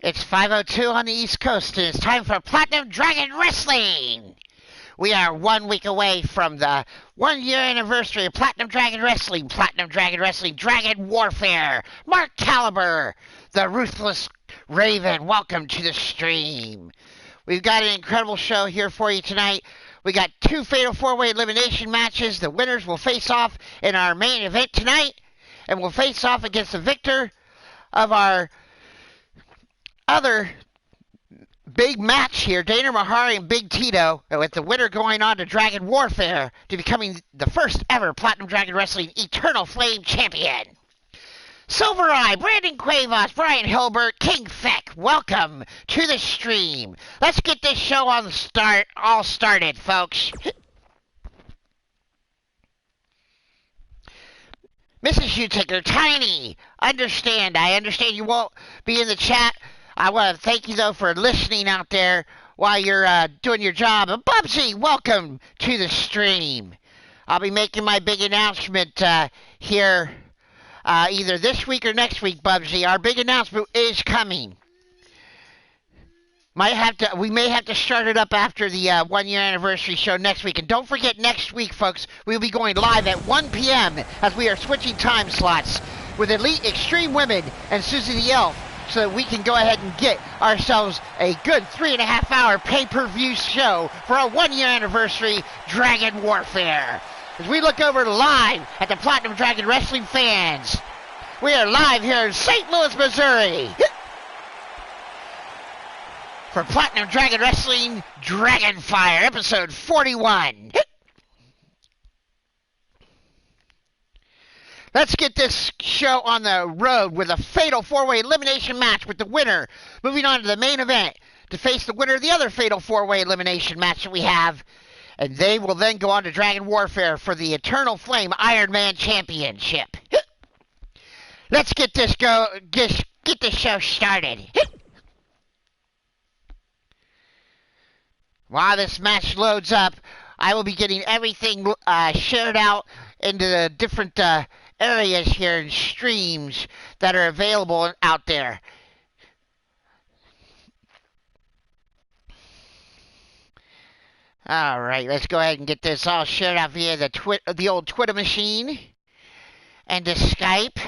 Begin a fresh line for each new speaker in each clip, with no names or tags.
It's 5:02 on the East Coast, and it's time for Platinum Dragon Wrestling. We are 1 week away from the 1-year anniversary of Platinum Dragon Wrestling, Dragon Warfare. Mark Caliber, the Ruthless Raven, welcome to the stream. We've got an incredible show here for you tonight. We got 2 Fatal 4-Way Elimination matches. The winners will face off in our main event tonight, and will face off against the victor of our other big match here, Dana Mahari and Big Tito, with the winner going on to Dragon Warfare to becoming the first ever Platinum Dragon Wrestling Eternal Flame Champion. Silver Eye, Brandon Cuevas, Brian Hilbert, King Feck, welcome to the stream. Let's get this show all started, folks. Mrs. Utaker, Tiny, I understand you won't be in the chat. I want to thank you, though, for listening out there while you're doing your job. And Bubsy, welcome to the stream. I'll be making my big announcement here either this week or next week, Bubsy. Our big announcement is coming. We may have to start it up after the 1-year anniversary show next week. And don't forget, next week, folks, we'll be going live at 1 p.m. as we are switching time slots with Elite Extreme Women and Susie the Elf, so that we can go ahead and get ourselves a good 3.5-hour pay-per-view show for our 1-year anniversary Dragon Warfare. As we look over live at the Platinum Dragon Wrestling fans, we are live here in St. Louis, Missouri for Platinum Dragon Wrestling Dragonfire, episode 41. Let's get this show on the road with a fatal 4-way elimination match with the winner moving on to the main event to face the winner of the other fatal 4-way elimination match that we have. And they will then go on to Dragon Warfare for the Eternal Flame Iron Man Championship. Let's get this show started. While this match loads up, I will be getting everything shared out into the different areas here and streams that are available out there. All right, let's go ahead and get this all shared out via the old Twitter machine and to Skype.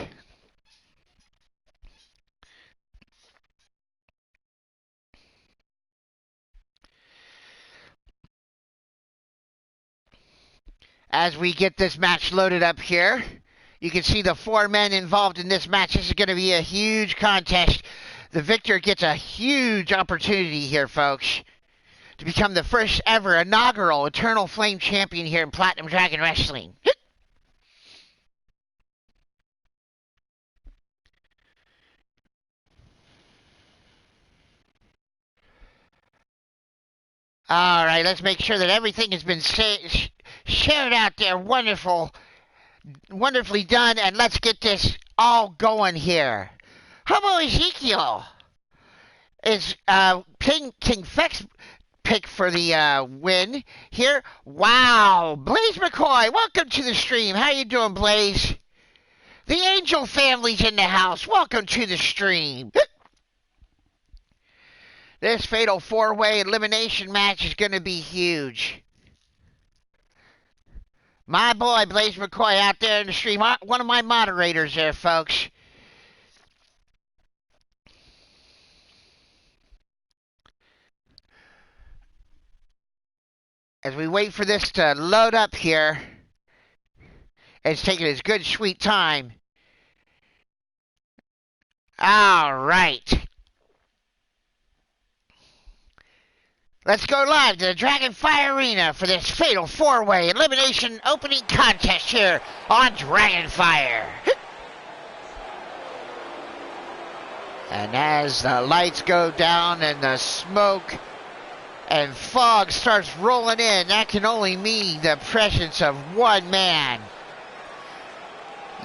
As we get this match loaded up here, you can see the 4 men involved in this match. This is going to be a huge contest. The victor gets a huge opportunity here, folks, to become the first ever inaugural Eternal Flame Champion here in Platinum Dragon Wrestling. All right, let's make sure that everything has been shared out there. Wonderfully done, and let's get this all going here. Hobo Ezekiel is King Feck's pick for the win here. Wow, Blaze McCoy, welcome to the stream. How you doing, Blaze? The Angel family's in the house. Welcome to the stream. This fatal 4-way elimination match is going to be huge. My boy, Blaze McCoy, out there in the stream. One of my moderators there, folks. As we wait for this to load up here, it's taking its good, sweet time. All right. Let's go live to the Dragonfire Arena for this fatal 4-way elimination opening contest here on Dragonfire. And as the lights go down and the smoke and fog starts rolling in, that can only mean the presence of one man.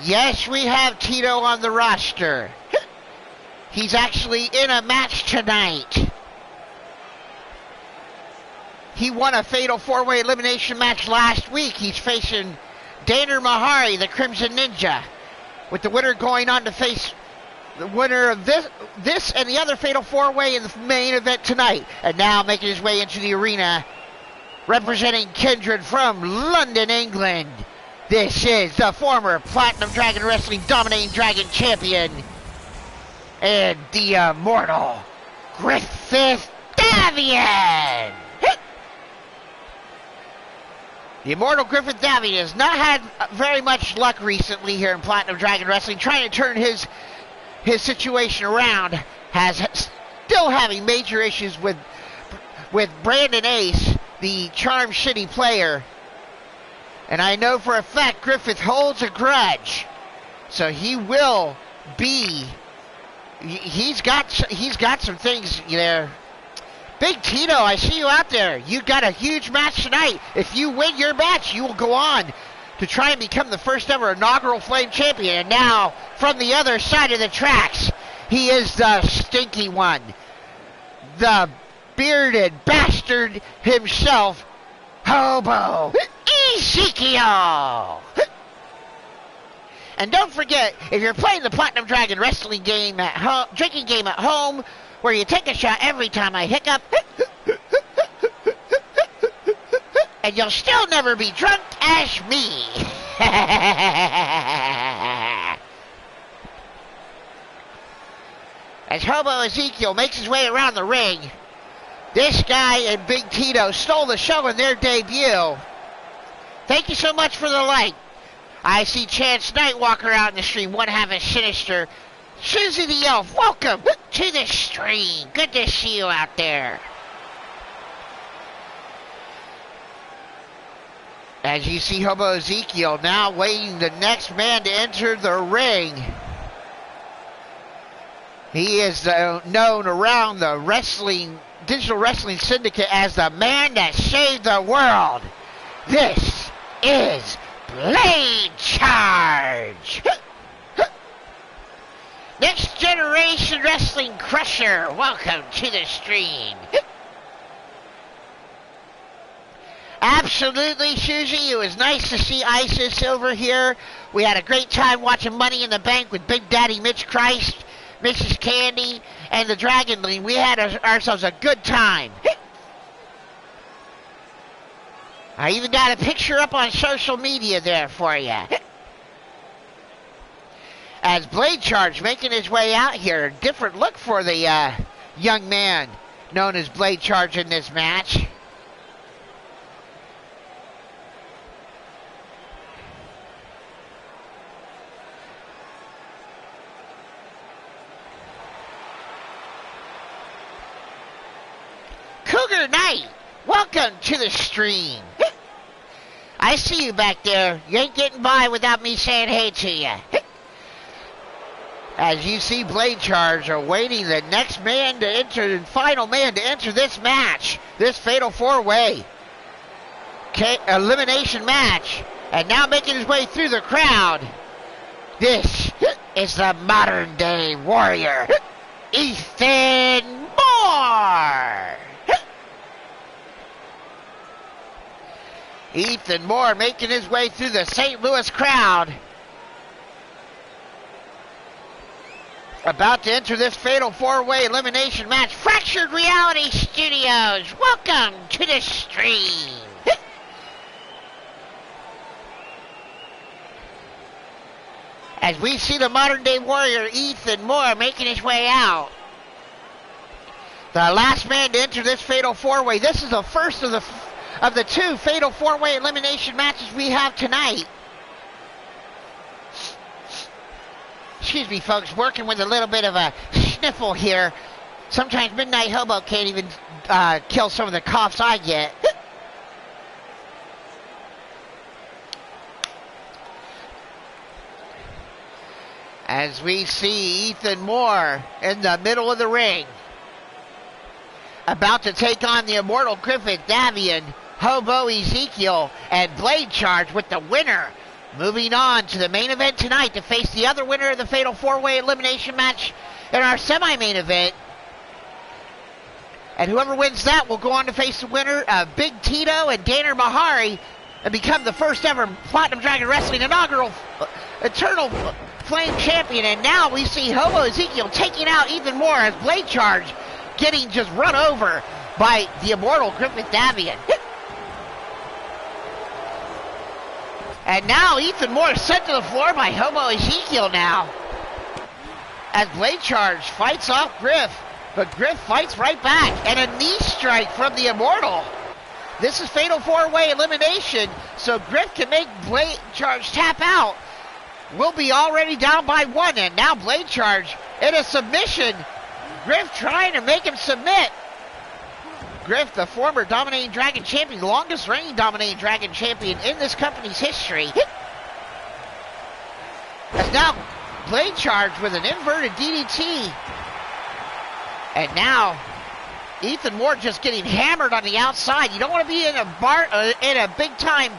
Yes, we have Tito on the roster. He's actually in a match tonight. He won a fatal 4-way elimination match last week. He's facing Dana Mahari, the Crimson Ninja, with the winner going on to face the winner of this and the other Fatal 4-Way in the main event tonight. And now making his way into the arena, representing Kindred from London, England. This is the former Platinum Dragon Wrestling Dominating Dragon Champion and the immortal Griffith Davian. The immortal Griffith Davian has not had very much luck recently here in Platinum Dragon Wrestling, trying to turn his situation around, still having major issues with Brandon Ace, the Charm Shitty player. And I know for a fact Griffith holds a grudge. So he will be, he's got some things there. Big Tito, I see you out there. You got a huge match tonight. If you win your match, you will go on to try and become the first ever inaugural Flame Champion. And now, from the other side of the tracks, he is the stinky one. The bearded bastard himself, Hobo Ezekiel. And don't forget, if you're playing the Platinum Dragon Wrestling game at home, drinking game at home, where you take a shot every time I hiccup, and you'll still never be drunk as me. As Hobo Ezekiel makes his way around the ring, this guy and Big Tito stole the show in their debut. Thank you so much for the like. I see Chance Nightwalker out in the stream, one half is Sinister. Susie the Elf, welcome to the stream. Good to see you out there. As you see Hobo Ezekiel now waiting the next man to enter the ring. He is known around the digital wrestling syndicate as the man that saved the world. This is Blade Charge. Next Generation Wrestling Crusher, welcome to the stream. Absolutely, Susie. It was nice to see Isis over here. We had a great time watching Money in the Bank with Big Daddy Mitch Christ, Mrs. Candy, and the Dragon Lean. We had ourselves a good time. I even got a picture up on social media there for you. As Blade Charge making his way out here. Different look for the young man known as Blade Charge in this match. Cougar Knight, welcome to the stream. I see you back there. You ain't getting by without me saying hey to you. As you see Blade Charge awaiting the next man to enter, and final man to enter this match, this Fatal 4-Way elimination match. And now making his way through the crowd, this is the modern day warrior, Ethan Moore. Ethan Moore making his way through the St. Louis crowd. About to enter this Fatal 4-Way elimination match. Fractured Reality Studios, welcome to the stream. As we see the modern day warrior Ethan Moore making his way out. The last man to enter this Fatal 4-Way. This is the first of the two Fatal 4-Way elimination matches we have tonight. Excuse me, folks, working with a little bit of a sniffle here. Sometimes Midnight Hobo can't even kill some of the coughs I get. As we see Ethan Moore in the middle of the ring, about to take on the immortal Griffith Davian, Hobo Ezekiel, and Blade Charge with the winner moving on to the main event tonight to face the other winner of the Fatal 4-Way elimination match in our semi-main event. And whoever wins that will go on to face the winner of Big Tito and Danner Mahari and become the first ever Platinum Dragon Wrestling inaugural Eternal Flame Champion, and now we see Hobo Ezekiel taking out Ethan Moore as Blade Charge getting just run over by the immortal Griffith Davian. And now Ethan Moore is sent to the floor by Hobo Ezekiel now. As Blade Charge fights off Griff, but Griff fights right back, and a knee strike from the immortal. This is Fatal 4-Way elimination, so Griff can make Blade Charge tap out. We'll be already down by 1, and now Blade Charge in a submission. Griff trying to make him submit. Griff, the former Dominating Dragon champion, the longest reigning Dominating Dragon champion in this company's history. As now Blade Charge with an inverted DDT. And now Ethan Moore just getting hammered on the outside. You don't want to be in a big time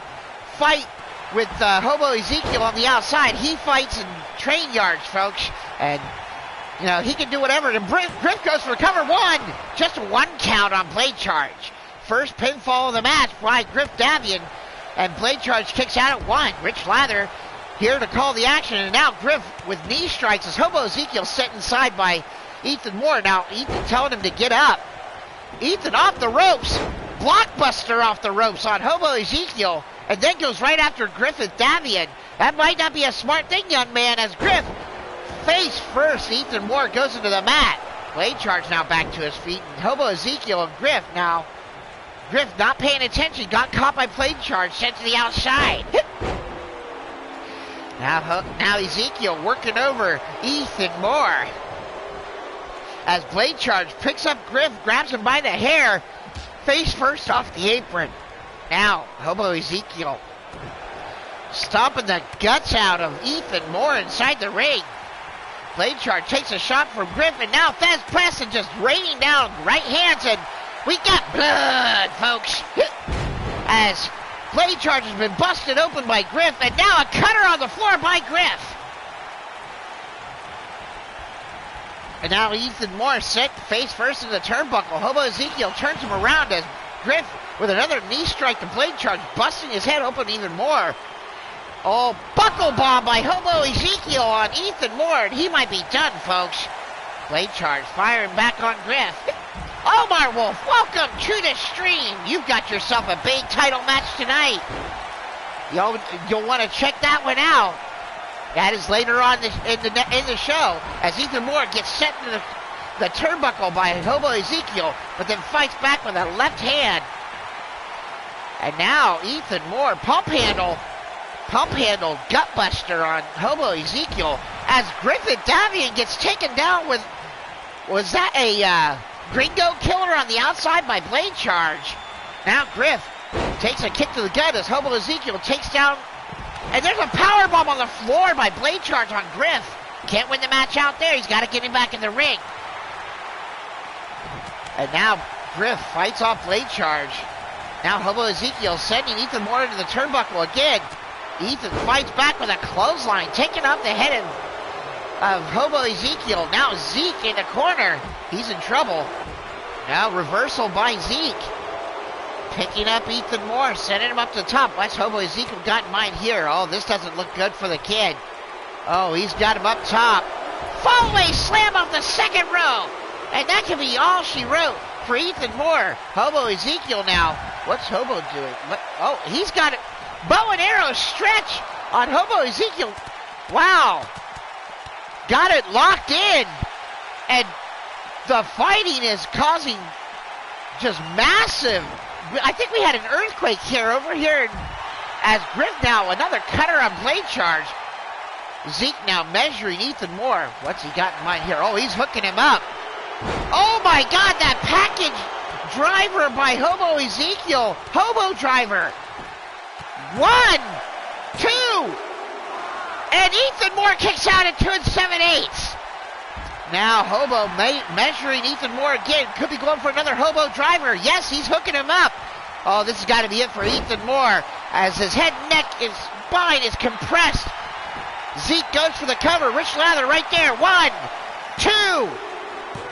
fight with Hobo Ezekiel on the outside. He fights in train yards, folks, and you know he can do whatever. And Griff goes for cover 1, just 1 count on Blade Charge. First pinfall of the match by Griff Davian, and Blade Charge kicks out at 1. Rich Lather here to call the action, and now Griff with knee strikes as Hobo Ezekiel set inside by Ethan Moore. Now Ethan telling him to get up. Ethan off the ropes, blockbuster off the ropes on Hobo Ezekiel, and then goes right after Griffith Davian. That might not be a smart thing, young man, as Griff face first. Ethan Moore goes into the mat. Blade Charge now back to his feet, and Hobo Ezekiel and Griff now. Griff not paying attention, got caught by Blade Charge, sent to the outside. Now Ezekiel working over Ethan Moore. As Blade Charge picks up Griff, grabs him by the hair, face first off the apron. Now, Hobo Ezekiel stomping the guts out of Ethan Moore inside the ring. Blade Charge takes a shot from Griff, and now Fez Preston just raining down right hands, and we got blood, folks. As Blade Charge has been busted open by Griff, and now a cutter on the floor by Griff. And now Ethan Moore set face first in the turnbuckle. Hobo Ezekiel turns him around as Griff with another knee strike to Blade Charge, busting his head open even more. Oh, buckle bomb by Hobo Ezekiel on Ethan Moore, and he might be done, folks. Blade Charge firing back on Griff. Omar Wolf, welcome to the stream. You've got yourself a big title match tonight. You'll want to check that one out. That is later on in the show, as Ethan Moore gets set into the turnbuckle by Hobo Ezekiel, but then fights back with a left hand. And now Ethan Moore, pump handle gutbuster on Hobo Ezekiel, as Griffith Davian gets taken down with, was that a Gringo Killer on the outside by Blade Charge. Now Griff takes a kick to the gut as Hobo Ezekiel takes down. And there's a powerbomb on the floor by Blade Charge on Griff. Can't win the match out there. He's got to get him back in the ring. And now Griff fights off Blade Charge. Now Hobo Ezekiel sending Ethan Moore into the turnbuckle again. Ethan fights back with a clothesline, taking off the head of Hobo Ezekiel. Now Zeke in the corner. He's in trouble. Now reversal by Zeke. Picking up Ethan Moore, sending him up to the top. What's Hobo Ezekiel got in mind here? Oh, this doesn't look good for the kid. Oh, he's got him up top. Fallaway slam off the second row. And that can be all she wrote for Ethan Moore. Hobo Ezekiel now. What's Hobo doing? Oh, he's got it. Bow and arrow stretch on Hobo Ezekiel. Wow. Got it locked in. And the fighting is causing just massive. I think we had an earthquake here over here as Griff now, another cutter on Blade Charge. Zeke now measuring Ethan Moore. What's he got in mind here? Oh, he's hooking him up. Oh my God, that package driver by Hobo Ezekiel. Hobo driver. 1, 2. And Ethan Moore kicks out at 2 7/8. Now Hobo measuring Ethan Moore again. Could be going for another Hobo driver. Yes, he's hooking him up. Oh, this has got to be it for Ethan Moore as his head, neck, his spine is compressed. Zeke goes for the cover. Rich Lather right there. 1, 2.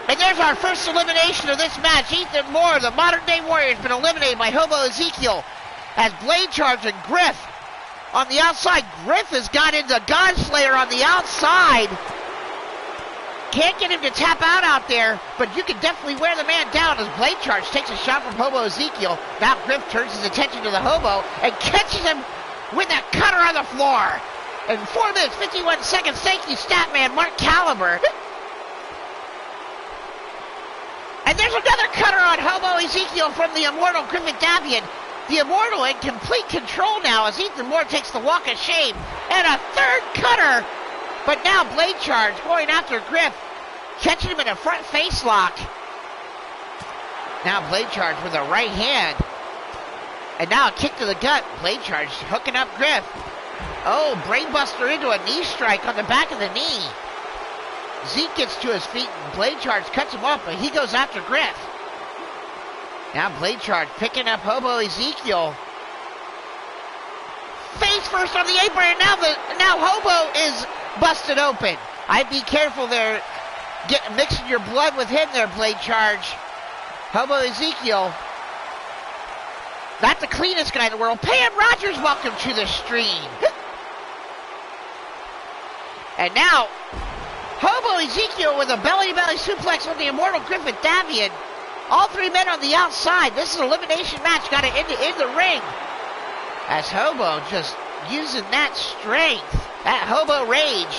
And there's our first elimination of this match. Ethan Moore, the modern day warrior, has been eliminated by Hobo Ezekiel as Blade Charge and Griff on the outside. Griff has got into Godslayer on the outside. Can't get him to tap out there, but you can definitely wear the man down as Blade Charge takes a shot from Hobo Ezekiel. Now Griff turns his attention to the Hobo and catches him with that cutter on the floor. In 4 minutes, 51 seconds, thank you, Statman Mark Caliber. And there's another cutter on Hobo Ezekiel from the Immortal Griffin Davian. The Immortal in complete control now as Ethan Moore takes the walk of shame. And a third cutter. But now Blade Charge going after Griff, catching him in a front face lock. Now Blade Charge with a right hand. And now a kick to the gut. Blade Charge hooking up Griff. Oh, brainbuster into a knee strike on the back of the knee. Zeke gets to his feet and Blade Charge cuts him off, but he goes after Griff. Now Blade Charge picking up Hobo Ezekiel. Face first on the apron, and now Hobo is busted open. I'd be careful there, mixing your blood with him there, Blade Charge. Hobo Ezekiel, not the cleanest guy in the world. Pam Rogers, welcome to the stream. And now, Hobo Ezekiel with a belly-to-belly suplex on the Immortal Griffin Davian. All three men on the outside. This is an elimination match. Got it in the ring. As Hobo just using that strength, that Hobo rage,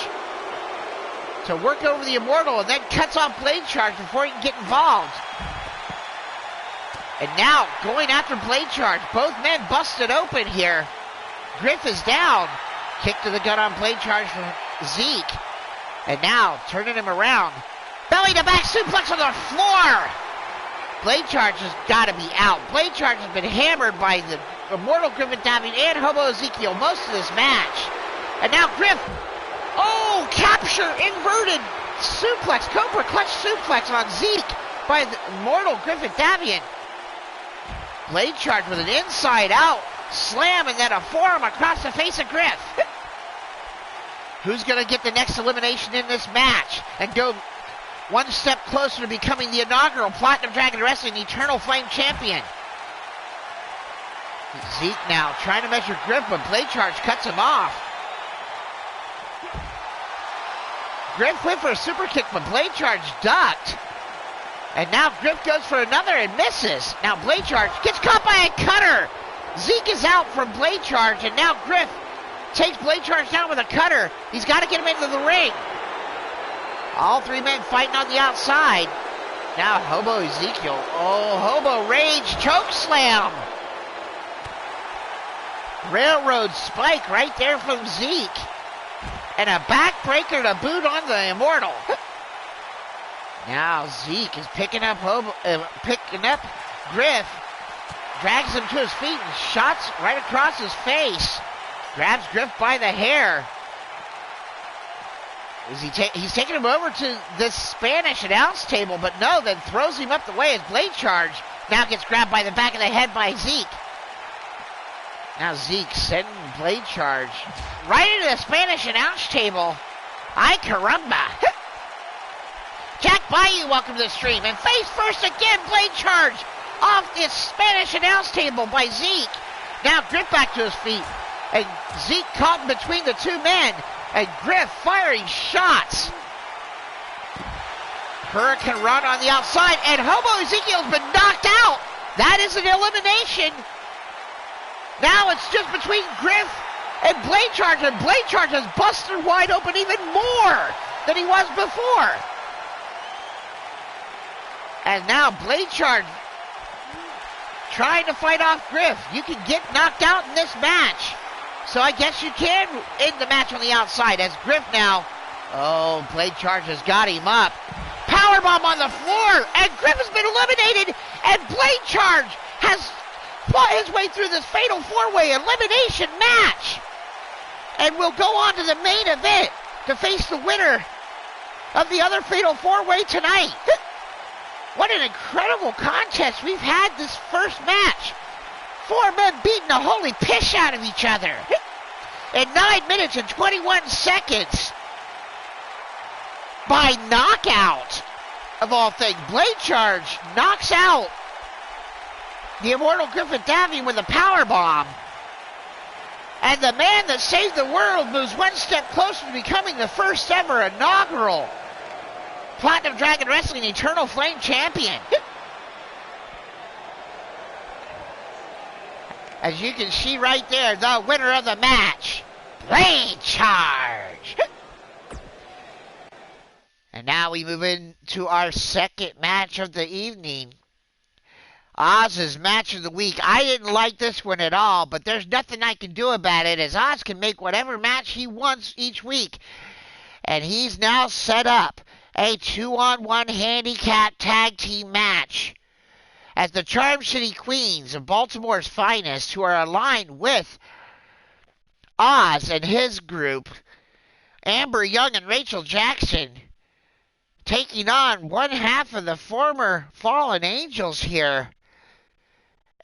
to work over the Immortal and then cuts off Blade Charge before he can get involved. And now going after Blade Charge. Both men busted open here. Griff is down. Kick to the gut on Blade Charge from Zeke. And now turning him around. Belly to back suplex on the floor. Blade Charge has got to be out. Blade Charge has been hammered by the Immortal Griffin Davian and Hobo Ezekiel most of this match. And now Griff, capture inverted suplex, Cobra clutch suplex on Zeke by the Immortal Griffin Davian. Blade Charge with an inside out slam and then a forearm across the face of Griff. Who's going to get the next elimination in this match and go one step closer to becoming the inaugural Platinum Dragon Wrestling Eternal Flame Champion? Zeke now trying to measure Griff, but Blade Charge cuts him off. Griff went for a super kick, but Blade Charge ducked. And now Griff goes for another and misses. Now Blade Charge gets caught by a cutter. Zeke is out from Blade Charge, and now Griff takes Blade Charge down with a cutter. He's got to get him into the ring. All three men fighting on the outside. Now Hobo Ezekiel. Oh, Hobo Rage choke slam. Railroad spike right there from Zeke. And a backbreaker to boot on the Immortal. Now Zeke is picking up Griff. Drags him to his feet and shots right across his face. Grabs Griff by the hair. He's taking him over to this Spanish announce table, but no, then throws him up the way as Blade Charge now gets grabbed by the back of the head by Zeke. Now Zeke sending Blade Charge right into the Spanish announce table. Ay caramba. Jack Bayou, welcome to the stream. And face first again, Blade Charge off this Spanish announce table by Zeke. Now Griff back to his feet. And Zeke caught in between the two men. And Griff firing shots. Hurricane Run on the outside. And Hobo Ezekiel's been knocked out. That is an elimination. Now it's just between Griff and Blade Charge. And Blade Charge has busted wide open even more than he was before. And now Blade Charge trying to fight off Griff. You can get knocked out in this match. So I guess you can end the match on the outside as Griff now. Oh, Blade Charge has got him up. Powerbomb on the floor. And Griff has been eliminated. And Blade Charge has fought his way through this fatal four-way elimination match. And will go on to the main event to face the winner of the other fatal four-way tonight. What an incredible contest we've had this first match. Four men beating the holy piss out of each other. In 9 minutes and 21 seconds. By knockout, of all things. Blade Charge knocks out the Immortal Griffin Davian with a power bomb. And the man that saved the world moves one step closer to becoming the first ever inaugural Platinum Dragon Wrestling Eternal Flame Champion. As you can see right there, the winner of the match, Blade Charge. And now we move into our second match of the evening. Oz's match of the week. I didn't like this one at all, but there's nothing I can do about it, as Oz can make whatever match he wants each week. And he's now set up a 2-on-1 handicap tag team match as the Charm City Queens of Baltimore's finest, who are aligned with Oz and his group, Amber Young and Rachel Jackson, taking on one half of the former Fallen Angels here.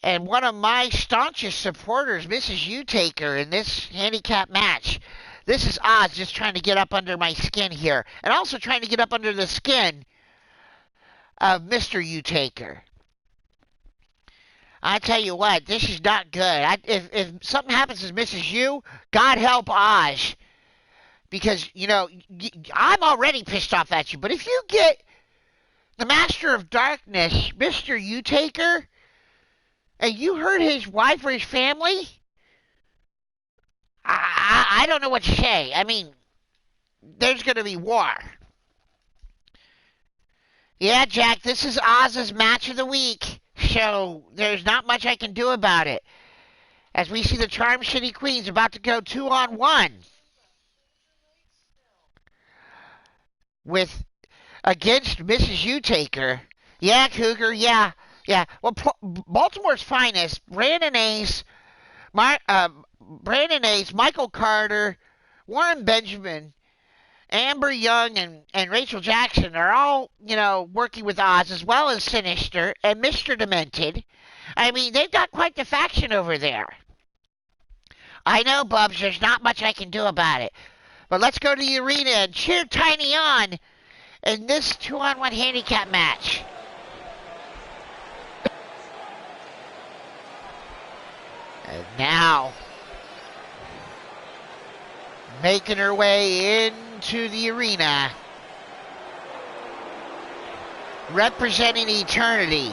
And one of my staunchest supporters, Mrs. U-Taker, in this handicap match. This is Oz just trying to get up under my skin here. And also trying to get up under the skin of Mr. U-Taker. I tell you what, this is not good. If something happens to Mrs. U, God help Oz. Because, you know, I'm already pissed off at you. But if you get the Master of Darkness, Mr. U-Taker, and you hurt his wife or his family, I don't know what to say. I mean, there's going to be war. Yeah, Jack, this is Oz's match of the week, so there's not much I can do about it. As we see the Charm City Queens about to go 2-on-1 against Mrs. U-Taker. Yeah, Cougar, yeah. Yeah, well, Baltimore's finest, Brandon Ace, Michael Carter, Warren Benjamin, Amber Young, and Rachel Jackson are all, you know, working with Oz, as well as Sinister and Mr. Demented. I mean, they've got quite the faction over there. I know, Bubs, there's not much I can do about it. But let's go to the arena and cheer Tiny on in this 2-on-1 handicap match. And now, making her way into the arena, representing Eternity.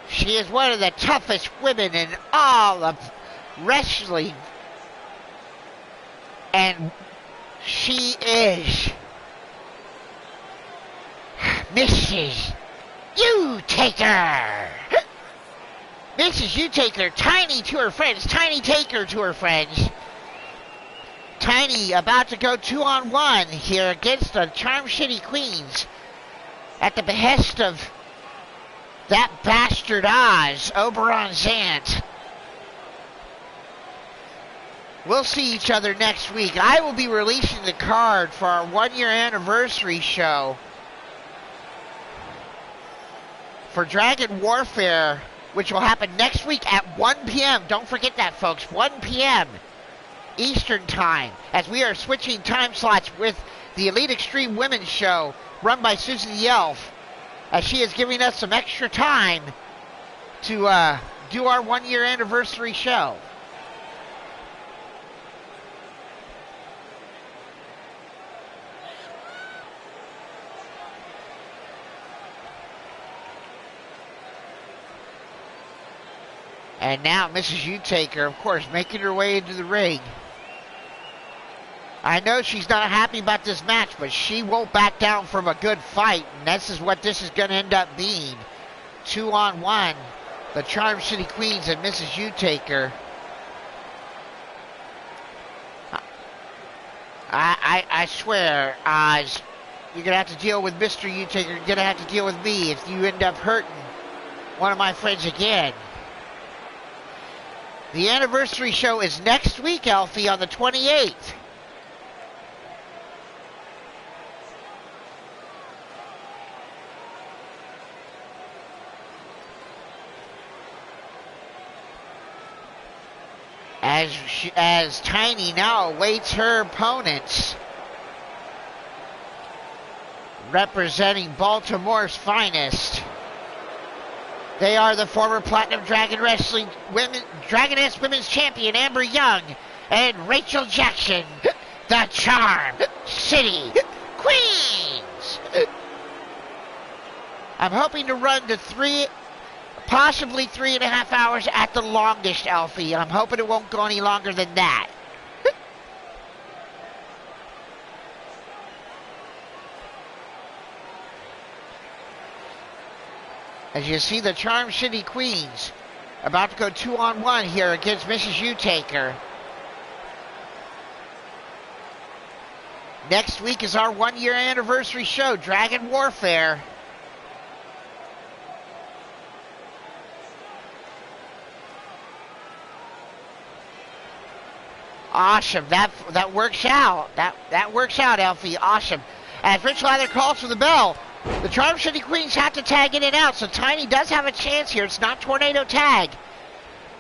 She is one of the toughest women in all of wrestling. And she is Mrs. U-Taker. Mrs. U-Taker, Tiny to her friends, Tiny Taker to her friends. Tiny about to go 2-on-1 here against the Charm City Queens at the behest of that bastard Oz, Oberon Zant. We'll see each other next week. I will be releasing the card for our 1-year anniversary show for Dragon Warfare, which will happen next week at 1 p.m. Don't forget that, folks. 1 p.m. Eastern Time, as we are switching time slots with the Elite Extreme Women's Show run by Susan the Elf, as she is giving us some extra time to do our 1-year anniversary show. And now Mrs. U-Taker, of course, making her way into the ring. I know she's not happy about this match, but she won't back down from a good fight. And this is what this is going to end up being. 2-on-1. The Charm City Queens and Mrs. U-Taker. I swear, Oz, you're going to have to deal with Mr. U-Taker. You're going to have to deal with me if you end up hurting one of my friends again. The anniversary show is next week, Alfie, on the 28th. As Tiny now awaits her opponents, representing Baltimore's finest, They are the former Platinum Dragon Wrestling Dragoness Women's Champion Amber Young and Rachel Jackson, the Charm City Queens. I'm hoping to run to possibly 3.5 hours at the longest, Elfie. I'm hoping it won't go any longer than that. As you see, the Charm City Queens about to go 2-on-1 here against Mrs. U-Taker. Next week is our 1-year anniversary show, Dragon Warfare. Awesome. That works out. That works out, Elfie. Awesome. As Rich Lather calls for the bell, the Charm City Queens have to tag in and out, so Tiny does have a chance here. It's not tornado tag,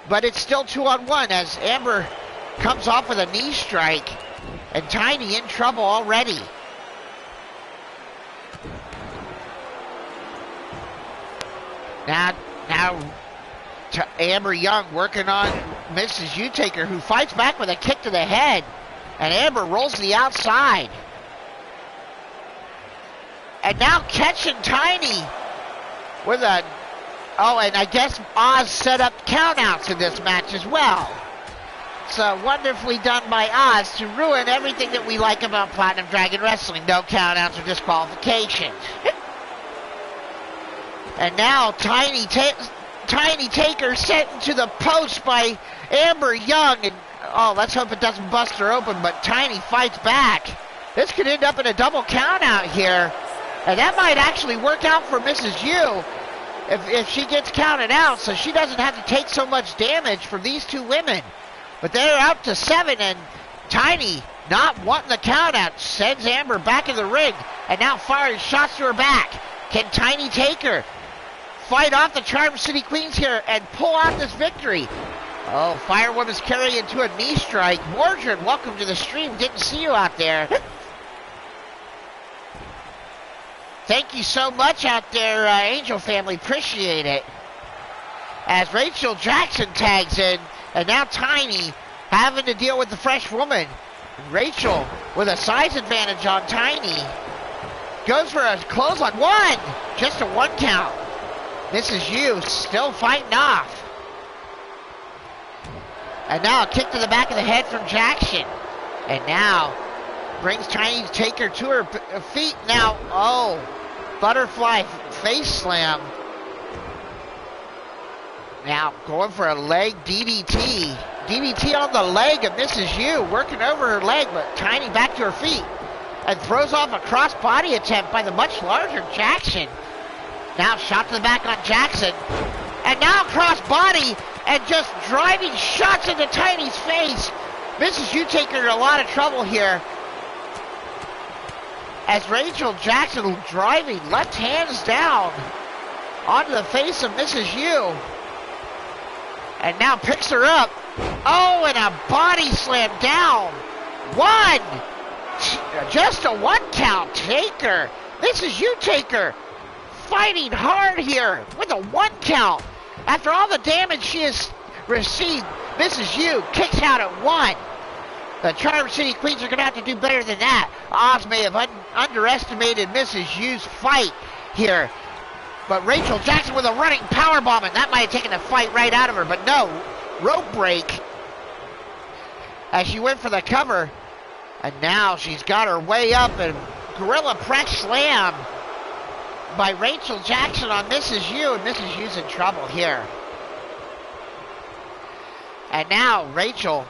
but it's still 2-on-1 as Amber comes off with a knee strike, and Tiny in trouble already. Now Amber Young working on Mrs. U-Taker, who fights back with a kick to the head, and Amber rolls to the outside. And now catching Tiny with a... Oh, and I guess Oz set up countouts in this match as well. So wonderfully done by Oz to ruin everything that we like about Platinum Dragon Wrestling. No countouts or disqualifications. And now Tiny Taker sent into the post by Amber Young. And oh, let's hope it doesn't bust her open, but Tiny fights back. This could end up in a double countout here. And that might actually work out for Mrs. U if she gets counted out, so she doesn't have to take so much damage from these two women. But they're out to 7, and Tiny, not wanting the countout, sends Amber back in the ring, and now fires shots to her back. Can Tiny Taker fight off the Charm City Queens here and pull out this victory? Oh, Firewoman's carrying into a knee strike. Mordred, welcome to the stream. Didn't see you out there. Thank you so much out there, Angel family. Appreciate it. As Rachel Jackson tags in, and now Tiny having to deal with the fresh woman. Rachel with a size advantage on Tiny. Goes for a clothesline. One! Just a 1 count. Mrs. U still fighting off. And now a kick to the back of the head from Jackson. And now brings Tiny Taker to her feet. Now, oh, butterfly face slam. Now going for a leg DDT. DDT on the leg of Mrs. U, working over her leg, but Tiny back to her feet. And throws off a cross-body attempt by the much larger Jackson. Now shot to the back on Jackson. And now cross-body and just driving shots into Tiny's face. Mrs. U-Taker in a lot of trouble here. As Rachel Jackson driving left hands down onto the face of Mrs. U. And now picks her up. Oh, and a body slam down. 1. Just a 1 count. Taker. Mrs. U-Taker fighting hard here with a 1 count. After all the damage she has received, Mrs. U kicks out at 1. The Charm City Queens are going to have to do better than that. Oz may have underestimated Mrs. U's fight here. But Rachel Jackson with a running powerbomb, and that might have taken the fight right out of her. But no, rope break as she went for the cover. And now she's got her way up, and gorilla press slam by Rachel Jackson on Mrs. U, and Mrs. U's in trouble here. And now Rachel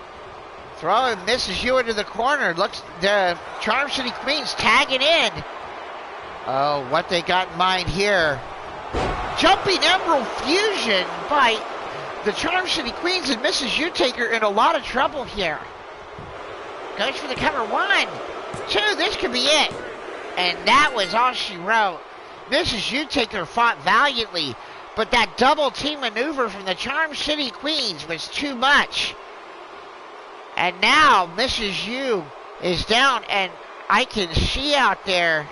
throwing Mrs. U into the corner. Looks, the Charm City Queens tagging in. Oh, what they got in mind here. Jumping Emerald Fusion by the Charm City Queens, and Mrs. U-Taker in a lot of trouble here. Goes for the cover. 1, 2, this could be it. And that was all she wrote. Mrs. U-Taker fought valiantly, but that double team maneuver from the Charm City Queens was too much. And now Mrs. U is down, and I can see out there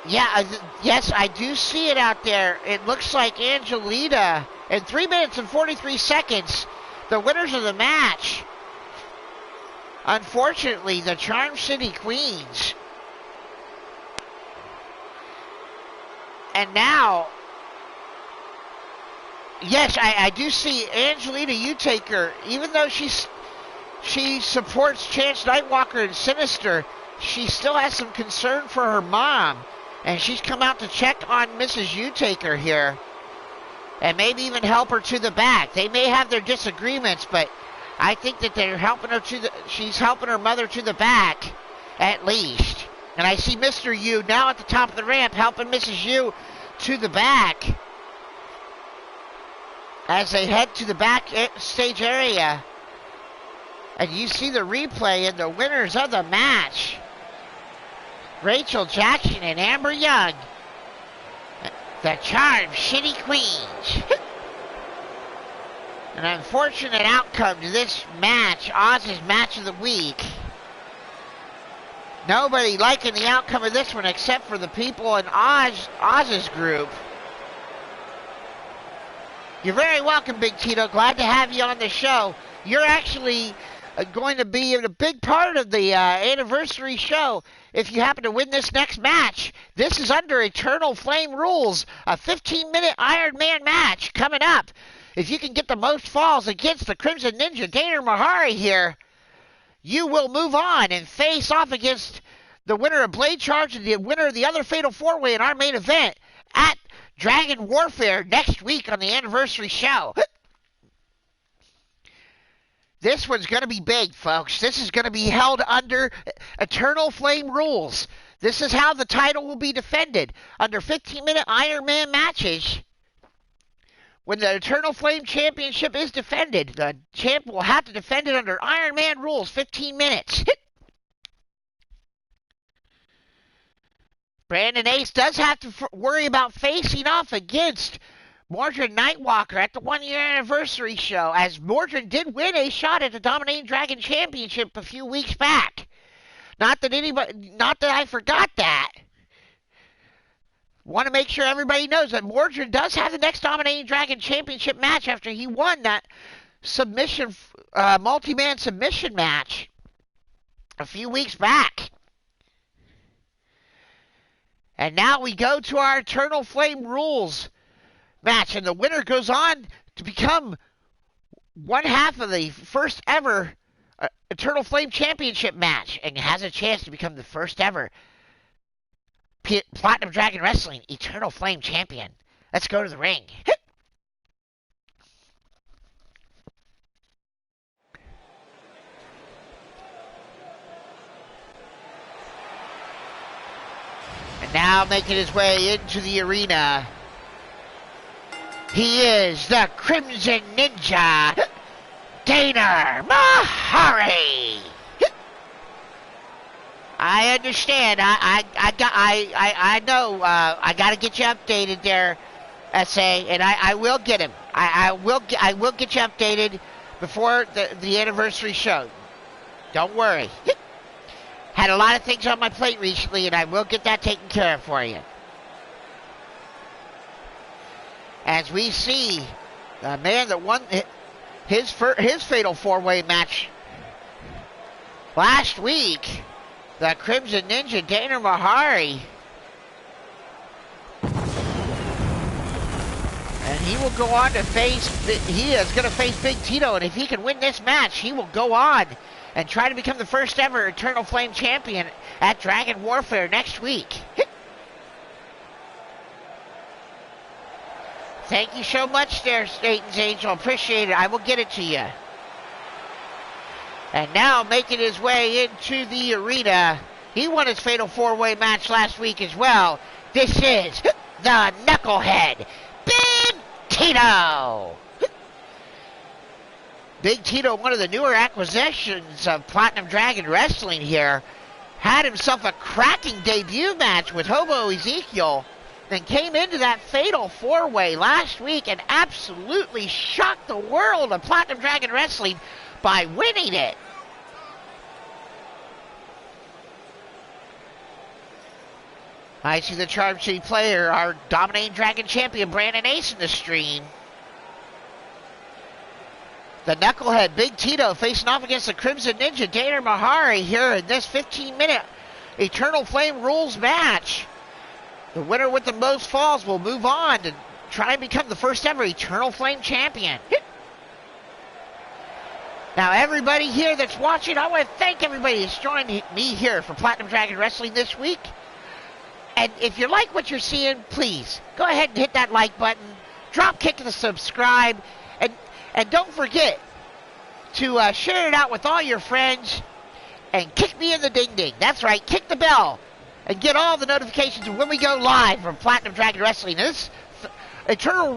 Yeah, yes, I do see it out there. It looks like Angelita, in 3 minutes and 43 seconds, the winners of the match. Unfortunately, the Charm City Queens. And now, yes, I do see Angelita Utaker, even though she supports Chance Nightwalker and Sinister, she still has some concern for her mom. And she's come out to check on Mrs. Utaker here. And maybe even help her to the back. They may have their disagreements, but I think that they're helping her she's helping her mother to the back, at least. And I see Mr. U now at the top of the ramp helping Mrs. U to the back as they head to the back stage area. And you see the replay and the winners of the match. Rachel Jackson and Amber Young, the Charm City Queens. An unfortunate outcome to this match, Oz's match of the week. Nobody liking the outcome of this one except for the people in Oz's group. You're very welcome, Big Tito. Glad to have you on the show. You're actually going to be a big part of the anniversary show. If you happen to win this next match, this is under Eternal Flame rules. A 15-minute Iron Man match coming up. If you can get the most falls against the Crimson Ninja, Dana Mahari here, you will move on and face off against the winner of Blade Charge and the winner of the other Fatal 4-Way in our main event at Dragon Warfare next week on the anniversary show. This one's going to be big, folks. This is going to be held under Eternal Flame rules. This is how the title will be defended. Under 15-minute Iron Man matches, when the Eternal Flame Championship is defended, the champ will have to defend it under Iron Man rules, 15 minutes. Brandon Ace does have to worry about facing off against Mordred Nightwalker at the 1-year anniversary show, as Mordred did win a shot at the Dominating Dragon Championship a few weeks back. Not that I forgot that. Want to make sure everybody knows that Mordred does have the next Dominating Dragon Championship match after he won that submission, multi-man submission match a few weeks back. And now we go to our Eternal Flame rules match, and the winner goes on to become one half of the first ever Eternal Flame Championship match, and has a chance to become the first ever Platinum Dragon Wrestling Eternal Flame Champion. Let's go to the ring. And now making his way into the arena, he is the Crimson Ninja, Dana Mahari. I understand. I know. I got to get you updated there, SA, and I will get him. I will get you updated before the anniversary show. Don't worry. Had a lot of things on my plate recently, and I will get that taken care of for you. As we see the man that won his Fatal 4-Way match last week, the Crimson Ninja, Dana Mahari. And he will go on to he is going to face Big Tito, and if he can win this match, he will go on and try to become the first ever Eternal Flame Champion at Dragon Warfare next week. Thank you so much there, Satan's Angel. Appreciate it. I will get it to you. And now making his way into the arena, he won his Fatal 4-Way match last week as well. This is the Knucklehead, Big Tito. Big Tito, one of the newer acquisitions of Platinum Dragon Wrestling here, had himself a cracking debut match with Hobo Ezekiel, then came into that Fatal 4-Way last week and absolutely shocked the world of Platinum Dragon Wrestling by winning it. I see the Charm City player, our dominating dragon champion, Brandon Ace, in the stream. The Knucklehead, Big Tito, facing off against the Crimson Ninja, Dana Mahari, here in this 15-minute Eternal Flame Rules match. The winner with the most falls will move on to try and become the first ever Eternal Flame champion. Now, everybody here that's watching, I want to thank everybody that's joined me here for Platinum Dragon Wrestling this week. And if you like what you're seeing, please go ahead and hit that like button, drop kick to the subscribe, and don't forget to share it out with all your friends and kick me in the ding-ding. That's right, kick the bell and get all the notifications when we go live from Platinum Dragon Wrestling. This Eternal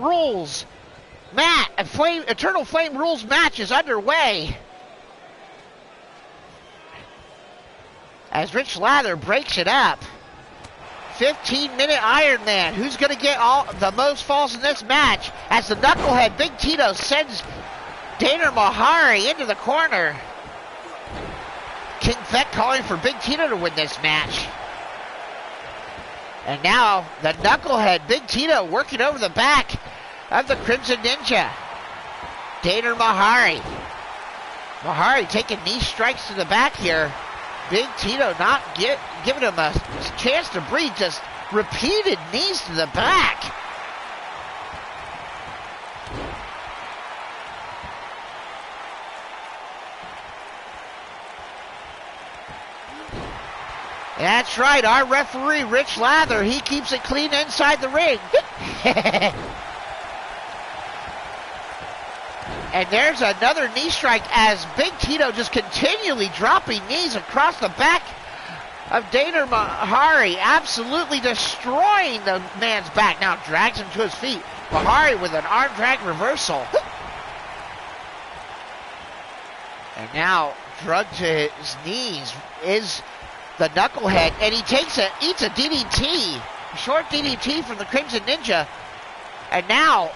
Flame Rules match is underway as Rich Lather breaks it up. 15-minute Iron Man. Who's going to get the most falls in this match as the Knucklehead Big Tito sends Dana Mahari into the corner. King Feck calling for Big Tito to win this match. And now the Knucklehead Big Tito working over the back of the Crimson Ninja. Dana Mahari. Mahari taking knee strikes to the back here. Big Tito not giving him a chance to breathe, just repeated knees to the back. That's right, our referee, Rich Lather, he keeps it clean inside the ring. And there's another knee strike as Big Tito just continually dropping knees across the back of Dana Mahari, absolutely destroying the man's back. Now drags him to his feet. Mahari with an arm drag reversal. And now drugged to his knees is the Knucklehead, and he eats a DDT, short DDT from the Crimson Ninja. And now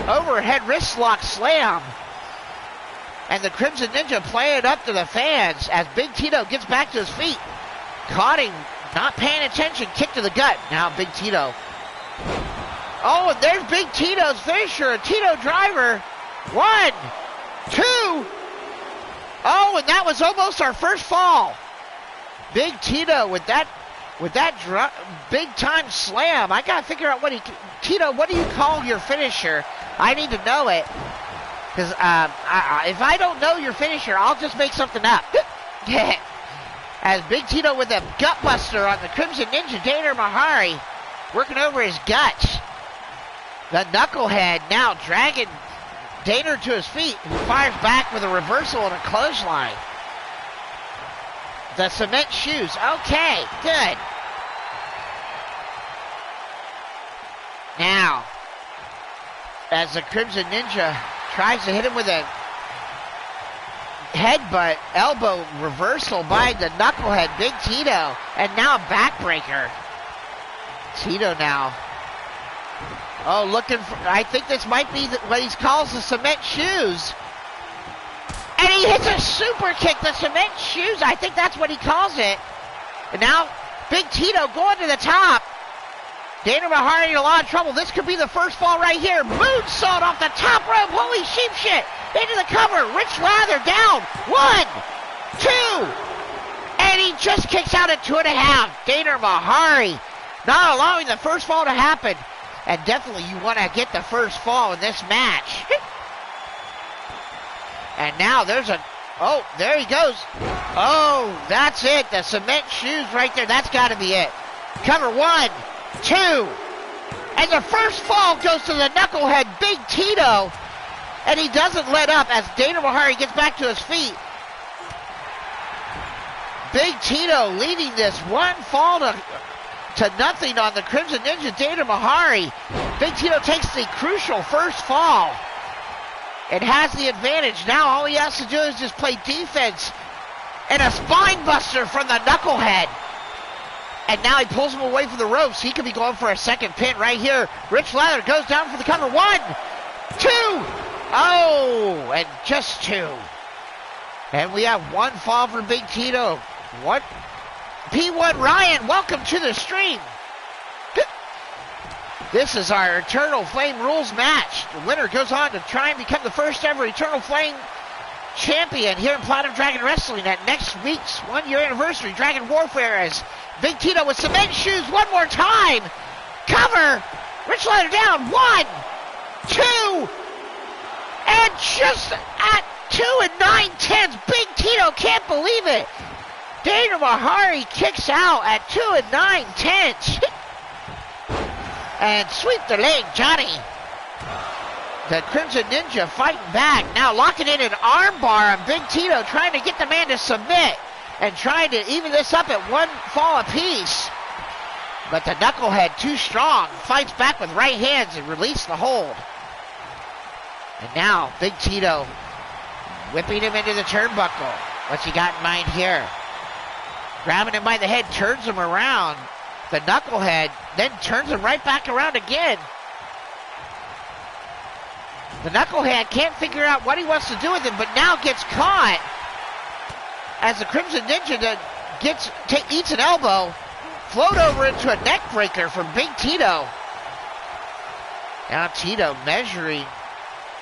overhead wrist lock slam. And the Crimson Ninja playing up to the fans as Big Tito gets back to his feet. Caught him, not paying attention, kick to the gut. Now Big Tito. Oh, and there's Big Tito's finisher, a Tito driver. 1, 2. Oh, and that was almost our first fall. Big Tito with that big time slam. I gotta figure out Tito, what do you call your finisher? I need to know it. Because if I don't know your finisher, I'll just make something up. As Big Tito with a gut buster on the Crimson Ninja, Dana Mahari, working over his guts. The Knucklehead now dragging Dana to his feet, who fires back with a reversal and a clothesline. The cement shoes. Okay, good. Now, as the Crimson Ninja tries to hit him with a headbutt, elbow reversal by the Knucklehead, Big Tito, and now a backbreaker. Tito now. Oh, looking for, I think this might be what he calls the cement shoes. And he hits a super kick, the cement shoes. I think that's what he calls it. And now, Big Tito going to the top. Dana Mahari in a lot of trouble. This could be the first fall right here. Moonsault off the top rope. Holy sheep shit. Into the cover. Rich Lather down. 1, 2. And he just kicks out at 2.5. Dana Mahari not allowing the first fall to happen. And definitely you want to get the first fall in this match. And now there's oh, there he goes. Oh, that's it. The cement shoes right there. That's got to be it. Cover 1, 2. And the first fall goes to the Knucklehead, Big Tito. And he doesn't let up as Dana Mahari gets back to his feet. Big Tito leading this one fall to nothing on the Crimson Ninja, Dana Mahari. Big Tito takes the crucial first fall. It has the advantage. Now all he has to do is just play defense. And a spine buster from the Knucklehead. And now he pulls him away from the ropes. He could be going for a second pin right here. Rich Lather goes down for the cover. 1, 2. Oh, and just 2. And we have one fall for Big Tito. What? P1 Ryan, welcome to the stream. This is our Eternal Flame Rules match. The winner goes on to try and become the first ever Eternal Flame champion here in Platinum Dragon Wrestling at next week's 1-year anniversary Dragon Warfare, as Big Tito with cement shoes one more time. Cover. Rich Leather down. 1, 2, and just at 2 9/10. Big Tito can't believe it. Dana Mahari kicks out at 2 9/10. And sweep the leg, Johnny. The Crimson Ninja fighting back. Now locking in an armbar on Big Tito, trying to get the man to submit and trying to even this up at 1 fall apiece. But the Knucklehead, too strong, fights back with right hands and releases the hold. And now Big Tito whipping him into the turnbuckle. What's he got in mind here? Grabbing him by the head, turns him around. The Knucklehead then turns him right back around again. The Knucklehead can't figure out what he wants to do with him, but now gets caught as the Crimson Ninja eats an elbow, float over into a neck breaker from Big Tito. Now Tito measuring.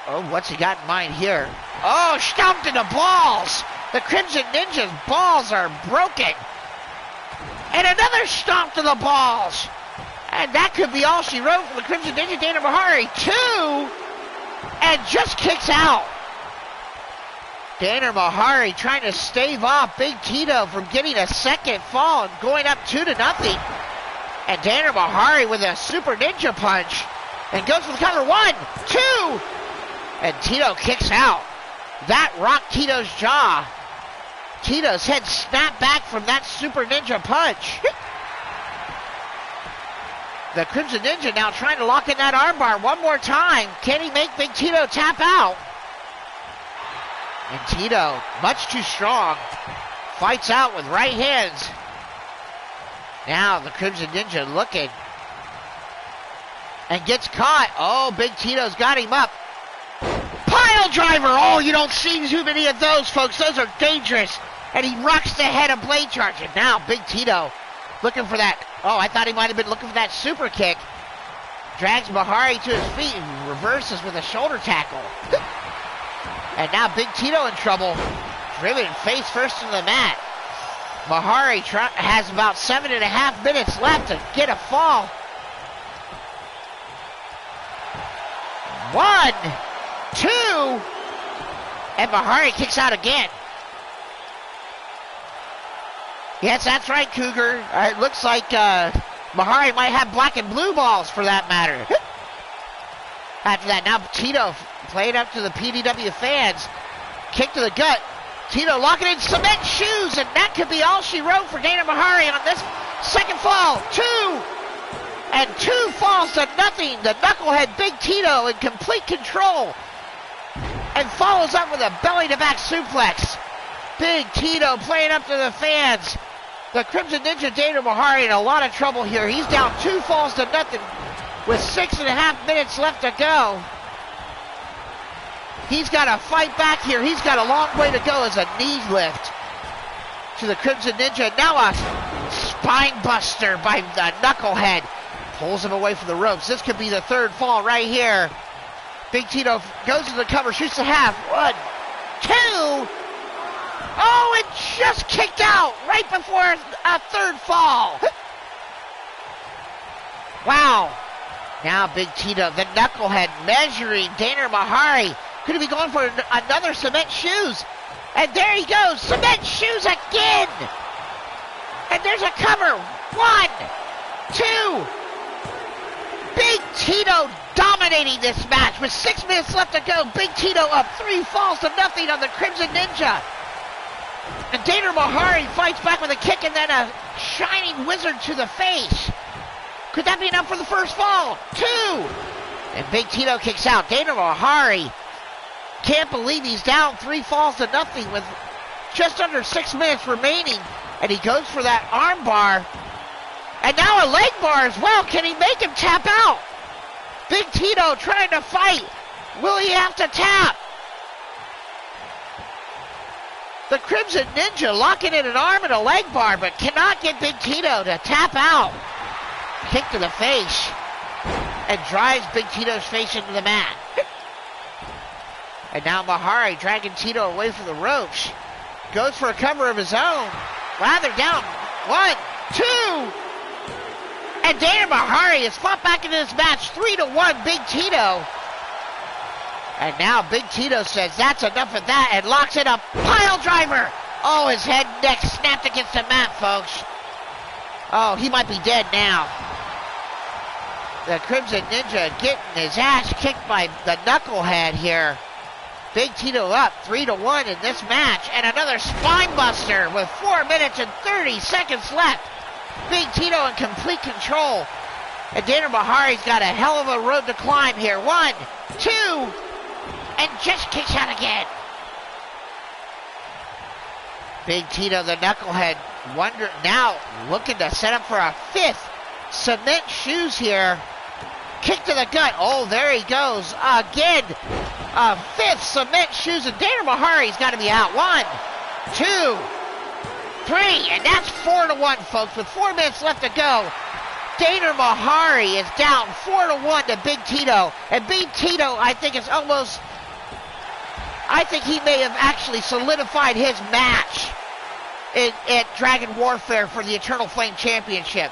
Oh, what's he got in mind here? Oh, stomped in the balls. The Crimson Ninja's balls are broken. And another stomp to the balls. And that could be all she wrote for the Crimson Ninja. Dana Mahari, 2, and just kicks out. Dana Mahari trying to stave off Big Tito from getting a second fall and going up 2 to nothing. And Dana Mahari with a super ninja punch and goes for the cover. 1, 2, and Tito kicks out. That rocked Tito's jaw. Tito's head snapped back from that super ninja punch. The Crimson Ninja now trying to lock in that armbar one more time. Can he make Big Tito tap out? And Tito, much too strong, fights out with right hands. Now the Crimson Ninja looking and gets caught. Oh, Big Tito's got him up. Pile driver. Oh, you don't see too many of those, folks. Those are dangerous. And he rocks the head of Blade Charge. And now Big Tito looking for that. Oh, I thought he might have been looking for that super kick. Drags Mahari to his feet and reverses with a shoulder tackle. And now Big Tito in trouble. Driven face first to the mat. Mahari has about 7.5 minutes left to get a fall. 1, 2, and Mahari kicks out again. Yes, that's right, Cougar. It looks like Mahari might have black and blue balls for that matter. After that, now Tito playing up to the PDW fans. Kick to the gut. Tito locking in cement shoes, and that could be all she wrote for Dana Mahari on this second fall. 2, and 2 falls to nothing. The Knucklehead Big Tito in complete control. And follows up with a belly-to-back suplex. Big Tito playing up to the fans. The Crimson Ninja Dana Mahari in a lot of trouble here. He's down 2 falls to nothing with 6.5 minutes left to go. He's got to fight back here. He's got a long way to go as a knee lift to the Crimson Ninja. Now a spine buster by the Knucklehead. Pulls him away from the ropes. This could be the 3rd fall right here. Big Tito goes to the cover, shoots the half. 1, 2. Oh, it just kicked out right before a 3rd fall. Wow. Now Big Tito, the Knucklehead, measuring Dana Mahari. Could he be going for another cement shoes? And there he goes, cement shoes again. And there's a cover. 1, 2. Big Tito dominating this match with 6 minutes left to go. Big Tito up 3 falls to nothing on the Crimson Ninja. And Dana Mahari fights back with a kick and then a shining wizard to the face. Could that be enough for the 1st fall? 2. And Big Tito kicks out. Dana Mahari can't believe he's down 3 falls to nothing with just under 6 minutes remaining. And he goes for that arm bar. And now a leg bar as well. Can he make him tap out? Big Tito trying to fight. Will he have to tap? The Crimson Ninja locking in an arm and a leg bar, but cannot get Big Tito to tap out. Kick to the face. and drives Big Tito's face into the mat. And now Mahari dragging Tito away from the ropes. Goes for a cover of his own. Rather down. 1, 2. And Dana Mahari has fought back into this match. 3-1 Big Tito. And now Big Tito says that's enough of that and locks in a pile driver. Oh, his head and neck snapped against the mat, folks. Oh, he might be dead now. The Crimson Ninja getting his ass kicked by the knucklehead here. Big Tito up 3-1 in this match. And another spine buster with 4 minutes and 30 seconds left. Big Tito in complete control. And Dana Mahari's got a hell of a road to climb here. 1, 2, and just kicks out again. Big Tito, the knucklehead, now looking to set up for a 5th cement shoes here. Kick to the gut. Oh, there he goes. Again, a 5th cement shoes, and Dana Mahari's got to be out. 1, 2, 3, and that's 4-1, folks, with 4 minutes left to go. Dana Mahari is down 4-1 to Big Tito, and Big Tito, I think he may have actually solidified his match at Dragon Warfare for the Eternal Flame Championship.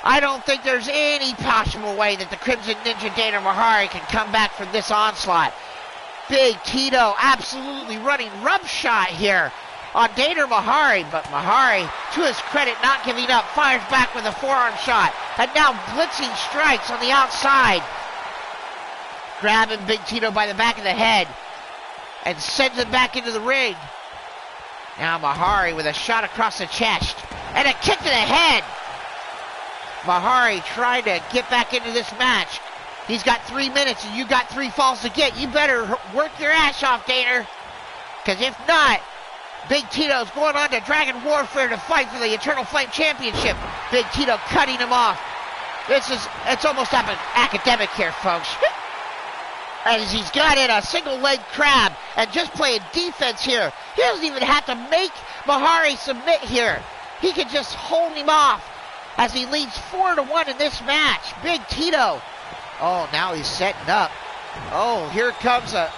I don't think there's any possible way that the Crimson Ninja Dana Mahari can come back from this onslaught. Big Tito absolutely running roughshod here on Dana Mahari, but Mahari, to his credit, not giving up, fires back with a forearm shot, and now blitzing strikes on the outside. Grabbing Big Tito by the back of the head and sends him back into the ring. Now Mahari with a shot across the chest and a kick to the head. Mahari trying to get back into this match. He's got 3 minutes and you got 3 falls to get. You better work your ass off, Dana. Because if not, Big Tito's going on to Dragon Warfare to fight for the Eternal Flame Championship. Big Tito cutting him off. It's almost academic here, folks. As he's got in a single leg crab and just playing defense here. He doesn't even have to make Mahari submit here. He can just hold him off as he leads 4-1 in this match. Big Tito. Oh, now he's setting up. Oh, here comes a...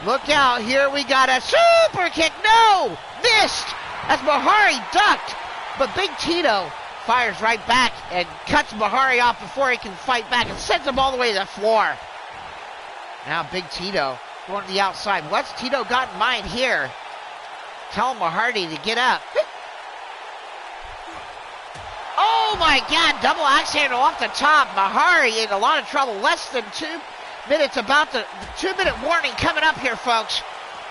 Look out, here we got a super kick. No! Missed as Mahari ducked. But Big Tito fires right back and cuts Mahari off before he can fight back and sends him all the way to the floor. Now Big Tito going to the outside. What's Tito got in mind here? Tell Mahari to get up. Oh my God, double axe handle off the top. Mahari in a lot of trouble. Less than 2 minutes, about the 2-minute warning coming up here, folks.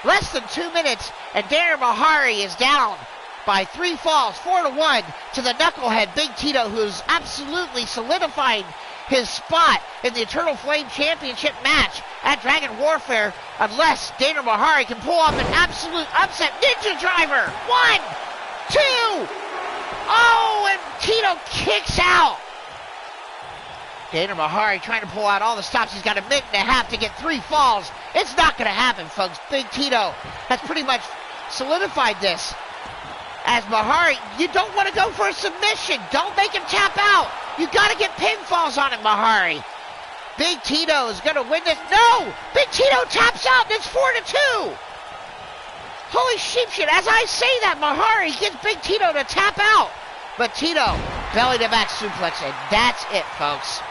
Less than 2 minutes, and Dana Mahari is down by 3 falls, 4-1 to the knucklehead Big Tito, who's absolutely solidifying his spot in the Eternal Flame Championship match at Dragon Warfare, unless Dana Mahari can pull off an absolute upset ninja driver. 1, 2. Oh, and Tito kicks out. Dana Mahari trying to pull out all the stops. He's got a minute and a half to get 3 falls. It's not going to happen, folks. Big Tito has pretty much solidified this. As Mahari, you don't want to go for a submission. Don't make him tap out. You got to get pinfalls on him, Mahari. Big Tito is going to win this. No! Big Tito taps out, and it's 4-2. Holy sheepshit. As I say that, Mahari gets Big Tito to tap out. But Tito, belly to back suplex, and that's it, folks.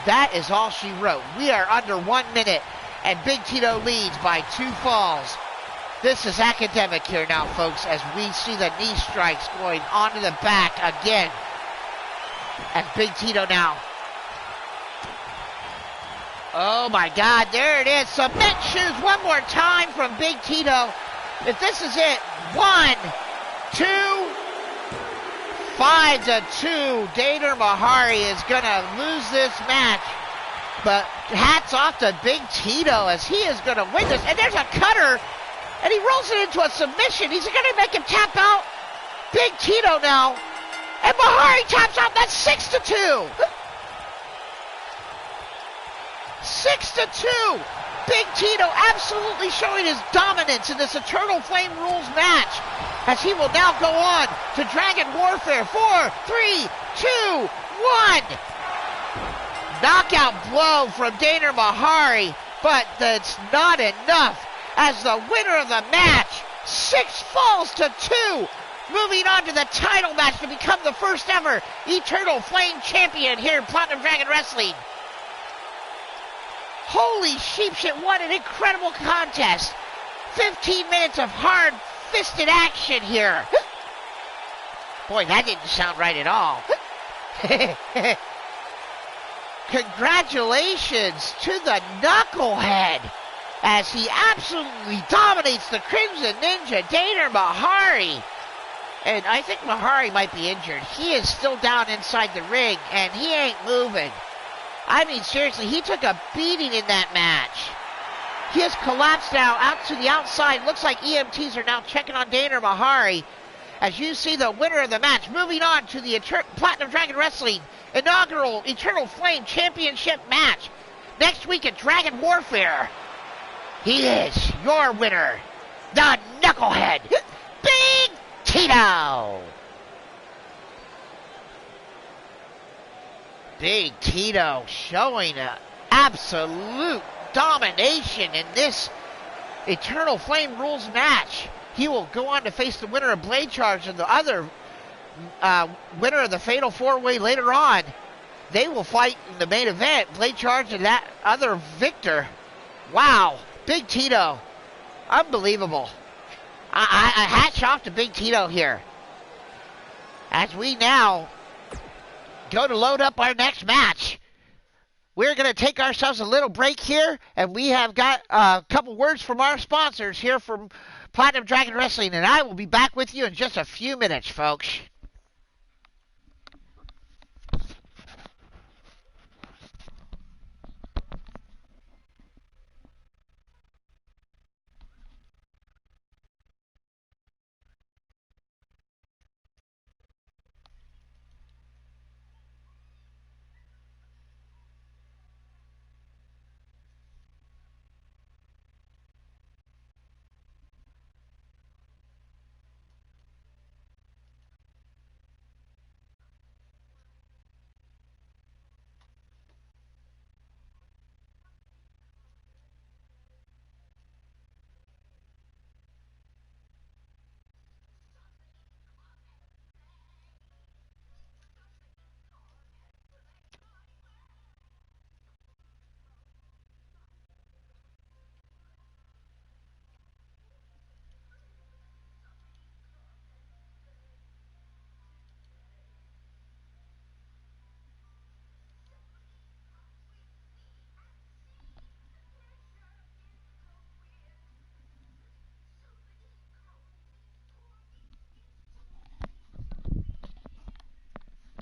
That is all she wrote. We are under 1 minute, and Big Tito leads by 2 falls. This is academic here now, folks, as we see the knee strikes going onto the back again. And Big Tito now. Oh my God, there it is. Cement shoes one more time from Big Tito. If this is it, 1, 2, 5-2. Dana Mahari is going to lose this match. But hats off to Big Tito as he is going to win this. And there's a cutter. And he rolls it into a submission. He's going to make him tap out. Big Tito now. And Mahari taps out. That's 6-2. 6-2. Big Tito absolutely showing his dominance in this Eternal Flame Rules match. As he will now go on to Dragon Warfare. 4, 3, 2, 1. knockout blow from Dana Mahari, but that's not enough as the winner of the match, 6 falls to 2, moving on to the title match to become the first ever Eternal Flame champion here in Platinum Dragon Wrestling. Holy sheepshit, what an incredible contest. 15 minutes of hard-fisted action here. Boy, that didn't sound right at all. Congratulations to the Knucklehead as he absolutely dominates the Crimson Ninja, Dana Mahari. And I think Mahari might be injured. He is still down inside the ring, and he ain't moving. I mean, seriously, he took a beating in that match. He has collapsed now out to the outside. Looks like EMTs are now checking on Dana Mahari as you see the winner of the match moving on to the Platinum Dragon Wrestling inaugural Eternal Flame Championship match next week at Dragon Warfare. He is your winner, the Knucklehead, Big Tito. Big Tito showing an absolute domination in this Eternal Flame Rules match. He will go on to face the winner of Blade Charge and the other winner of the Fatal 4-Way later on. They will fight in the main event, Blade Charge and that other victor. Wow, Big Tito, unbelievable. I hats off to Big Tito here. As we now go to load up our next match, we're going to take ourselves a little break here, and we have got a couple words from our sponsors here from Platinum Dragon Wrestling, and I will be back with you in just a few minutes, folks.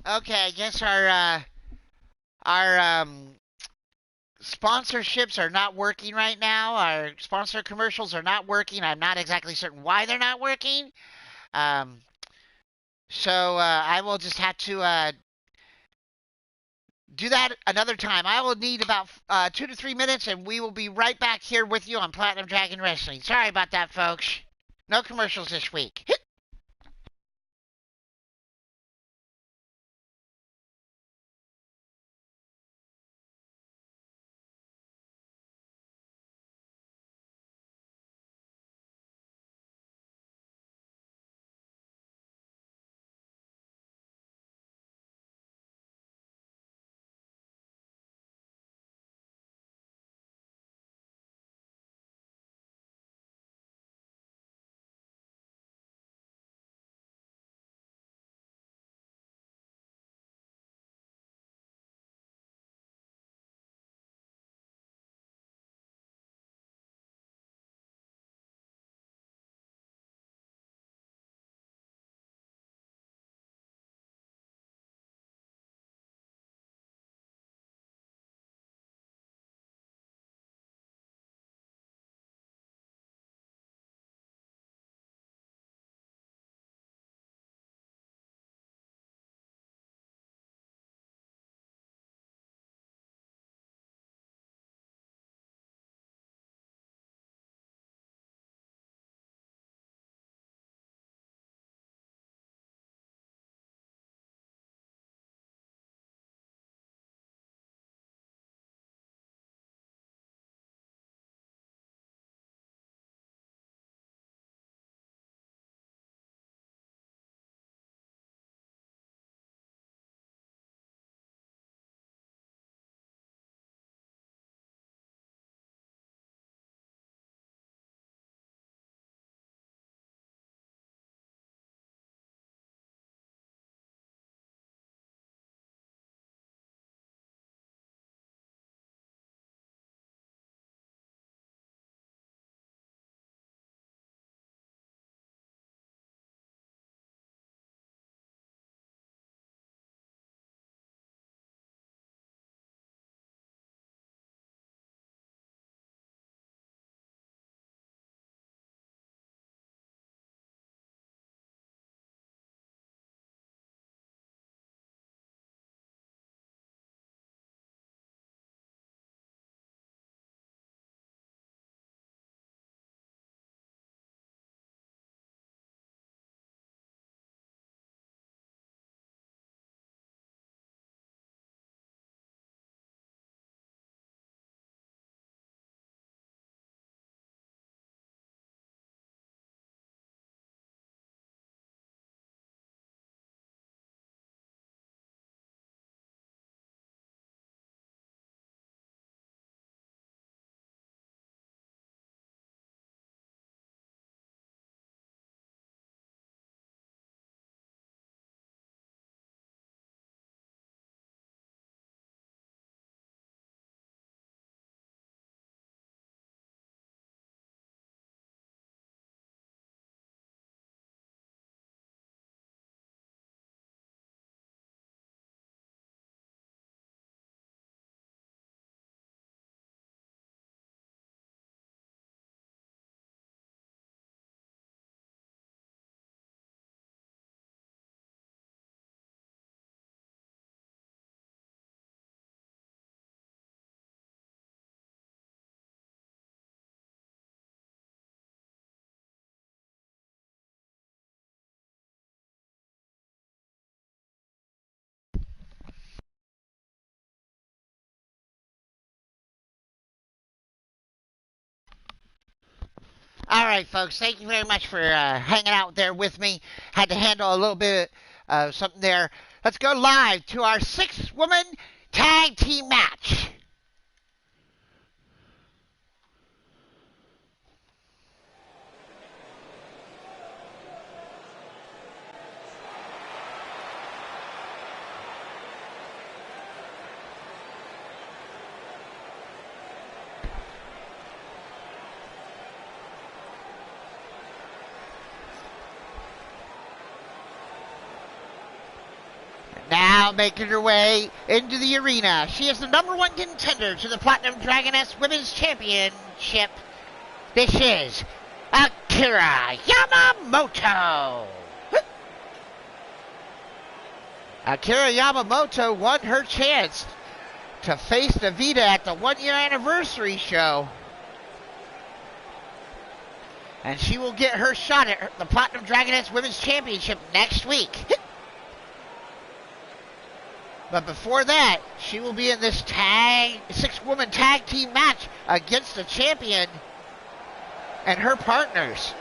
Okay, I guess our sponsorships are not working right now. Our sponsor commercials are not working. I'm not exactly certain why they're not working. So I will just have to do that another time. I will need about 2 to 3 minutes, and we will be right back here with you on Platinum Dragon Wrestling. Sorry about that, folks. No commercials this week. All right, folks. Thank you very much for hanging out there with me. Had to handle a little bit of something there. Let's go live to our 6-woman tag team match. Now making her way into the arena. She is the #1 contender to the Platinum Dragoness Women's Championship. This is Akira Yamamoto. Akira Yamamoto won her chance to face Davida at the 1-year anniversary show. And she will get her shot at the Platinum Dragoness Women's Championship next week. But before that, she will be in this 6-woman tag team match against the champion and her partners.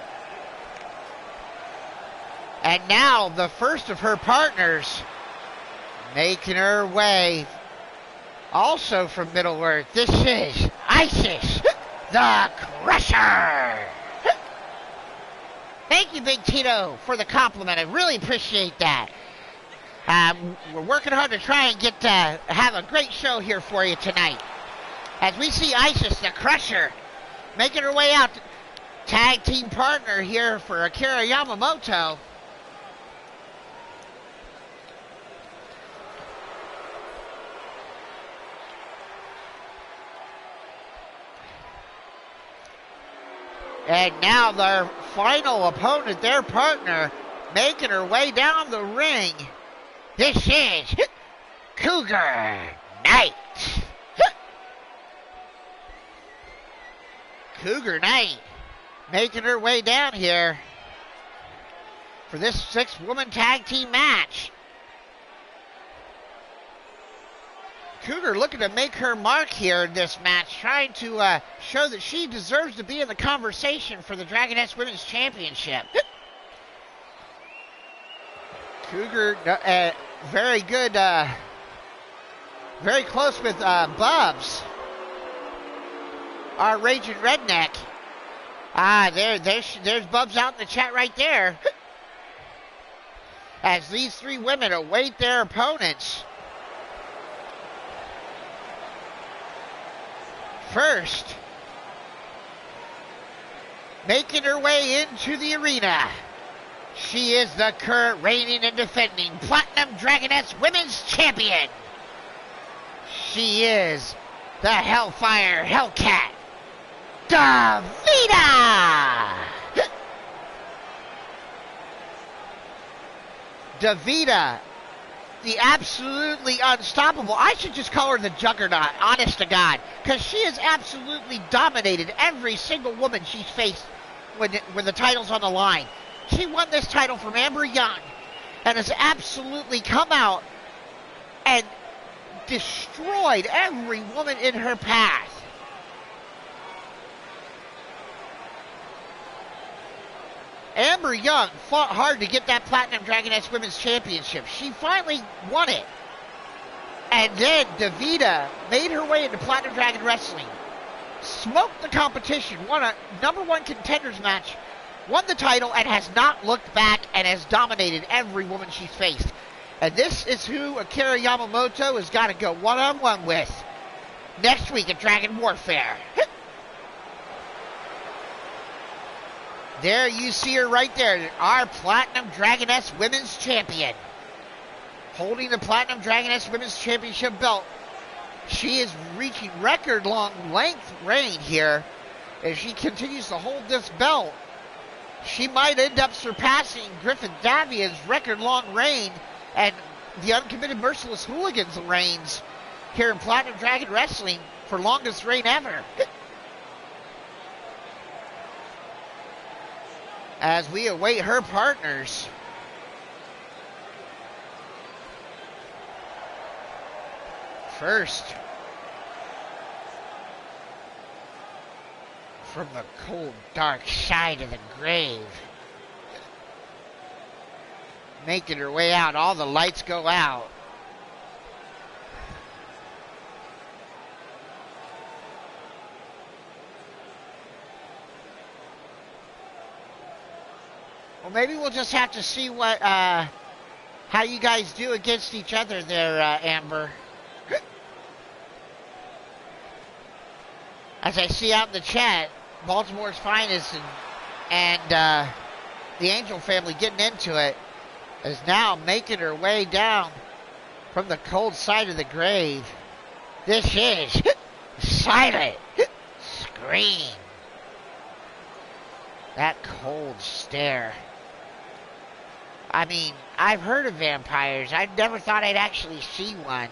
And now the first of her partners making her way also from Middle-earth. This is Isis the Crusher. Thank you, Big Tito, for the compliment. I really appreciate that. We're working hard to try and have a great show here for you tonight. As we see Isis the Crusher making her way out, tag team partner here for Akira Yamamoto. And now their final opponent, their partner, making her way down the ring. This is Cougar Knight. Cougar Knight making her way down here for this 6-woman tag team match. Cougar looking to make her mark here in this match, trying to show that she deserves to be in the conversation for the Dragoness Women's Championship. Cougar, very good, very close with Bubs, our raging redneck. There's Bubs out in the chat right there. As these 3 women await their opponents. First, making her way into the arena. She is the current reigning and defending Platinum Dragoness Women's Champion. She is the Hellfire Hellcat, Davida! Davida, the absolutely unstoppable. I should just call her the Juggernaut, honest to God, because she has absolutely dominated every single woman she's faced when the title's on the line. She won this title from Amber Young and has absolutely come out and destroyed every woman in her path. Amber Young fought hard to get that Platinum Dragoness Women's Championship. She finally won it. And then Davida made her way into Platinum Dragon Wrestling, smoked the competition, won a #1 contenders match, won the title, and has not looked back and has dominated every woman she's faced. And this is who Akira Yamamoto has got to go one-on-one with next week at Dragon Warfare. There you see her right there, our Platinum Dragoness Women's Champion. Holding the Platinum Dragoness Women's Championship belt. She is reaching record long length reign here. As she continues to hold this belt, she might end up surpassing Griffin Davia's record long reign and the Uncommitted Merciless Hooligans reigns here in Platinum Dragon Wrestling for longest reign ever. As we await her partners. from the cold, dark side of the grave. Making her way out. All the lights go out. Well, maybe we'll just have to see what, how you guys do against each other there, Amber. As I see out in the chat, Baltimore's Finest and the Angel family getting into it is now making her way down from the cold side of the grave. This is Silent Scream. That cold stare. I mean, I've heard of vampires. I never thought I'd actually see one.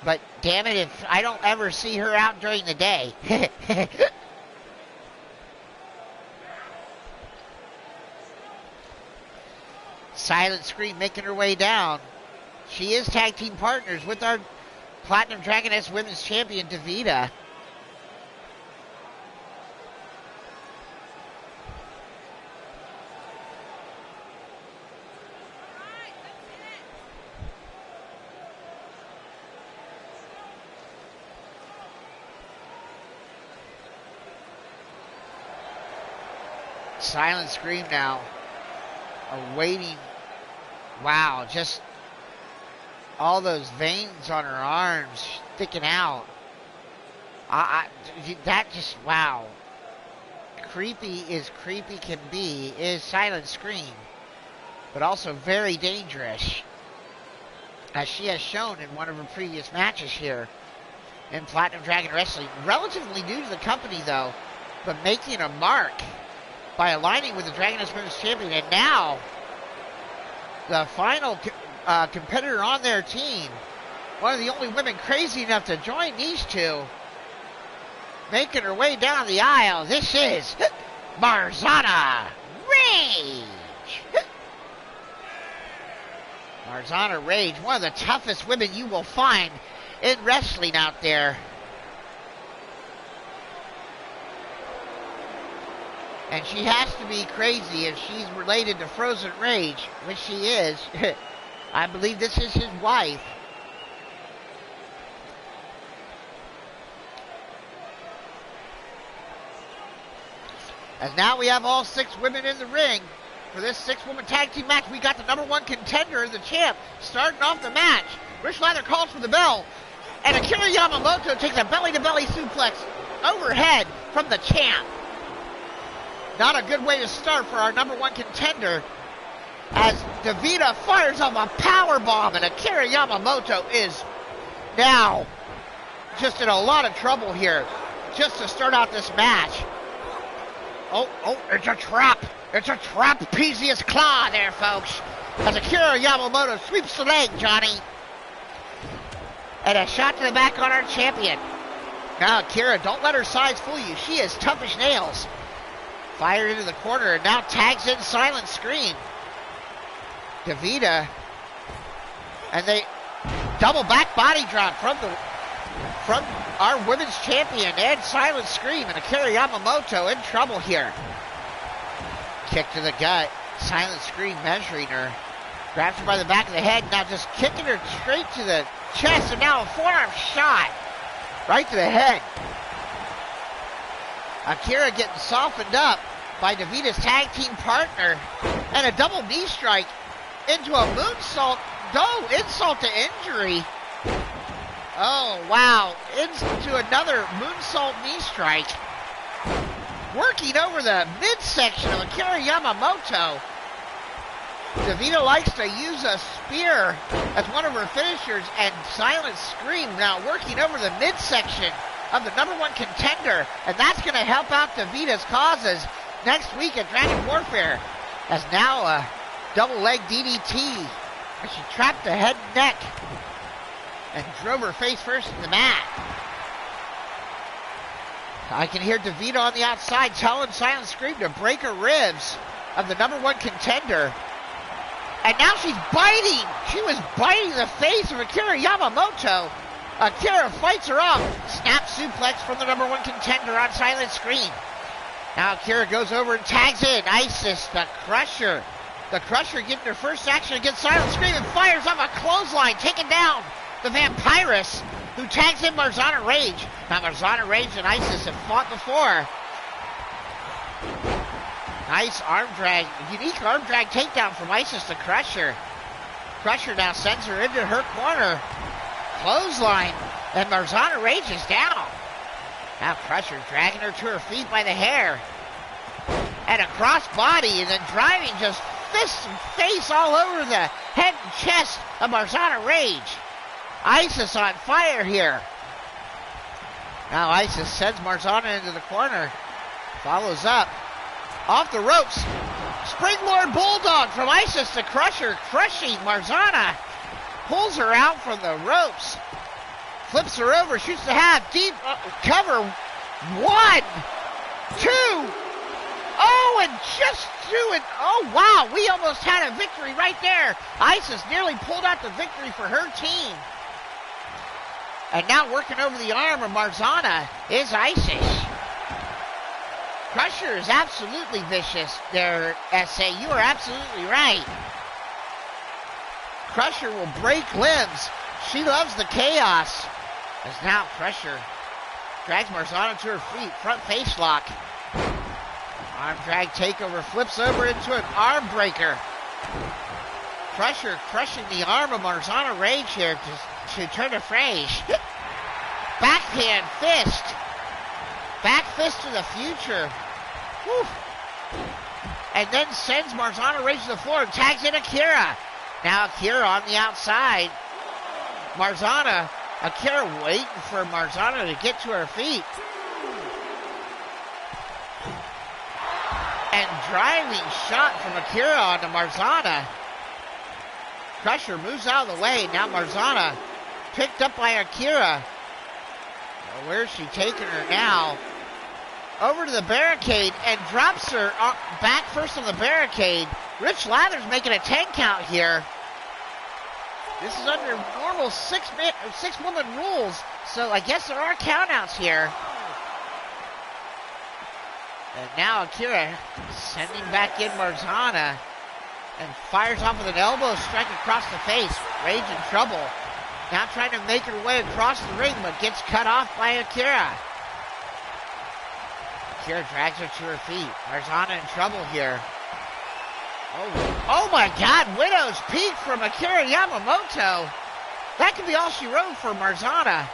But damn it, if I don't ever see her out during the day. Silent Scream making her way down. She is tag team partners with our Platinum Dragoness Women's Champion, Davida. Silent Scream now, awaiting, wow, just all those veins on her arms sticking out. That just, wow. Creepy as creepy can be is Silent Scream, but also very dangerous, as she has shown in one of her previous matches here in Platinum Dragon Wrestling. Relatively new to the company, though, but making a mark by aligning with the Dragoness Women's Champion. And now, the final competitor on their team, one of the only women crazy enough to join these two, making her way down the aisle. This is Marzana Rage. Marzana Rage, one of the toughest women you will find in wrestling out there. And she has to be crazy if she's related to Frozen Rage, which she is. I believe this is his wife. As now we have all 6 women in the ring for this 6-woman tag team match. We got the number 1 contender, the champ, starting off the match. Rich Lather calls for the bell, and Akira Yamamoto takes a belly-to-belly suplex overhead from the champ. Not a good way to start for our number 1 contender, as Davida fires off a power bomb, and Akira Yamamoto is now just in a lot of trouble here just to start out this match. Oh, it's a trap. It's a trapezius claw there, folks, as Akira Yamamoto sweeps the leg, Johnny. And a shot to the back on our champion. Now, Akira, don't let her size fool you. She is tough as nails. Fired into the corner, and now tags in Silent Scream. Davida, and they double back body drop from our women's champion and Silent Scream, and Akira Yamamoto in trouble here. Kick to the gut. Silent Scream measuring her. Grabs her by the back of the head, now just kicking her straight to the chest, and now a forearm shot right to the head. Akira getting softened up by Davida's tag team partner, and a double knee strike into a moonsault. No, insult to injury. Oh, wow. Into another moonsault knee strike. Working over the midsection of Akira Yamamoto. Davida likes to use a spear as one of her finishers, and Silent Scream now working over the midsection of the number 1 contender, and that's going to help out Davida's causes next week at Dragon Warfare, as now a double leg DDT, as she trapped the head and neck and drove her face first in the mat. I can hear Davida on the outside telling Silent Scream to break her ribs of the number 1 contender. And now she's biting. She was biting the face of Akira Yamamoto. Akira fights her off. Snap suplex from the number 1 contender on Silent Scream. Now Akira goes over and tags in. Isis, the Crusher. The Crusher getting her first action against Silent Scream and fires off a clothesline, taking down the Vampirus, who tags in Marzana Rage. Now Marzana Rage and Isis have fought before. Nice arm drag, unique arm drag takedown from Isis the Crusher. Crusher now sends her into her corner. Clothesline, and Marzana Rage is down. Now Crusher dragging her to her feet by the hair. And a cross body, and then driving just fist and face all over the head and chest of Marzana Rage. Isis on fire here. Now Isis sends Marzana into the corner. Follows up. Off the ropes. Springboard Bulldog from Isis the Crusher, crushing Marzana. Pulls her out from the ropes. Flips her over, shoots the half, deep cover. 1, 2. Oh, and just do it. Oh, wow, we almost had a victory right there. Isis nearly pulled out the victory for her team. And now working over the arm of Marzana is Isis. Crusher is absolutely vicious there, S.A. You are absolutely right. Crusher will break limbs. She loves the chaos. As now Crusher drags Marzana to her feet. Front face lock. Arm drag takeover. Flips over into an arm breaker. Crusher crushing the arm of Marzana Rage here to turn a phrase. Backhand fist. Back fist to the future. Whew. And then sends Marzana Rage to the floor and tags in Akira. Now Akira on the outside. Akira waiting for Marzana to get to her feet. And driving shot from Akira onto Marzana. Crusher moves out of the way. Now Marzana picked up by Akira. Well, where's she taking her now? Over to the barricade and drops her back first on the barricade. Rich Lather's making a 10 count here. This is under normal six-woman rules, so I guess there are countouts here. And now Akira sending back in Marzana and fires off with an elbow strike across the face. Rage in trouble. Now trying to make her way across the ring, but gets cut off by Akira. Akira drags her to her feet. Marzana in trouble here. Oh my God, Widow's Peak from Akira Yamamoto. That could be all she wrote for Marzana.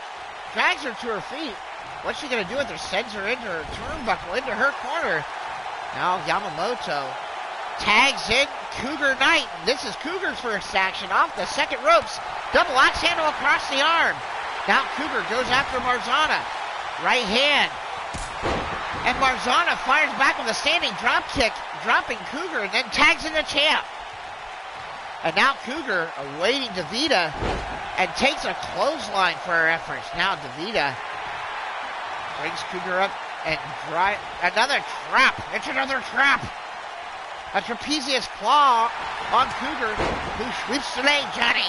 Drags her to her feet. What's she going to do with her? Sends her into her turnbuckle, into her corner. Now Yamamoto tags in Cougar Knight. This is Cougar's first action off the second ropes. Double axe handle across the arm. Now Cougar goes after Marzana. Right hand. And Marzana fires back with a standing drop kick, dropping Cougar, and then tags in the champ. And now Cougar awaiting DeVita and takes a clothesline for her efforts. Now DeVita brings Cougar up and another trap. It's another trap. A trapezius claw on Cougar, who sweeps the leg, Johnny.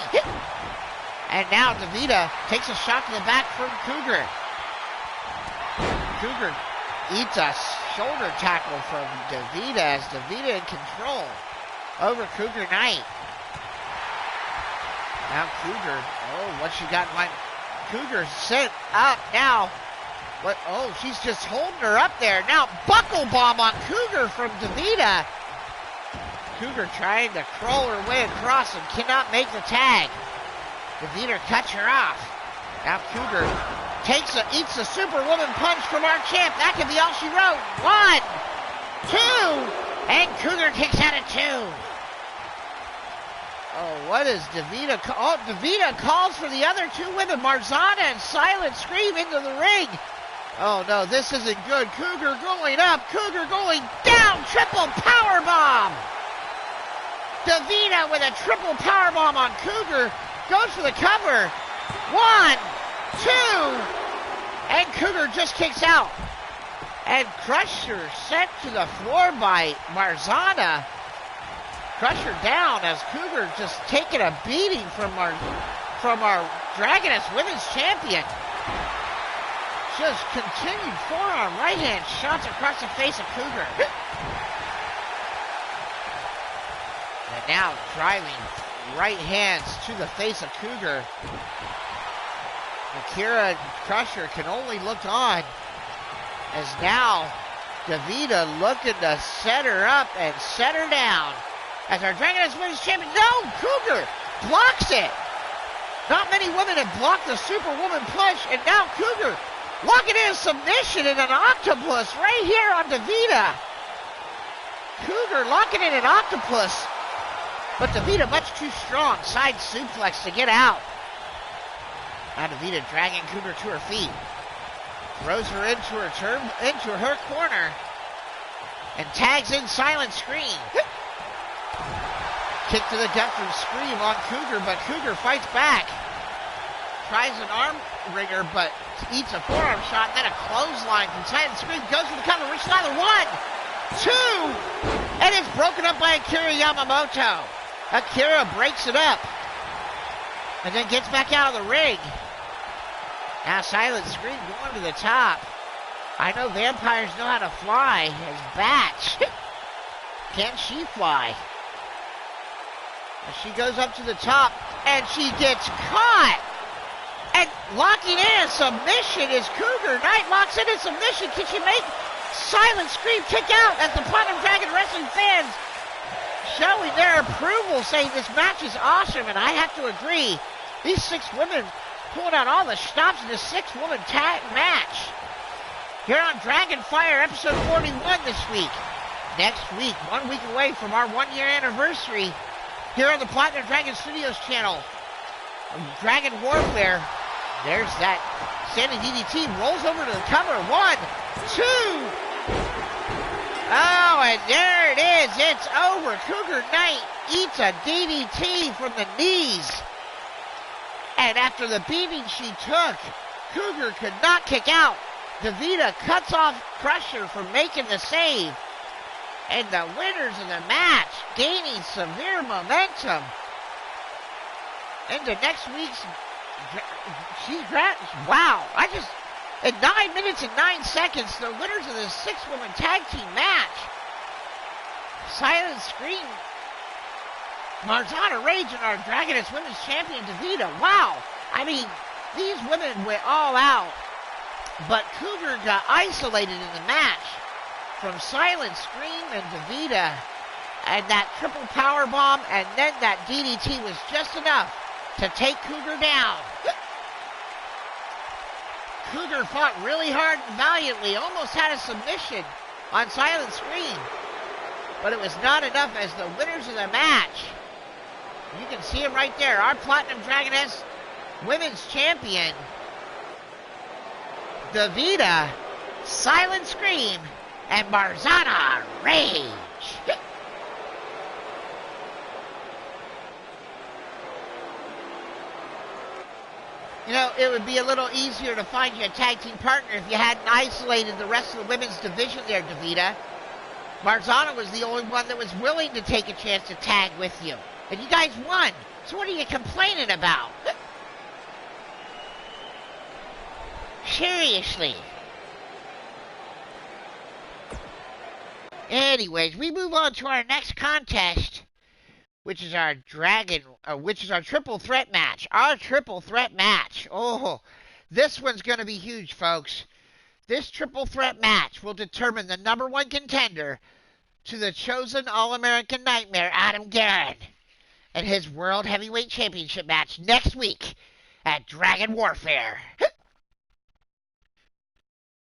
And now DeVita takes a shot to the back from Cougar. Cougar eats a shoulder tackle from DeVita as DeVita in control over Cougar Knight. Now Cougar, what she got in mind? Cougar sent up now. What? Oh, she's just holding her up there. Now buckle bomb on Cougar from DeVita. Cougar trying to crawl her way across and cannot make the tag. DeVita cuts her off. Now Cougar eats a Superwoman punch from our champ. That could be all she wrote. 1, 2, and Cougar kicks out at 2. Oh, what is DeVita? DeVita calls for the other two women, Marzana and Silent Scream, into the ring. Oh no, this isn't good. Cougar going up, Cougar going down, triple power bomb. DeVita with a triple power bomb on Cougar, goes for the cover. 1, 2, and Cougar just kicks out. And Crusher sent to the floor by Marzana. Crusher down as Cougar just taking a beating from our Dragoness Women's Champion. just continued forearm right hand shots across the face of Cougar. And now driving right hands to the face of Cougar. Akira Crusher can only look on as now Davida looking to set her up and set her down as our Dragoness Women's Champion. No, Cougar blocks it. Not many women have blocked the Superwoman push, and now Cougar locking in a submission in an octopus right here on Davida. Cougar locking in an octopus, but Davida much too strong. Side suplex to get out. Now Davida dragging Cougar to her feet. Throws her into her corner and tags in Silent Scream. Kick to the gut from Scream on Cougar, but Cougar fights back. Tries an arm ringer, but eats a forearm shot, then a clothesline from Silent Scream. Goes for the cover, reach ladder. 1, 2, and it's broken up by Akira Yamamoto. Akira breaks it up and then gets back out of the ring. Now Silent Scream going to the top. I know vampires know how to fly as bats. Can she fly? She goes up to the top, and she gets caught. And locking in a submission is Cougar. Knight locks in a submission. Can she make Silent Scream kick out as the Platinum Dragon Wrestling fans showing their approval, saying this match is awesome, and I have to agree. These 6 women pulling out all the stops in this 6-woman tag match. Here on Dragonfire, episode 41 this week. Next week, 1 week away from our 1-year anniversary, here on the Platinum Dragon Studios channel, Dragon Warfare. There's that standing DDT, rolls over to the cover. 1, 2. Oh, and there it is. It's over. Cougar Knight eats a DDT from the knees. And after the beating she took, Cougar could not kick out. Davida cuts off Crusher from making the save. And the winners of the match gaining severe momentum into next week's. Wow! In 9 minutes and 9 seconds, the winners of the 6-woman tag team match. Silent Scream, Marzana Rage, and our Dragoness Women's Champion Davida. Wow! I mean, these women went all out, but Cougar got isolated in the match from Silent Scream and Davida, and that triple power bomb, and then that DDT was just enough to take Cougar down. Cougar fought really hard and valiantly, almost had a submission on Silent Scream, but it was not enough as the winners of the match. You can see him right there, our Platinum Dragoness Women's Champion, Davida, Silent Scream, and Marzana Rage. You know, it would be a little easier to find you a tag team partner if you hadn't isolated the rest of the women's division there, Davida. Marzana was the only one that was willing to take a chance to tag with you. And you guys won. So what are you complaining about? Seriously. Anyways, we move on to our next contest, which is our triple threat match. Our triple threat match. Oh, this one's going to be huge, folks. This triple threat match will determine the #1 contender to the chosen All-American Nightmare, Adam Guerin, and his World Heavyweight Championship match next week at Dragon Warfare.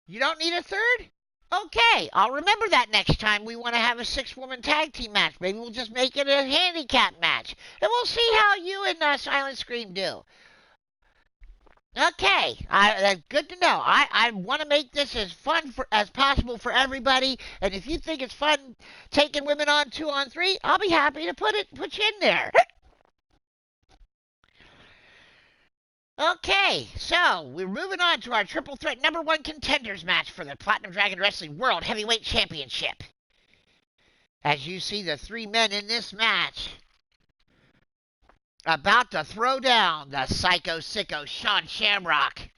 You don't need a third? Okay, I'll remember that next time we want to have a 6-woman tag team match. Maybe we'll just make it a handicap match. And we'll see how you and Silent Scream do. Okay, good to know. I want to make this as fun as possible for everybody. And if you think it's fun taking women on 2-on-3, I'll be happy to put you in there. Okay, so we're moving on to our triple threat #1 contenders match for the Platinum Dragon Wrestling World Heavyweight Championship. As you see the 3 men in this match about to throw down the Psycho Sicko Sean Shamrock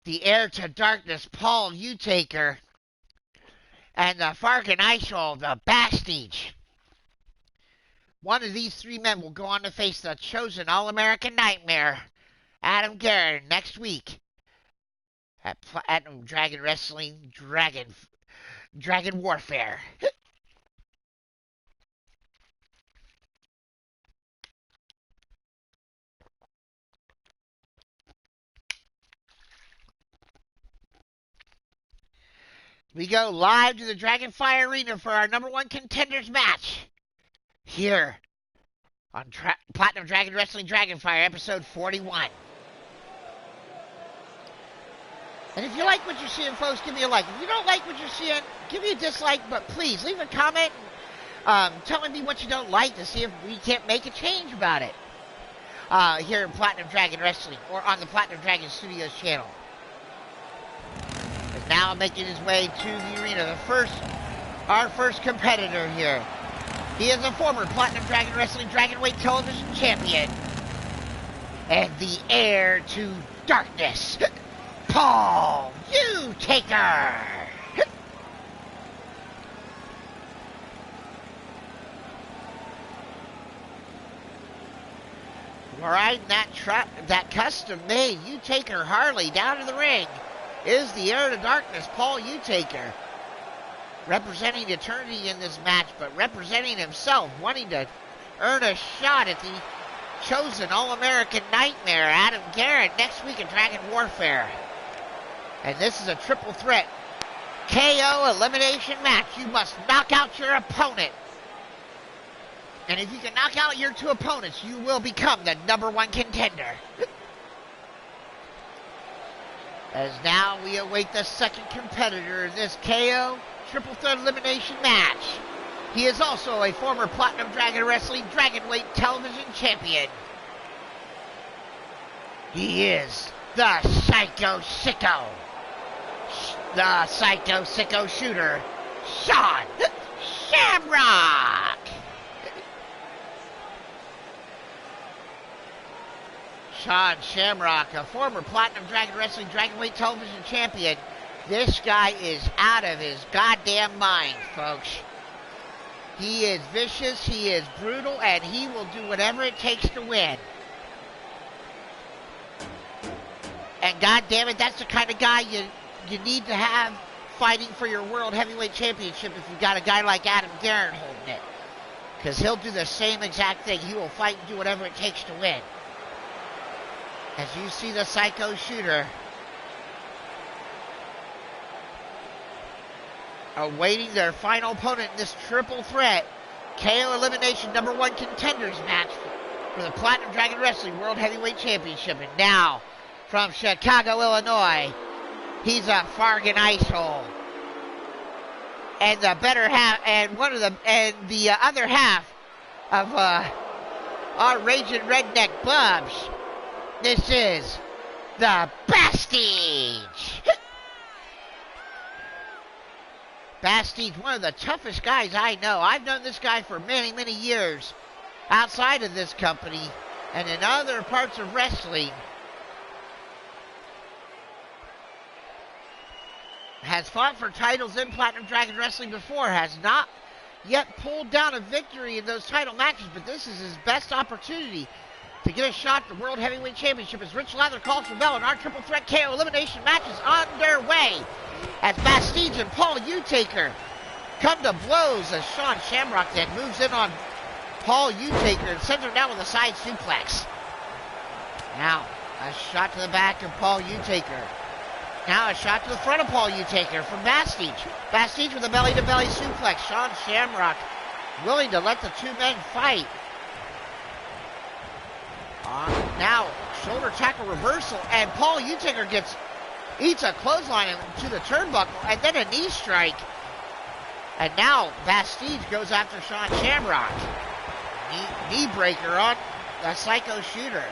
the heir to darkness, Paul Utaker, and the Fargan Eichel, the Bastige. One of these three men will go on to face the chosen All-American Nightmare, Adam Guerin, next week at Platinum Dragon Wrestling Dragon Warfare. We go live to the Dragonfire Arena for our #1 contenders match here on Platinum Dragon Wrestling Dragonfire, episode 41. And if you like what you're seeing, folks, give me a like. If you don't like what you're seeing, give me a dislike, but please leave a comment telling me what you don't like to see if we can't make a change about it here in Platinum Dragon Wrestling or on the Platinum Dragon Studios channel. Is now making his way to the arena. Our first competitor here. He is a former Platinum Dragon Wrestling Dragonweight Television Champion and the heir to darkness, Paul Utaker. Riding that custom-made Utaker Harley down to the ring is the heir to darkness, Paul Utaker, representing eternity in this match, but representing himself, wanting to earn a shot at the chosen All-American Nightmare, Adam Guerin, next week in Dragon Warfare. And this is a triple threat KO elimination match. You must knock out your opponent. And if you can knock out your two opponents, you will become the #1 contender. As now we await the second competitor in this KO triple threat elimination match. He is also a former Platinum Dragon Wrestling Dragonweight Television Champion. He is the Psycho Sicko Shooter, Sean Shamrock. Sean Shamrock, a former Platinum Dragon Wrestling Dragonweight Television Champion. This guy is out of his goddamn mind, folks. He is vicious, he is brutal, and he will do whatever it takes to win. And goddamn it, that's the kind of guy you need to have fighting for your World Heavyweight Championship if you've got a guy like Adam Guerin holding it. Because he'll do the same exact thing. He will fight and do whatever it takes to win. As you see the Psycho Shooter awaiting their final opponent in this triple threat KO elimination #1 contenders match for the Platinum Dragon Wrestling World Heavyweight Championship. And now from Chicago, Illinois, he's a Fargan Eichel, and the better half, and the other half of our raging redneck Bubs. This is the Bastige. Bastige, one of the toughest guys I know. I've known this guy for many, many years outside of this company and in other parts of wrestling. Has fought for titles in Platinum Dragon Wrestling before, has not yet pulled down a victory in those title matches, but this is his best opportunity to get a shot at the World Heavyweight Championship as Rich Lather calls for bell, and our triple threat KO elimination match is underway as Bastige and Paul Utaker come to blows as Sean Shamrock then moves in on Paul Utaker and sends him down with a side suplex. Now, a shot to the back of Paul Utaker. Now a shot to the front of Paul Utaker from Bastige. Bastige with a belly-to-belly suplex. Sean Shamrock willing to let the two men fight. Now, shoulder tackle reversal, and Paul Utaker eats a clothesline to the turnbuckle, and then a knee strike. And now Bastige goes after Sean Shamrock. Knee breaker on the Psycho Shooter.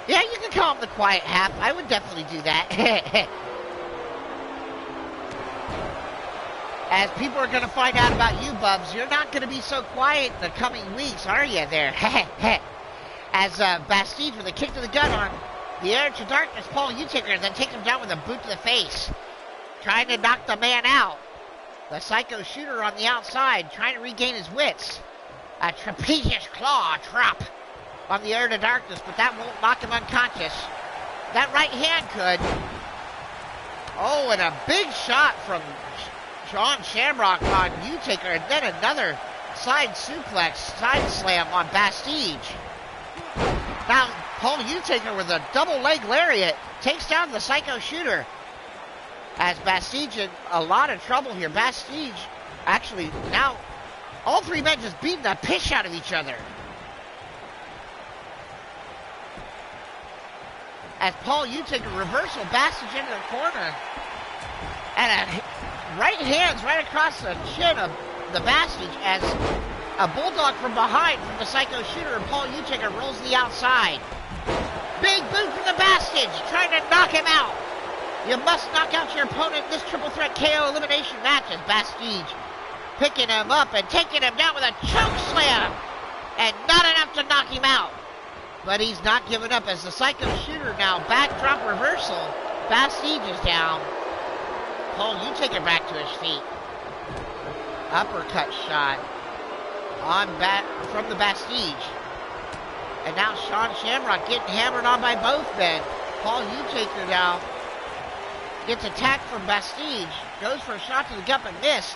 Yeah, you can call him the quiet half. I would definitely do that. As people are going to find out about you, Bubs, you're not going to be so quiet in the coming weeks, are you there? As Bastige with a kick to the gut on The air to darkness, Paul Utaker then takes him down with a boot to the face, trying to knock the man out. The Psycho Shooter on the outside, trying to regain his wits. A trapezius claw trap on the air to darkness, but that won't knock him unconscious. That right hand could. Oh, and a big shot from Sean Shamrock on Utaker, and then another side suplex, side slam on Bastille. Now, Paul Utaker with a double leg lariat takes down the Psycho Shooter. As Bastille in a lot of trouble here. Bastille, actually, now, all three men just beating the piss out of each other. As Paul Utaker reversal Bastille into the corner. And a right hands right across the chin of the Bastille as a bulldog from behind from the Psycho Shooter, and Paul Utaker rolls to the outside. Big boot from the Bastille, trying to knock him out. You must knock out your opponent in this triple threat KO elimination match as Bastille picking him up and taking him down with a choke slam. And not enough to knock him out. But he's not giving up as the Psycho Shooter now backdrop reversal. Bastille is down. Paul Utaker back to his feet. Uppercut shot on from the Bastille. And now Sean Shamrock getting hammered on by both men. Paul Utaker now gets attacked from Bastille. Goes for a shot to the gut but missed.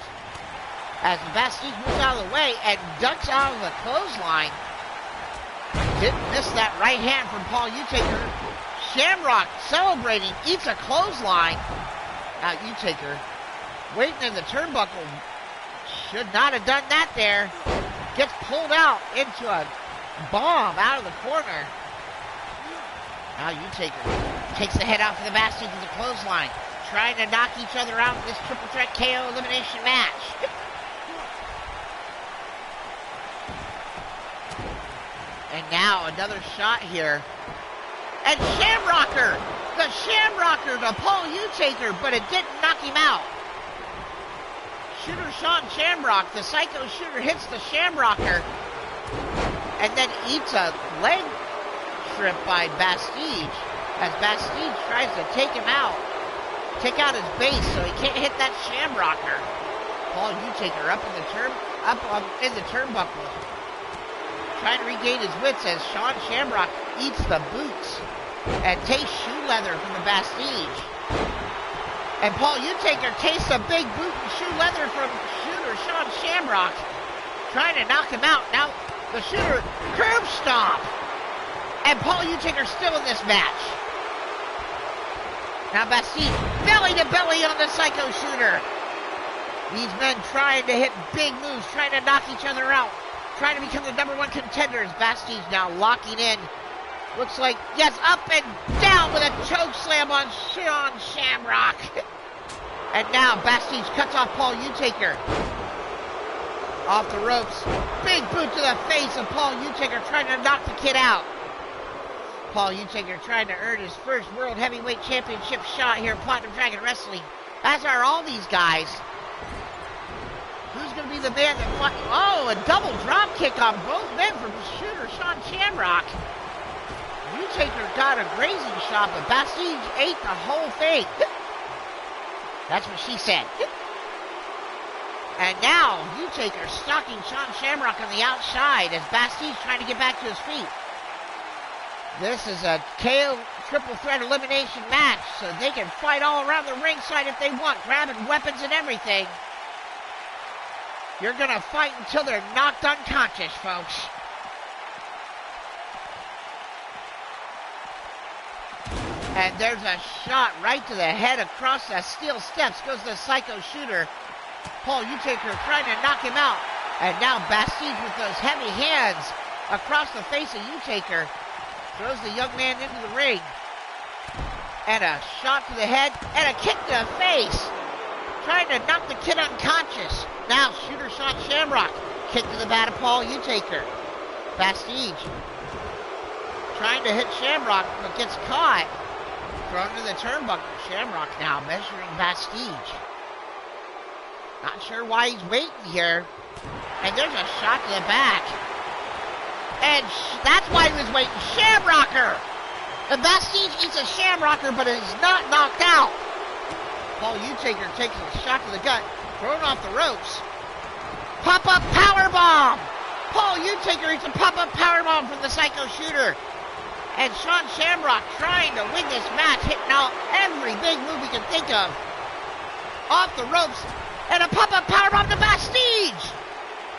As the Bastille moves out of the way and ducks out of the clothesline. Didn't miss that right hand from Paul Utaker. Shamrock celebrating, eats a clothesline. Now Utaker waiting in the turnbuckle. Should not have done that there. Gets pulled out into a bomb out of the corner. Now Utaker takes the head off of the Bastille to the clothesline. Trying to knock each other out in this triple threat KO elimination match. And now another shot here. And Shamrocker! The Shamrocker to Paul Utaker, but it didn't knock him out. Shooter Sean Shamrock, the Psycho Shooter hits the Shamrocker. And then eats a leg trip by Bastille. As Bastille tries to take him out. Take out his base so he can't hit that Shamrocker. Paul Utaker up in the turnbuckle. Trying to regain his wits as Sean Shamrock eats the boots and tastes shoe leather from the Bastille. And Paul Utaker tastes a big boot and shoe leather from Shooter Sean Shamrock. Trying to knock him out. Now the Shooter curb stomp. And Paul Utaker still in this match. Now Bastille belly to belly on the Psycho Shooter. These men trying to hit big moves, trying to knock each other out. Trying to become the #1 contenders. Bastille's now locking in. Looks like, yes, up and down with a choke slam on Sean Shamrock. And now Bastille cuts off Paul Utaker. Off the ropes. Big boot to the face of Paul Utaker trying to knock the kid out. Paul Utaker trying to earn his first World Heavyweight Championship shot here at Platinum Dragon Wrestling. As are all these guys. Who's going to be the man that fought? Oh, a double drop kick on both men from Shooter Sean Shamrock. Utaker got a grazing shot, but Bastille ate the whole thing. That's what she said. And now Utaker stalking Sean Shamrock on the outside as Bastille's trying to get back to his feet. This is a KO triple threat elimination match, so they can fight all around the ringside if they want, grabbing weapons and everything. You're going to fight until they're knocked unconscious, folks. And there's a shot right to the head across the steel steps. Goes the Psycho Shooter. Paul Utaker trying to knock him out. And now Bastille with those heavy hands across the face of Utaker. Throws the young man into the ring. And a shot to the head. And a kick to the face. Trying to knock the kid unconscious. Now Shooter Sean Shamrock. Kick to the bat of Paul Utaker. Bastille trying to hit Shamrock, but gets caught. Thrown to the turnbuckle. Shamrock now measuring Bastille. Not sure why he's waiting here. And there's a shot to the back. And that's why he was waiting. Shamrocker! And Bastille eats a shamrocker, but is not knocked out. Paul Utaker takes a shot to the gut, thrown off the ropes. Pop-up powerbomb! Paul Utaker eats a pop-up powerbomb from the Psycho Shooter. And Sean Shamrock trying to win this match, hitting out every big move he can think of. Off the ropes, and a pop-up powerbomb to Bastille!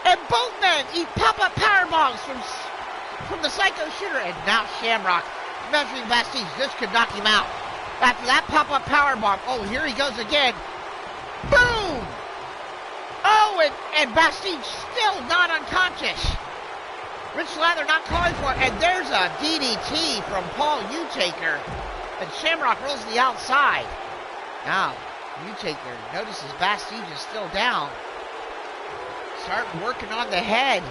And both men eat pop-up powerbombs from the Psycho Shooter. And now Shamrock measuring Bastille. This could knock him out. After that pop-up powerbomb, oh, here he goes again. Boom! Oh, and Bastille still not unconscious. Rich Slather not calling for it, and there's a DDT from Paul Utaker. And Shamrock rolls to the outside. Now, Utaker notices Bastille is still down. Start working on the head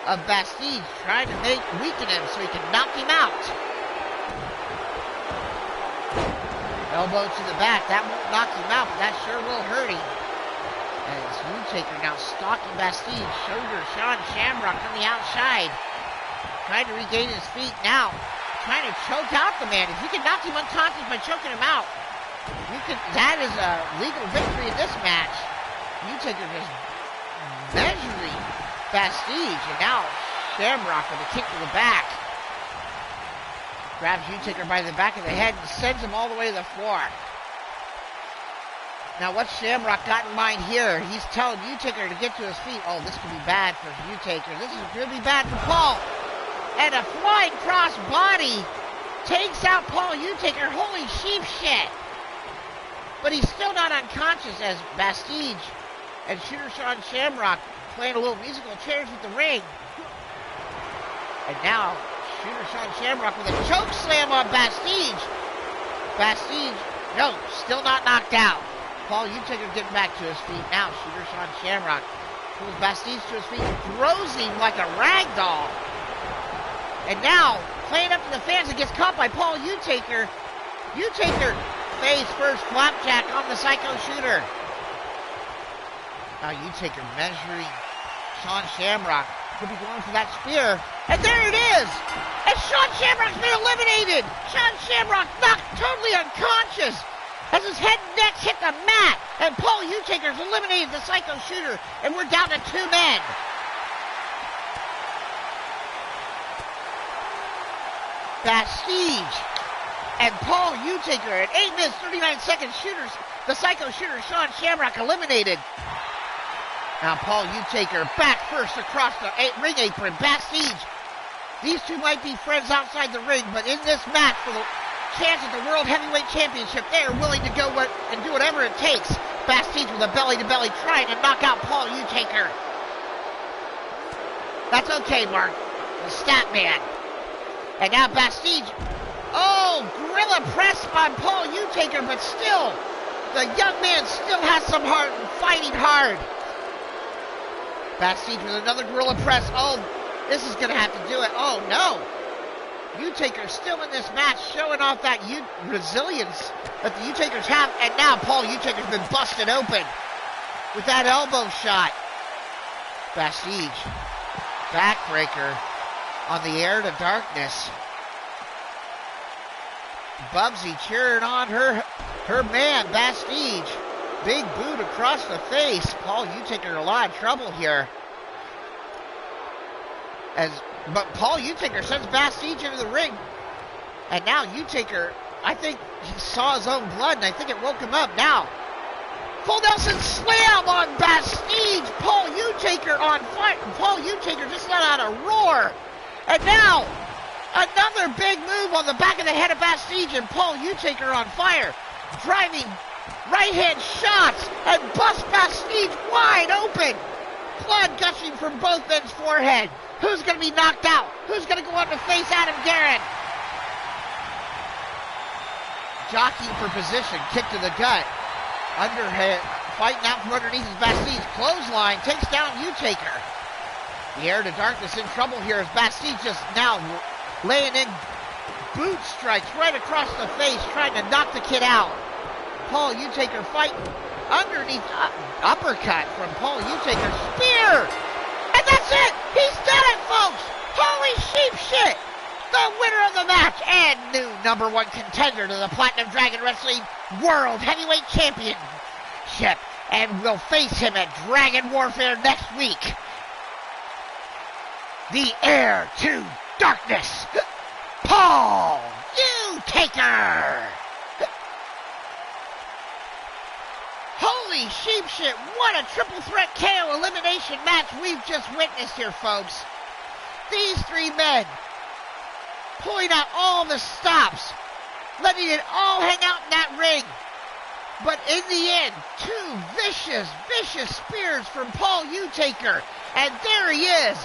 of Bastille, trying to weaken him so he can knock him out. Elbow to the back, that won't knock him out, but that sure will hurt him. As Utaker now stalking Bastille, shoulder Sean Shamrock on the outside. Trying to regain his feet now. Trying to choke out the man. If you can knock him unconscious by choking him out, that is a legal victory in this match. Utaker just measuring Bastille, and now Shamrock with a kick to the back. Grabs Utaker by the back of the head and sends him all the way to the floor. Now what's Shamrock got in mind here? He's telling Utaker to get to his feet. Oh, this could be bad for Utaker. This is going to be bad for Paul. And a flying cross body takes out Paul Utaker. Holy sheep shit. But he's still not unconscious as Bastille and Shooter Sean Shamrock playing a little musical chairs with the ring. And now Shooter Sean Shamrock with a choke slam on Bastille. Bastille, no, still not knocked out. Paul Utaker getting back to his feet. Now Shooter Sean Shamrock pulls Bastille to his feet and throws him like a rag doll. And now, playing up to the fans, it gets caught by Paul Utaker. Utaker face first flapjack on the Psycho Shooter. Now Utaker measuring Sean Shamrock. Could be going for that spear. And there it is! And Sean Shamrock's been eliminated! Sean Shamrock knocked totally unconscious as his head and neck hit the mat. And Paul Utaker's eliminated the Psycho Shooter. And we're down to 2 men. Bastille and Paul Utaker at 8 minutes, 39 seconds. The Psycho Shooter, Sean Shamrock, eliminated. Now Paul Utaker back first across the ring apron. Bastille. These two might be friends outside the ring, but in this match for the chance at the World Heavyweight Championship, they are willing to go and do whatever it takes. Bastille with a belly-to-belly trying to knock out Paul Utaker. That's okay, Mark. The stat man. And now Bastille. Oh, gorilla press on Paul Utaker, but still, the young man still has some heart and fighting hard. Bastille with another gorilla press. Oh, this is going to have to do it. Oh, no. Utaker still in this match, showing off that resilience that the Utakers have. And now Paul Utaker's been busted open with that elbow shot. Bastille, backbreaker on the air to darkness. Bubsy cheering on her man, Bastille. Big boot across the face. Paul Utaker in a lot of trouble here. But Paul Utaker sends Bastille into the ring. And now Utaker, I think he saw his own blood, and I think it woke him up. Now, full Nelson slam on Bastille. Paul Utaker on fire. Paul Utaker just let out a roar. And now, another big move on the back of the head of Bastille, and Paul Utaker on fire. Driving right-hand shots and bust Bastille wide open. Blood gushing from both men's forehead. Who's going to be knocked out? Who's going to go on to face Adam Guerin? Jockeying for position, kick to the gut. Underhead, fighting out from underneath his Bastille's clothesline, takes down Utaker. The air to darkness in trouble here as Bastille just now laying in boot strikes right across the face, trying to knock the kid out. Paul Utaker fighting underneath uppercut from Paul Utaker. Spear! And that's it! He's done it, folks! Holy sheep shit! The winner of the match and new number one contender to the Platinum Dragon Wrestling World Heavyweight Championship, and will face him at Dragon Warfare next week. The heir to darkness, Paul Taker. Holy sheepshit, what a triple threat KO elimination match we've just witnessed here, folks. These three men pulling out all the stops, letting it all hang out in that ring. But in the end, two vicious spears from Paul Taker. And there he is,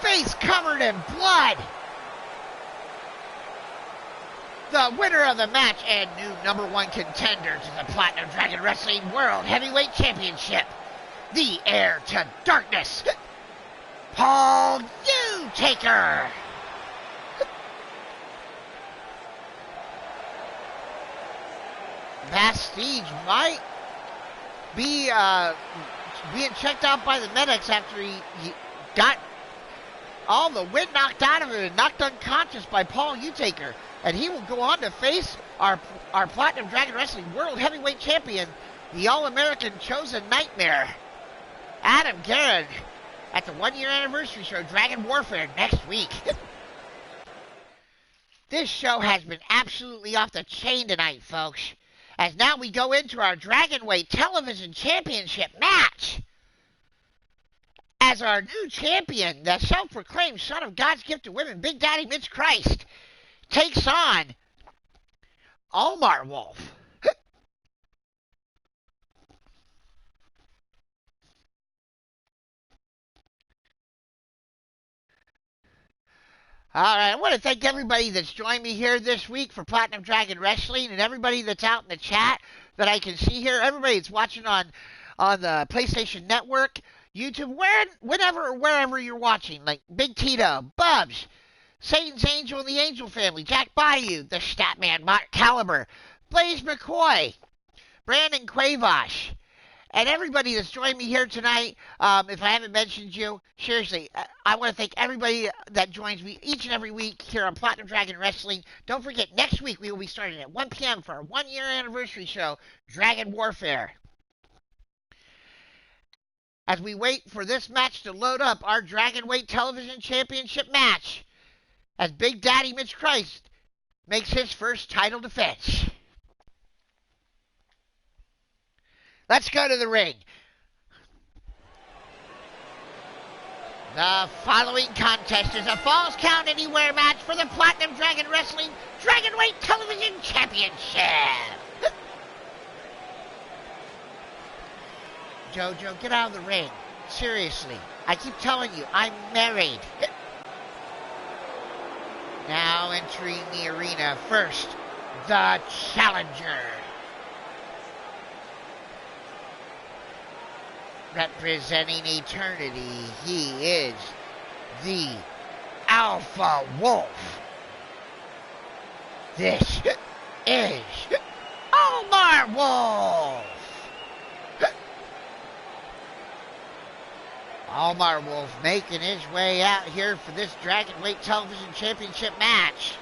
face covered in blood. The winner of the match and new number one contender to the Platinum Dragon Wrestling World Heavyweight Championship, the heir to darkness, Paul Taker. Bastige might be being checked out by the medics after he got all the wind knocked out of him and knocked unconscious by Paul Taker. And he will go on to face our Platinum Dragon Wrestling World Heavyweight Champion, the All-American Chosen Nightmare, Adam Guerin, at the one-year anniversary show, Dragon Warfare, next week. This show has been absolutely off the chain tonight, folks, as now we go into our Dragonweight Television Championship match. As our new champion, the self-proclaimed son of God's gift to women, Big Daddy Mitch Christ, takes on Omar Wolf. All right, I want to thank everybody that's joined me here this week for Platinum Dragon Wrestling, and everybody that's out in the chat that I can see here. Everybody that's watching on the PlayStation Network, YouTube, wherever you're watching, like Big Tito, Bubs, Satan's Angel and the Angel Family, Jack Bayou, the Statman, Mark Caliber, Blaze McCoy, Brandon Quavash, and everybody that's joined me here tonight. If I haven't mentioned you, seriously, I want to thank everybody that joins me each and every week here on Platinum Dragon Wrestling. Don't forget, next week we will be starting at 1 p.m. for our one-year anniversary show, Dragon Warfare. As we wait for this match to load up, our Dragonweight Television Championship match, as Big Daddy Mitch Christ makes his first title defense. Let's go to the ring. The following contest is a Falls Count Anywhere match for the Platinum Dragon Wrestling Dragonweight Television Championship. Jojo, get out of the ring. Seriously, I keep telling you, I'm married. Now entering the arena first, the challenger. Representing eternity, he is the Alpha Wolf. This is Omar Wolf. Omar Wolf making his way out here for this Dragonweight Television Championship match.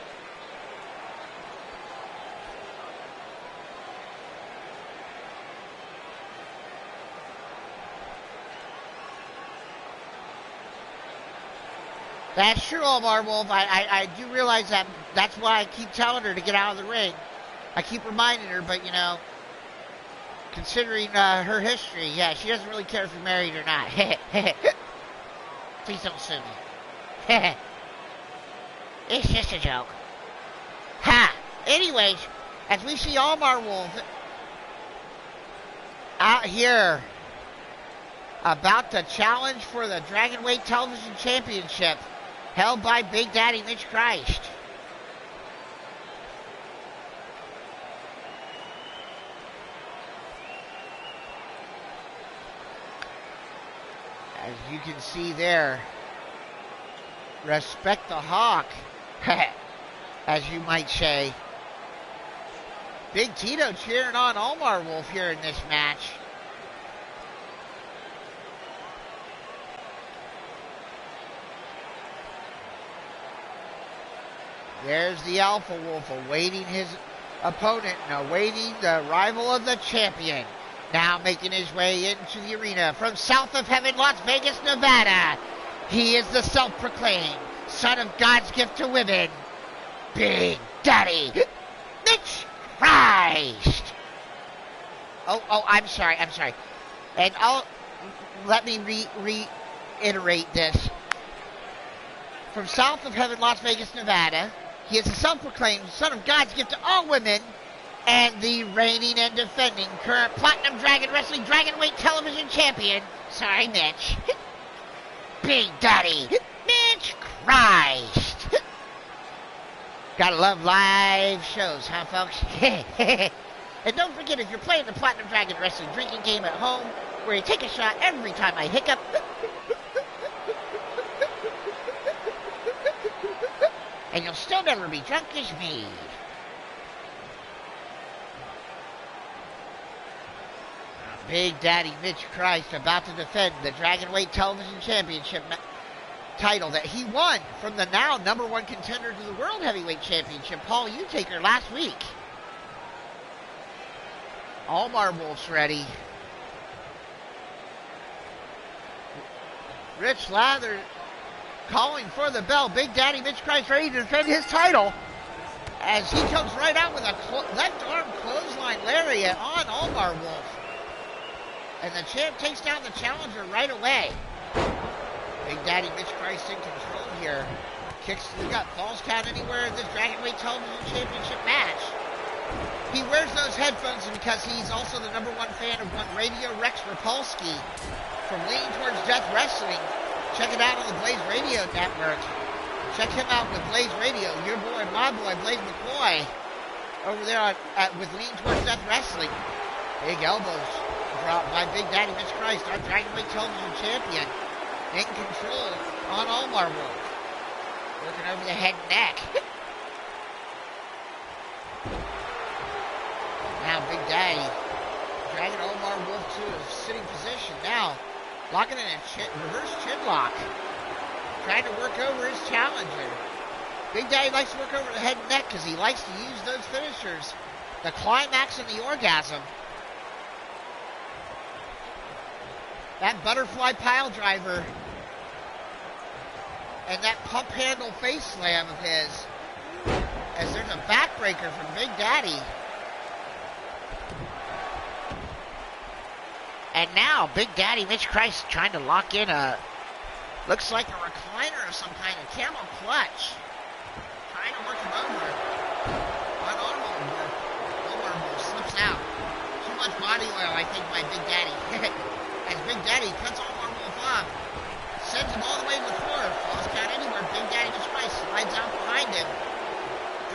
That's true, Omar Wolf. I do realize that. That's why I keep telling her to get out of the ring. I keep reminding her, but, you know, considering her history, yeah, she doesn't really care if you're married or not. Please don't sue me. It's just a joke. Ha! Anyways, as we see Omar Wolf out here about to challenge for the Dragonweight Television Championship held by Big Daddy Mitch Christ. As you can see there, respect the hawk, as you might say. Big Tito cheering on Omar Wolf here in this match. There's the Alpha Wolf awaiting his opponent and awaiting the arrival of the champion. Now making his way into the arena from south of heaven, Las Vegas, Nevada. He is the self-proclaimed son of God's gift to women, Big Daddy Mitch Christ. Oh, I'm sorry. And let me reiterate this. From south of heaven, Las Vegas, Nevada, he is the self-proclaimed son of God's gift to all women and the reigning and defending current Platinum Dragon Wrestling Dragonweight Television Champion. Sorry, Mitch. Big Daddy Mitch Christ. Gotta love live shows, huh, folks? And don't forget, if you're playing the Platinum Dragon Wrestling drinking game at home, where you take a shot every time I hiccup, and you'll still never be drunk as me. Big Daddy Mitch Christ about to defend the Dragonweight Television Championship title that he won from the now number one contender to the World Heavyweight Championship, Paul Utaker, last week. All marbles ready. Rich Lather calling for the bell. Big Daddy Mitch Christ ready to defend his title as he comes right out with a left arm clothesline lariat on Omar Wolf. And the champ takes down the challenger right away. Big Daddy Mitch Christ in control here. Kicks to the gut. Falls count anywhere in this Dragonweight Television Championship match. He wears those headphones because he's also the number one fan of one Radio Rex Rapolsky from Leaning Towards Death Wrestling. Check it out on the Blaze Radio Network. Check him out with Blaze Radio. Your boy, my boy, Blaze McCoy, over there with Leaning Towards Death Wrestling. Big elbows dropped by Big Daddy Mitch Christ, our Dragonweight Television Champion. In control on Omar Wolf. Working over the head and neck. Now Big Daddy dragging Omar Wolf to a sitting position. Now locking in a reverse chin lock. Trying to work over his challenger. Big Daddy likes to work over the head and neck because he likes to use those finishers. The climax and the orgasm. That butterfly pile driver and that pump handle face slam of his, as there's a backbreaker from Big Daddy. And now Big Daddy Mitch Christ trying to lock in looks like a recliner of some kind, a camel clutch. Trying to work him over. On Omar slips out. Too much body oil, I think, by Big Daddy. As Big Daddy cuts Omar Wolf off, sends him all the way to the floor. Falls count anywhere. Big Daddy Mitch Christ slides out behind him.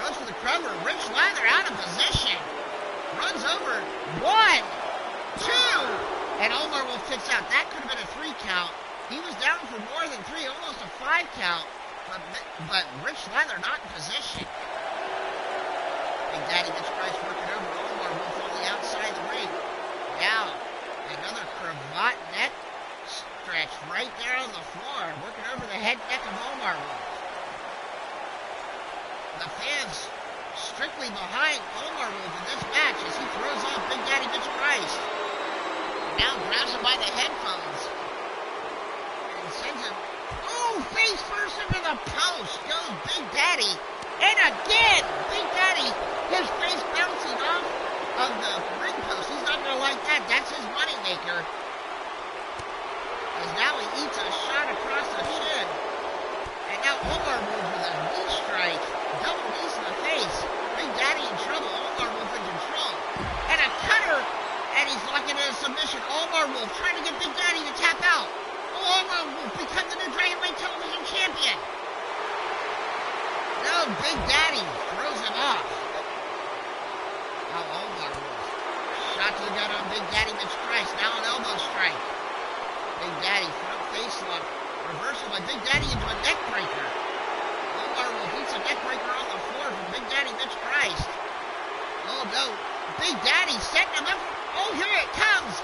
Goes for the cover. Rich Lather out of position. Runs over. 1, 2. And Omar Wolf kicks out. That could have been a 3 count. He was down for more than 3, almost a 5 count. But Rich Lather not in position. Big Daddy Mitch Christ working over Omar Wolf on the outside of the ring. Now, another cravat neck stretch right there on the floor, working over the head neck of Omar Wolf. The fans strictly behind Omar Wolf in this match as he throws off Big Daddy Mitch Christ. Now grabs him by the headphones and sends him, face first into the post. Goes Big Daddy. And again, Big Daddy, his face bouncing off of the ring post. He's not going to like that. That's his moneymaker. As now he eats a shot across the chin. And now Omar Wolf with a knee strike. Double knees in the face. Big Daddy in trouble. Omar Wolf in control. And a cutter. And he's locking in a submission. Omar Wolf trying to get Big Daddy to tap out. Omar Wolf becomes the new Dragonweight Television Champion. No, Big Daddy throws him off. Now Omar Wolf. Shot to the gut on Big Daddy Mitch Christ. Now an elbow strike. Big Daddy front face lock. Reversal by Big Daddy into a neck breaker. Omar Wolf eats a neck breaker on the floor from Big Daddy Mitch Christ. Oh no. Big Daddy setting him up. Oh, here it comes.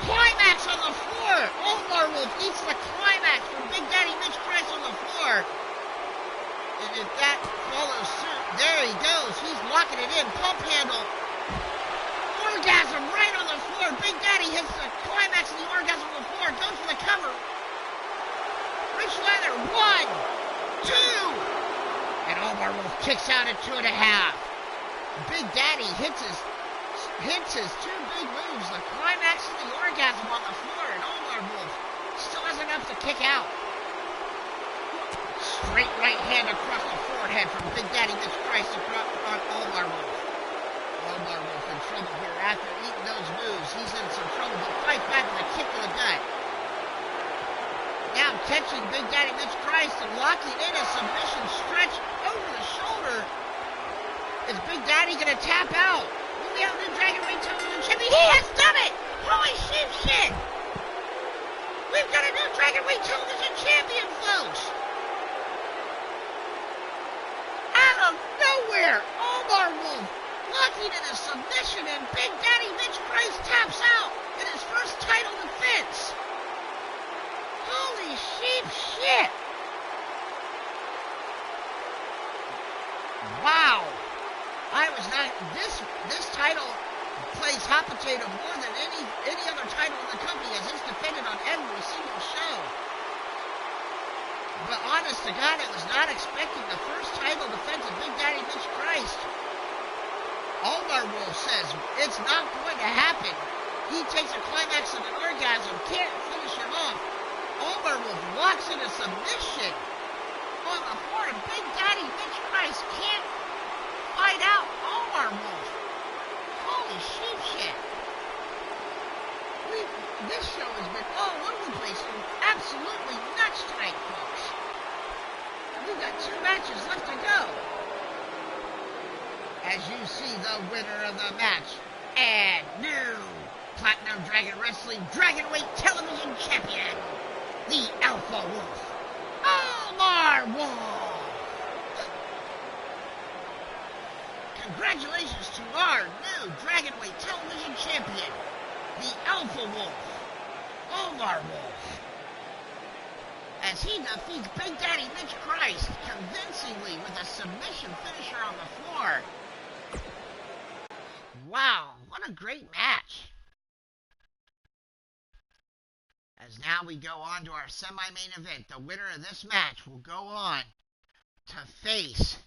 Climax on the floor. Omar Wolf eats the climax from Big Daddy Mitch Christ on the floor. And if that follows He's locking it in. Pump handle. Orgasm right on the floor. Big Daddy hits the climax of the orgasm on the floor. Goes for the cover. Rich Leather. 1, 2. And Omar Wolf kicks out at 2.5. Big Daddy hits his two big moves. The climax of the orgasm on the floor. And Omar Wolf still has enough to kick out. Straight right hand across the forehead from Big Daddy Mitch Christ on Omar Wolf. Omar Wolf in trouble here. After eating those moves, he's in some trouble, but fights back with a kick to the gut. Now catching Big Daddy Mitch Christ and locking in a submission stretch over the shoulder. Is Big Daddy going to tap out? Will we have a new Dragonweight Television Champion? He has done it! Holy shit! We've got a new Dragonweight Television Champion, folks! Out of nowhere, Omar Wolf locking in a submission, and Big Daddy Mitch Christ taps out in his first title defense. Holy shit! Wow! I was not. This title plays hot potato more than any other title in the company, as it's defended on every single show. But honest to God, I was not expecting the first title defense of Big Daddy Mitch Christ. Omar Wolf says it's not going to happen. He takes a climax of an orgasm, can't finish him off. Omar Wolf locks in a submission on the floor, and Big Daddy Mitch Christ can't fight out Omar Wolf. Holy shit. This show has been all over the place and absolutely nuts tonight, folks. We've got 2 matches left to go. As you see the winner of the match and new Platinum Dragon Wrestling Dragonweight Television Champion, the Alpha Wolf, Omar Wolf. Congratulations to our new Dragonweight Television Champion, the Alpha Wolf, Omar Wolf, as he defeats Big Daddy Mitch Christ convincingly with a submission finisher on the floor. Wow, what a great match. As now we go on to our semi-main event, the winner of this match will go on to face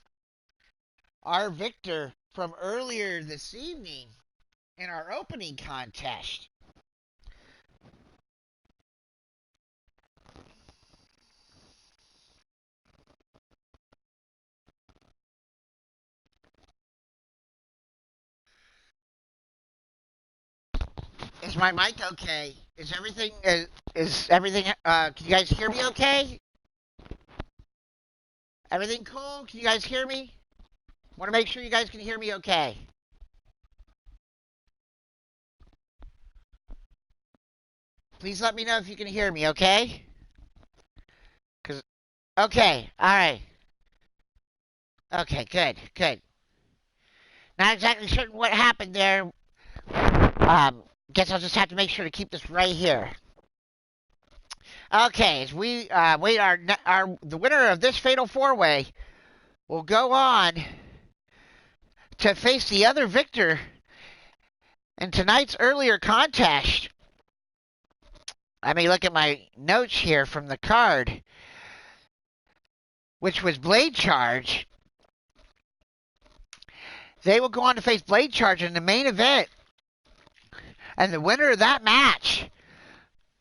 our victor from earlier this evening in our opening contest. Is my mic okay? Is everything, can you guys hear me okay? Everything cool? Can you guys hear me? Want to make sure you guys can hear me okay. Please let me know if you can hear me, okay? Okay, alright. Okay, good. Not exactly certain what happened there. Guess I'll just have to make sure to keep this right here. Okay, as we wait, the winner of this Fatal 4-Way will go on to face the other victor in tonight's earlier contest. Let me look at my notes here from the card, which was Blade Charge. They will go on to face Blade Charge in the main event. And the winner of that match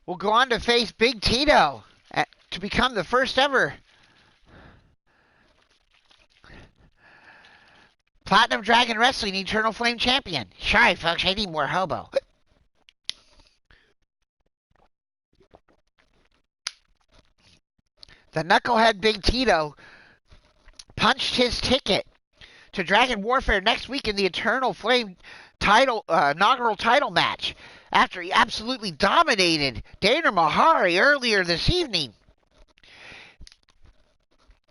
will go on to face Big Tito to become the first ever Platinum Dragon Wrestling Eternal Flame Champion. Sorry, folks, I need more hobo. The knucklehead Big Tito punched his ticket to Dragon Warfare next week in the Eternal Flame inaugural title match after he absolutely dominated Dana Mahari earlier this evening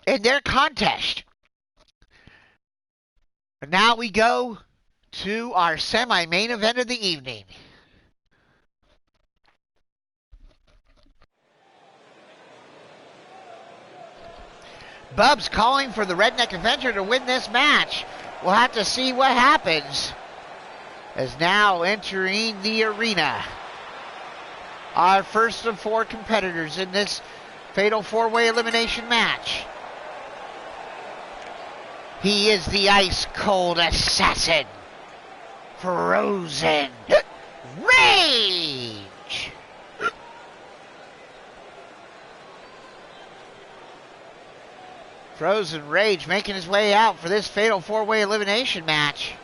in their contest. And now we go to our semi-main event of the evening. Bubs calling for the Redneck Avenger to win this match. We'll have to see what happens. As now entering the arena, our first of 4 competitors in this fatal 4-way elimination match. He is the ice-cold assassin, Frozen Rage. Frozen Rage making his way out for this fatal 4-way elimination match.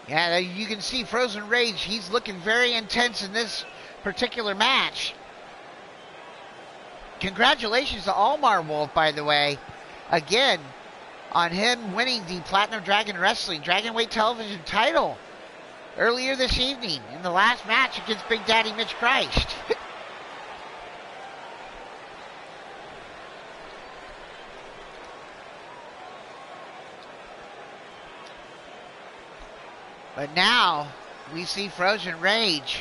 Yeah, you can see Frozen Rage, he's looking very intense in this particular match. Congratulations to Almar Wolf, by the way, again, on him winning the Platinum Dragon Wrestling Dragonweight Television title earlier this evening in the last match against Big Daddy Mitch Christ. But now, we see Frozen Rage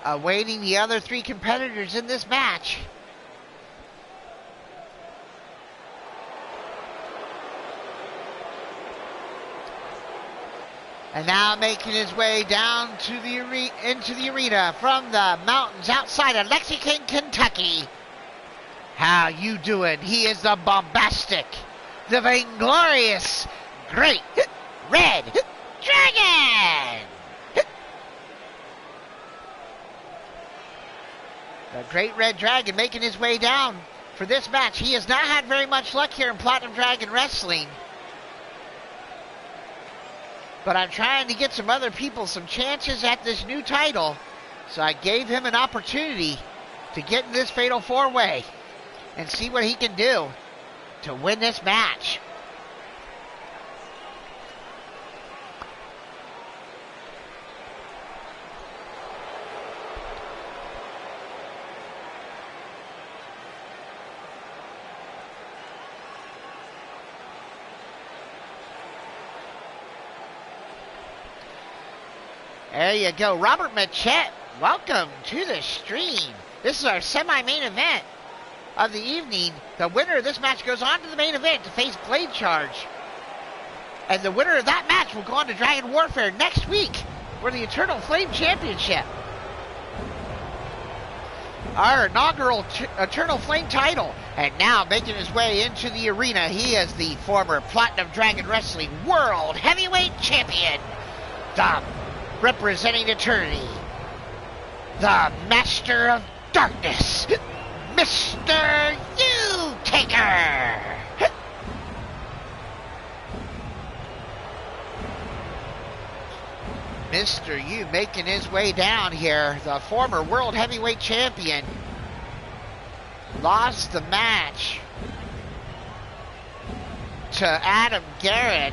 awaiting the other 3 competitors in this match. And now making his way down to the into the arena from the mountains outside of Lexington, Kentucky. How you doing? He is the bombastic, the vainglorious, great Red Dragon! The Great Red Dragon making his way down for this match. He has not had very much luck here in Platinum Dragon Wrestling. But I'm trying to get some other people some chances at this new title. So I gave him an opportunity to get in this fatal 4-way and see what he can do to win this match. There you go. Robert Machette, welcome to the stream. This is our semi-main event of the evening. The winner of this match goes on to the main event to face Blade Charge. And the winner of that match will go on to Dragon Warfare next week for the Eternal Flame Championship. Our inaugural Eternal Flame title. And now making his way into the arena, he is the former Platinum Dragon Wrestling World Heavyweight Champion. Representing eternity, the Master of Darkness, Mr. U-Taker. Mr. U making his way down here, the former World Heavyweight Champion, lost the match to Adam Garrett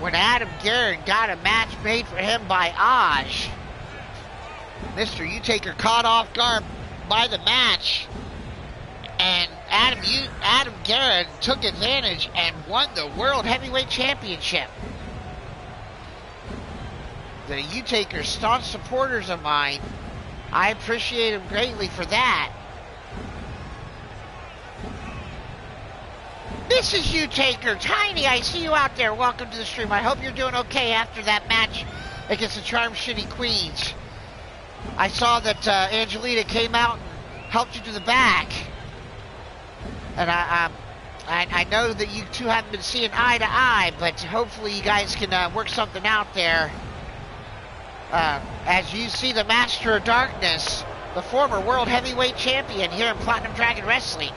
when Adam Garrett got a match made for him by Aj. Mr. U-Taker caught off guard by the match, and Adam Garrett took advantage and won the World Heavyweight Championship. The U-Taker staunch supporters of mine, I appreciate him greatly for that. This is U-Taker. Tiny, I see you out there. Welcome to the stream. I hope you're doing okay after that match against the Charm City Queens. I saw that Angelita came out and helped you to the back. And I know that you two haven't been seeing eye to eye, but hopefully you guys can work something out there. As you see the Master of Darkness, the former World Heavyweight Champion here in Platinum Dragon Wrestling,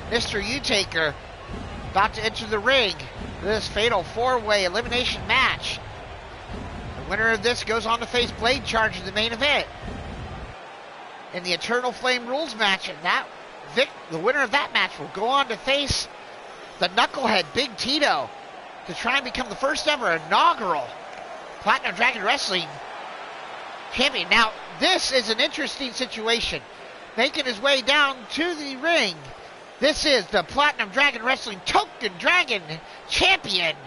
Mr. U-Taker, about to enter the ring for this fatal 4-way elimination match. The winner of this goes on to face Blade Charge in the main event. In the Eternal Flame Rules match, and the winner of that match will go on to face the Knucklehead Big Tito to try and become the first ever inaugural Platinum Dragon Wrestling champion. Now, this is an interesting situation. Making his way down to the ring, this is the Platinum Dragon Wrestling Token Dragon Champion,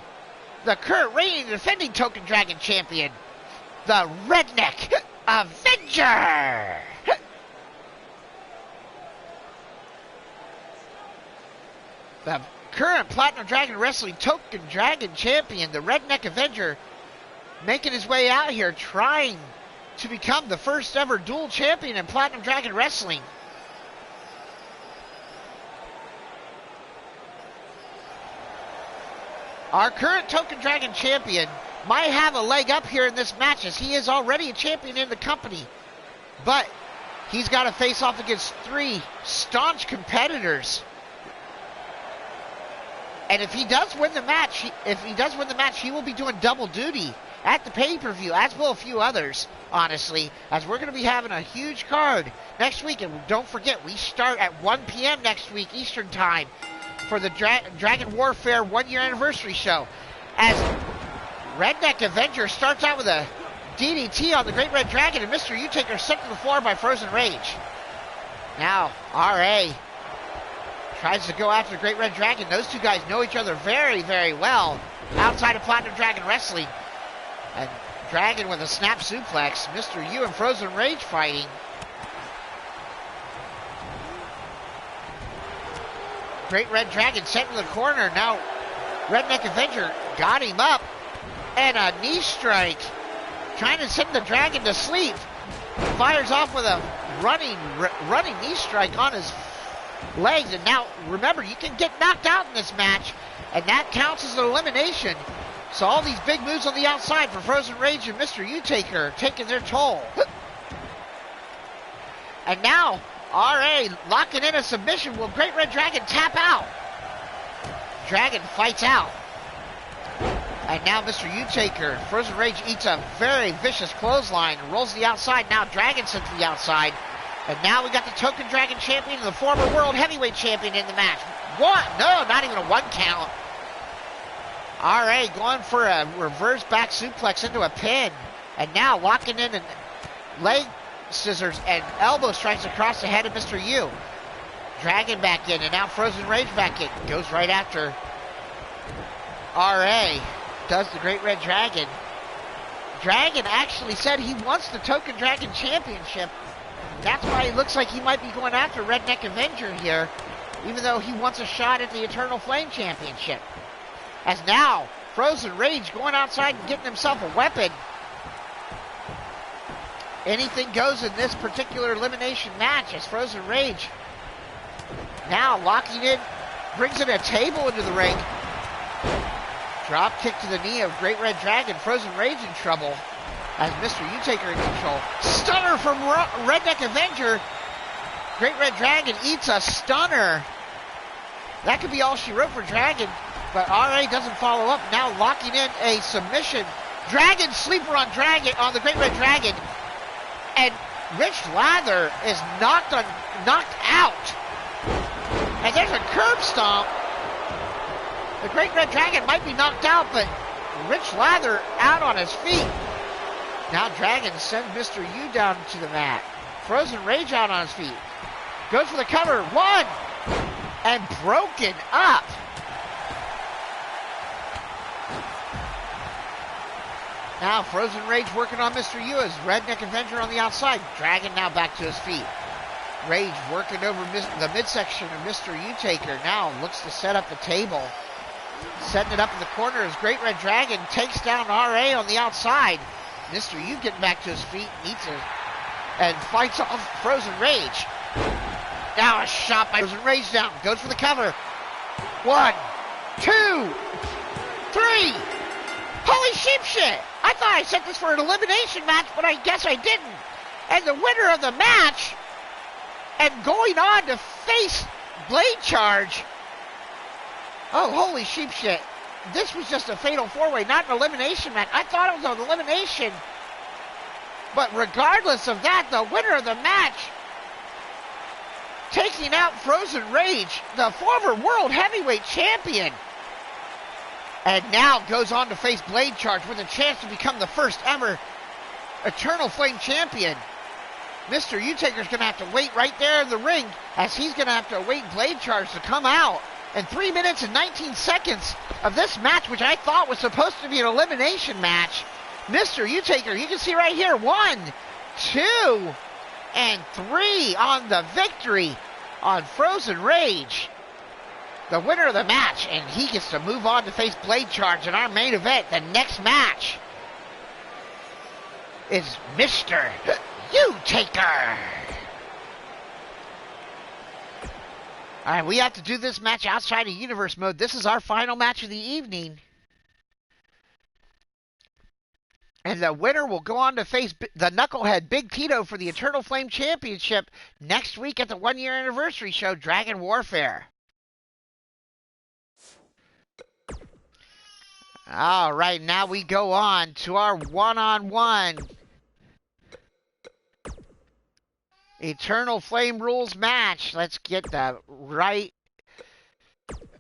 the current reigning defending Token Dragon champion, the Redneck Avenger. The current Platinum Dragon Wrestling Token Dragon champion, the Redneck Avenger, making his way out here, trying to become the first ever dual champion in Platinum Dragon Wrestling. Our current Token Dragon champion might have a leg up here in this match, as he is already a champion in the company. But he's got to face off against 3 staunch competitors. And if he does win the match, he will be doing double duty at the pay-per-view, as will a few others, honestly, as we're going to be having a huge card next week. And don't forget, we start at 1 p.m. next week Eastern Time for the Dragon Warfare 1-year anniversary show, as Redneck Avenger starts out with a DDT on the Great Red Dragon, and Mr. U-Taker sent to the floor by Frozen Rage. Now, R.A. tries to go after the Great Red Dragon. Those two guys know each other very, very well outside of Platinum Dragon Wrestling. And Dragon with a snap suplex. Mr. U and Frozen Rage fighting. Great Red Dragon sent to the corner. Now Redneck Avenger got him up. And a knee strike. Trying to send the Dragon to sleep. Fires off with a running knee strike on his legs. And now, remember, you can get knocked out in this match, and that counts as an elimination. So all these big moves on the outside for Frozen Rage and Mr. U-Taker taking their toll. And now, R.A. locking in a submission. Will Great Red Dragon tap out? Dragon fights out. And now Mr. U-Taker, Frozen Rage eats a very vicious clothesline and rolls to the outside. Now Dragon sent to the outside. And now we got the Token Dragon champion and the former World Heavyweight champion in the match. What? No, not even a 1 count. R.A. going for a reverse back suplex into a pin. And now locking in and leg scissors and elbow strikes across the head of Mr. U. Dragon back in, and now Frozen Rage back in. Goes right after R.A. Does the Great Red Dragon. Dragon actually said he wants the Token Dragon Championship. That's why it looks like he might be going after Redneck Avenger here, even though he wants a shot at the Eternal Flame Championship. As now, Frozen Rage going outside and getting himself a weapon. Anything goes in this particular elimination match, as Frozen Rage now locking in, brings in a table into the ring. Drop kick to the knee of Great Red Dragon. Frozen Rage in trouble as Mr. U-Taker in control. Stunner from Redneck Avenger. Great Red Dragon eats a stunner. That could be all she wrote for Dragon, but R.A. doesn't follow up. Now locking in a submission. Dragon sleeper on the Great Red Dragon. And Rich Lather is knocked out. And there's a curb stomp. The Great Red Dragon might be knocked out, but Rich Lather out on his feet. Now Dragon sends Mr. U down to the mat. Frozen Rage out on his feet. Goes for the cover. 1. And broken up. Now Frozen Rage working on Mr. U as Redneck Avenger on the outside. Dragon now back to his feet. Rage working over the midsection of Mr. U-Taker. Now looks to set up the table. Setting it up in the corner as Great Red Dragon takes down R.A. on the outside. Mr. U getting back to his feet, and fights off Frozen Rage. Now a shot by Frozen Rage down. Goes for the cover. 1, 2, 3. Holy sheep shit! I thought I set this for an elimination match, but I guess I didn't. And the winner of the match, and going on to face Blade Charge. Oh, holy sheep shit. This was just a fatal 4-way, not an elimination match. I thought it was an elimination. But regardless of that, the winner of the match, taking out Frozen Rage, the former World Heavyweight Champion. And now goes on to face Blade Charge with a chance to become the first ever Eternal Flame Champion. Mr. U-Taker's going to have to wait right there in the ring, as he's going to have to await Blade Charge to come out. And 3 minutes and 19 seconds of this match, which I thought was supposed to be an elimination match. Mr. Utaker, you can see right here, 1, 2, and 3 on the victory on Frozen Rage. The winner of the match, and he gets to move on to face Blade Charge in our main event. The next match is Mr. Utaker. All right, we have to do this match outside of Universe mode. This is our final match of the evening. And the winner will go on to face the Knucklehead Big Tito for the Eternal Flame Championship next week at the 1-year anniversary show, Dragon Warfare. All right, now we go on to our one-on-one Eternal Flame Rules match. Let's get the right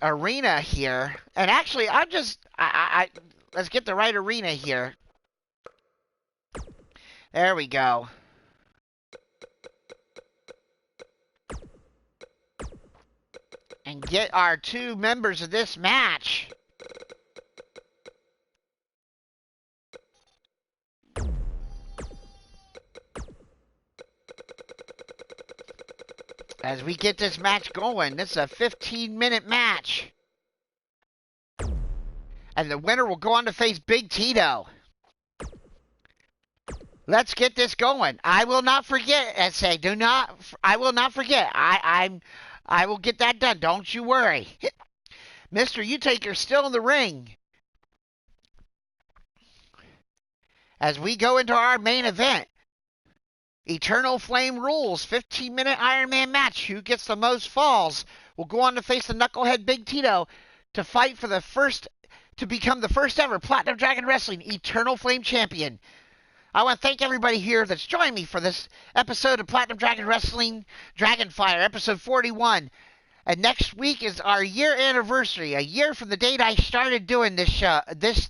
arena here. And actually, let's get the right arena here. There we go. And get our 2 members of this match. As we get this match going, this is a 15-minute match. And the winner will go on to face Big Tito. Let's get this going. I will not forget, SA. I will not forget. I will get that done. Don't you worry. Mr. Utaker's still in the ring. As we go into our main event. Eternal Flame Rules, 15-minute Iron Man match. Who gets the most falls will go on to face the Knucklehead Big Tito to fight for to become the first ever Platinum Dragon Wrestling Eternal Flame Champion. I want to thank everybody here that's joined me for this episode of Platinum Dragon Wrestling Dragonfire, episode 41. And next week is our year anniversary, a year from the date I started doing this show, this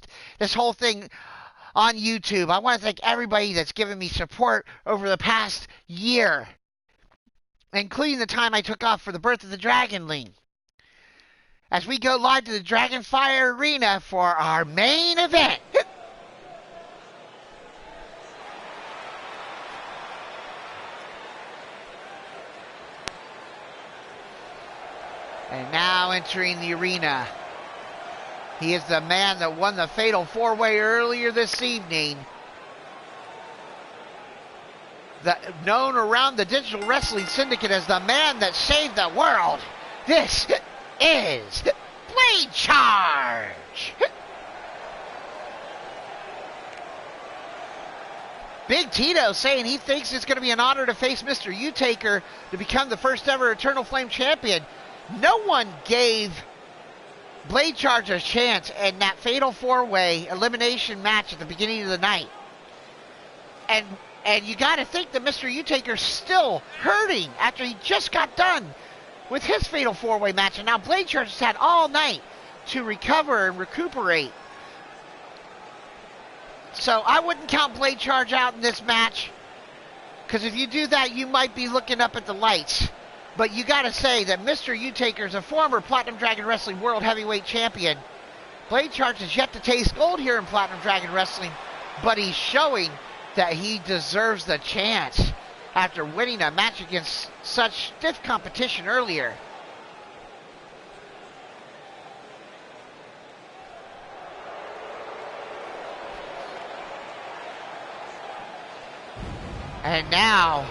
whole thing on YouTube. I want to thank everybody that's given me support over the past year, including the time I took off for the birth of the Dragonling. As we go live to the Dragonfire Arena for our main event. And now entering the arena. He is the man that won the Fatal 4-Way earlier this evening. Known around the Digital Wrestling Syndicate as the man that saved the world. This is Blade Charge. Big Tito saying he thinks it's going to be an honor to face Mr. Utaker to become the first ever Eternal Flame Champion. No one gave Blade Charge a chance in that Fatal 4-Way elimination match at the beginning of the night. And you got to think that Mr. Utaker's still hurting after he just got done with his Fatal 4-Way match. And now Blade Charge has had all night to recover and recuperate. So I wouldn't count Blade Charge out in this match, because if you do that, you might be looking up at the lights. But you got to say that Mr. Utaker is a former Platinum Dragon Wrestling World Heavyweight Champion. Blade Charge has yet to taste gold here in Platinum Dragon Wrestling, but he's showing that he deserves the chance after winning a match against such stiff competition earlier. And now,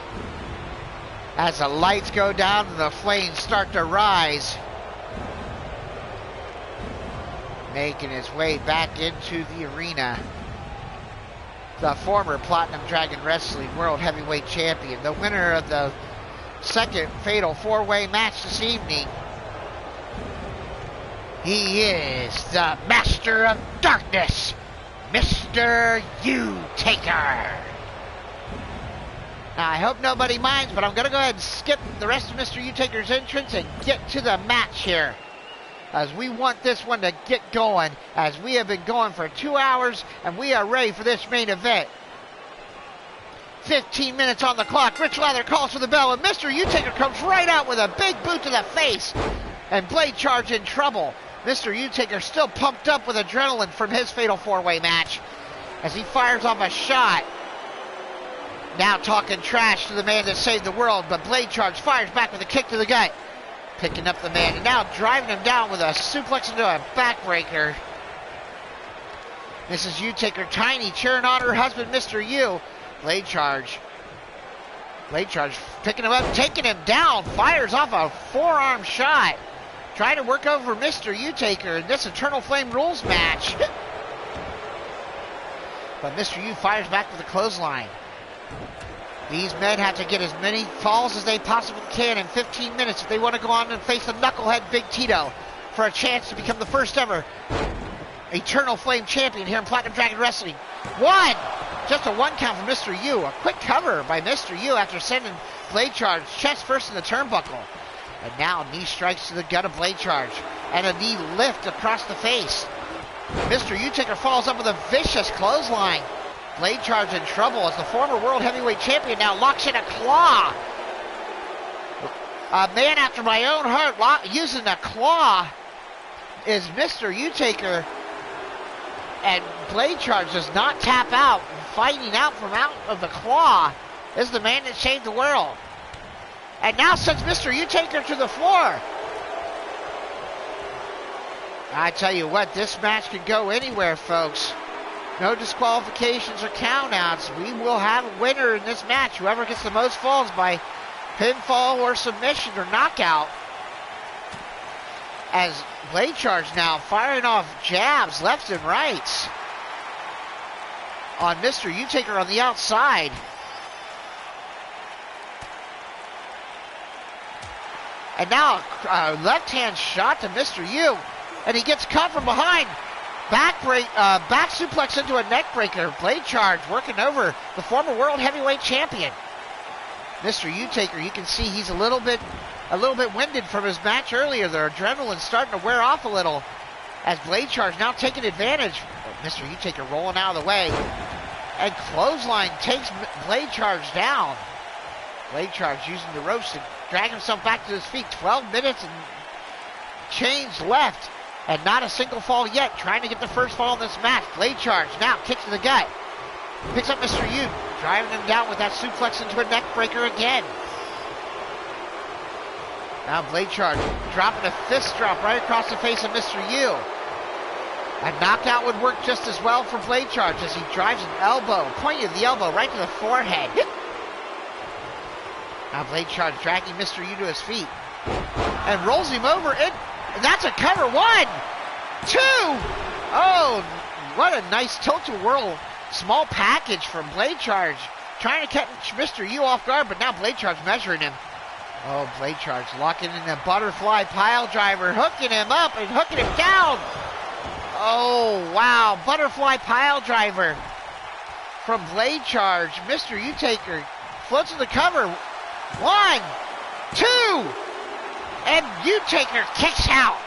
as the lights go down and the flames start to rise, making his way back into the arena, the former Platinum Dragon Wrestling World Heavyweight Champion, the winner of the second Fatal 4-Way match this evening. He is the Master of Darkness, Mr. Utaker. Now, I hope nobody minds, but I'm going to go ahead and skip the rest of Mr. Utaker's entrance and get to the match here, as we want this one to get going, as we have been going for 2 hours, and we are ready for this main event. 15 minutes on the clock. Rich Lather calls for the bell, and Mr. Utaker comes right out with a big boot to the face, and Blade Charge in trouble. Mr. U-Taker still pumped up with adrenaline from his fatal four-way match as he fires off a shot. Now talking trash to the man that saved the world, but Blade Charge fires back with a kick to the gut. Picking up the man and now driving him down with a suplex into a backbreaker. Mrs. U-Taker Tiny cheering on her husband, Mr. U. Blade Charge picking him up, taking him down, fires off a forearm shot. Trying to work over Mr. U-Taker in this Eternal Flame Rules match. But Mr. U fires back with a clothesline. These men have to get as many falls as they possibly can in 15 minutes if they want to go on and face the knucklehead Big Tito for a chance to become the first ever Eternal Flame champion here in Platinum Dragon Wrestling. One! Just a one count for Mr. U. A quick cover by Mr. U after sending Blade Charge chest first in the turnbuckle. And now knee strikes to the gut of Blade Charge. And a knee lift across the face. Mr. U-Taker falls up with a vicious clothesline. Blade Charge in trouble as the former World Heavyweight Champion now locks in a claw. A man after my own heart using a claw is Mr. U-Taker. And Blade Charge does not tap out. Fighting out from out of the claw is the man that saved the world. And now sends Mr. U-Taker to the floor. I tell you what, this match can go anywhere, folks. No disqualifications or countouts. We will have a winner in this match. Whoever gets the most falls by pinfall or submission or knockout. As Blade Charge now firing off jabs left and right on Mr. U-Taker on the outside. And now a left-hand shot to Mr. U. And he gets caught from behind. Back suplex into a neck breaker. Blade Charge working over the former World Heavyweight Champion. Mr. U-Taker, you can see he's a little bit winded from his match earlier. The adrenaline's starting to wear off a little. As Blade Charge now taking advantage. Mr. U-Taker rolling out of the way. And clothesline takes Blade Charge down. Blade Charge using the ropes to drag himself back to his feet. 12 minutes and change left. And not a single fall yet. Trying to get the first fall in this match. Blade Charge now kicks to the gut. Picks up Mr. U. Driving him down with that suplex into a neck breaker again. Now Blade Charge dropping a fist drop right across the face of Mr. U. A knockout would work just as well for Blade Charge as he drives an elbow, pointing of the elbow right to the forehead. Now Blade Charge dragging Mr. U to his feet. And rolls him over. And that's a cover. 1, 2. Oh, what a nice tilt-a-whirl small package from Blade Charge. Trying to catch Mr. U off guard, but now Blade Charge measuring him. Oh, Blade Charge locking in a butterfly pile driver, hooking him up and hooking him down. Oh, wow. Butterfly pile driver from Blade Charge. Mr. U-Taker floats to the cover. 1, 2. And U-Taker kicks out.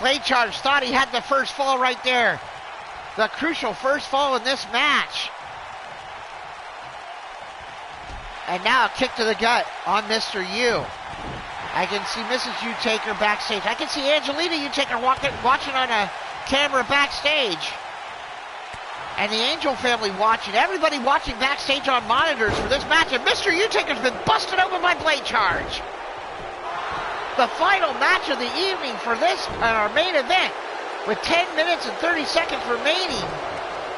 Blade Charge thought he had the first fall right there. The crucial first fall in this match. And now a kick to the gut on Mr. U. I can see Mrs. U-Taker backstage. I can see Angelina U-Taker watching on a camera backstage. And the Angel family watching. Everybody watching backstage on monitors for this match. And Mr. U-Taker's been busted open by Blade Charge. The final match of the evening for this our main event. With 10 minutes and 30 seconds remaining.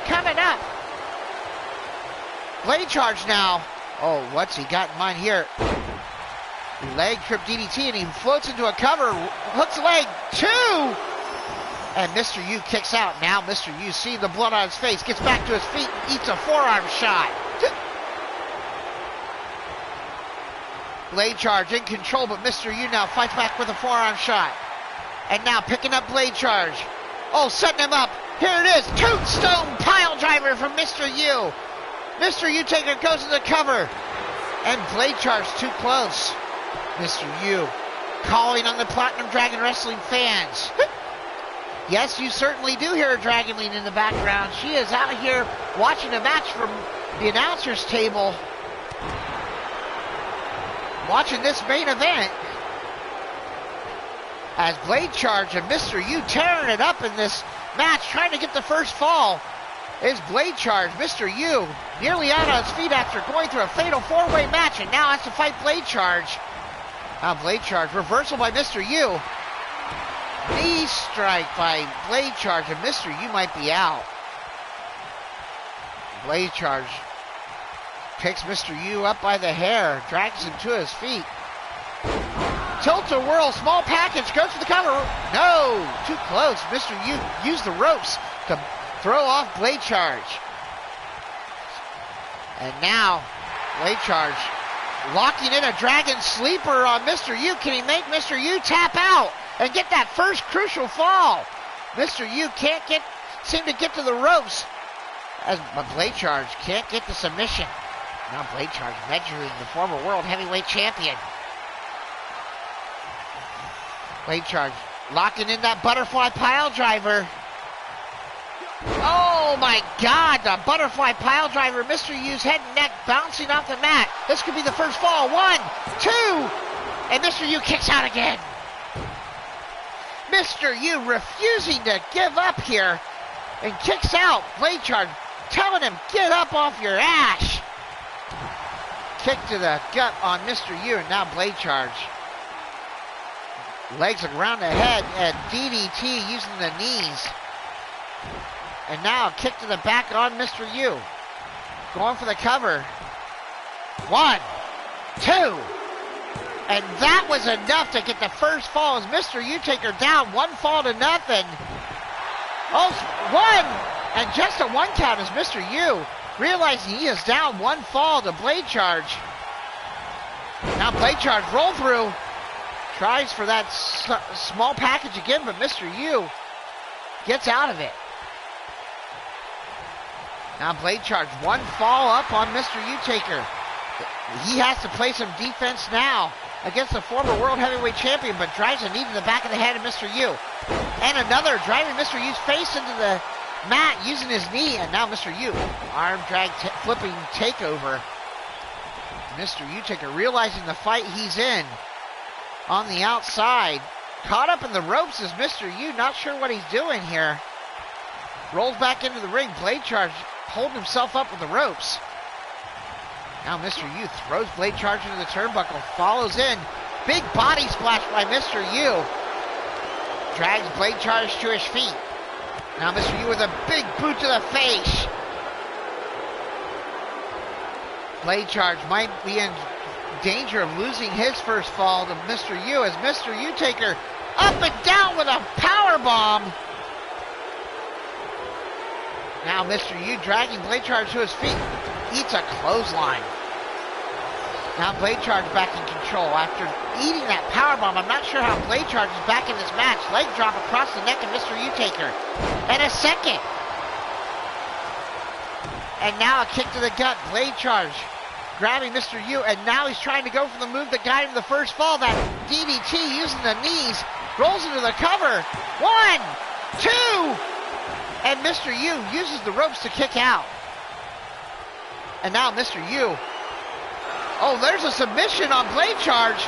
Coming up. Blade Charge now. Oh, what's he got in mind here? Leg trip DDT, and he floats into a cover. Hooks the leg. 2. And Mr. U kicks out. Now Mr. U, seeing the blood on his face, gets back to his feet and eats a forearm shot. Blade Charge in control, but Mr. U now fights back with a forearm shot. And now picking up Blade Charge. Oh, setting him up. Here it is. Tombstone pile driver from Mr. U. Mr. U-Taker goes to the cover. And Blade Charge too close. Mr. U calling on the Platinum Dragon Wrestling fans. Yes, you certainly do hear Dragon Lean in the background. She is out here watching a match from the announcer's table. Watching this main event. as Blade Charge and Mr. U tearing it up in this match, trying to get the first fall. Is Blade Charge. Mr. U nearly out on his feet after going through a fatal four-way match and now has to fight Blade Charge. Now Blade Charge, reversal by Mr. U. Knee strike by Blade Charge, and Mr. U might be out. Blade Charge picks Mr. U up by the hair, drags him to his feet. Tilt-a-whirl, small package, goes for the cover. No, too close. Mr. U used the ropes to throw off Blade Charge. And now, Blade Charge locking in a Dragon Sleeper on Mr. U. Can he make Mr. U tap out and get that first crucial fall? Mr. U can't seem to get to the ropes, but Blade Charge can't get the submission. Now Blade Charge measuring the former World Heavyweight Champion. Blade Charge locking in that butterfly pile driver. Oh my God, the butterfly pile driver. Mr. U's head and neck bouncing off the mat. This could be the first fall. 1, 2, and Mr. U kicks out again. Mr. U refusing to give up here and kicks out. Blade Charge telling him, get up off your ass. Kick to the gut on Mr. U, and now Blade Charge. Legs around the head and DDT using the knees. And now a kick to the back on Mr. U. Going for the cover. 1, 2. And that was enough to get the first fall as Mr. U take her down. 1 fall to nothing. Oh, 1. And just a 1 count as Mr. U realizing he is down 1 fall to Blade Charge. Now Blade Charge roll through. Tries for that small package again, but Mr. U gets out of it. Now Blade Charge, 1 fall up on Mr. U-Taker. He has to play some defense now against the former World Heavyweight Champion, but drives a knee to the back of the head of Mr. U. And another, driving Mr. U's face into the mat using his knee, and now Mr. U, arm drag flipping takeover. Mr. U-Taker realizing the fight he's in on the outside. Caught up in the ropes is Mr. U, not sure what he's doing here. Rolls back into the ring, Blade Charge holding himself up with the ropes. Now Mr. U throws Blade Charge into the turnbuckle, follows in. Big body splash by Mr. U. Drags Blade Charge to his feet. Now Mr. U with a big boot to the face. Blade Charge might be in danger of losing his first fall to Mr. U as Mr. U-Taker up and down with a power bomb. Now Mr. U dragging Blade Charge to his feet, eats a clothesline. Now Blade Charge back in control after eating that power bomb. I'm not sure how Blade Charge is back in this match. Leg drop across the neck of Mr. U-Taker. And a second. And now a kick to the gut. Blade Charge grabbing Mr. U, and now he's trying to go for the move that got him the first fall. That DDT using the knees. Rolls into the cover. 1, 2. And Mr. U uses the ropes to kick out. And now Mr. U. Oh, there's a submission on Blade Charge.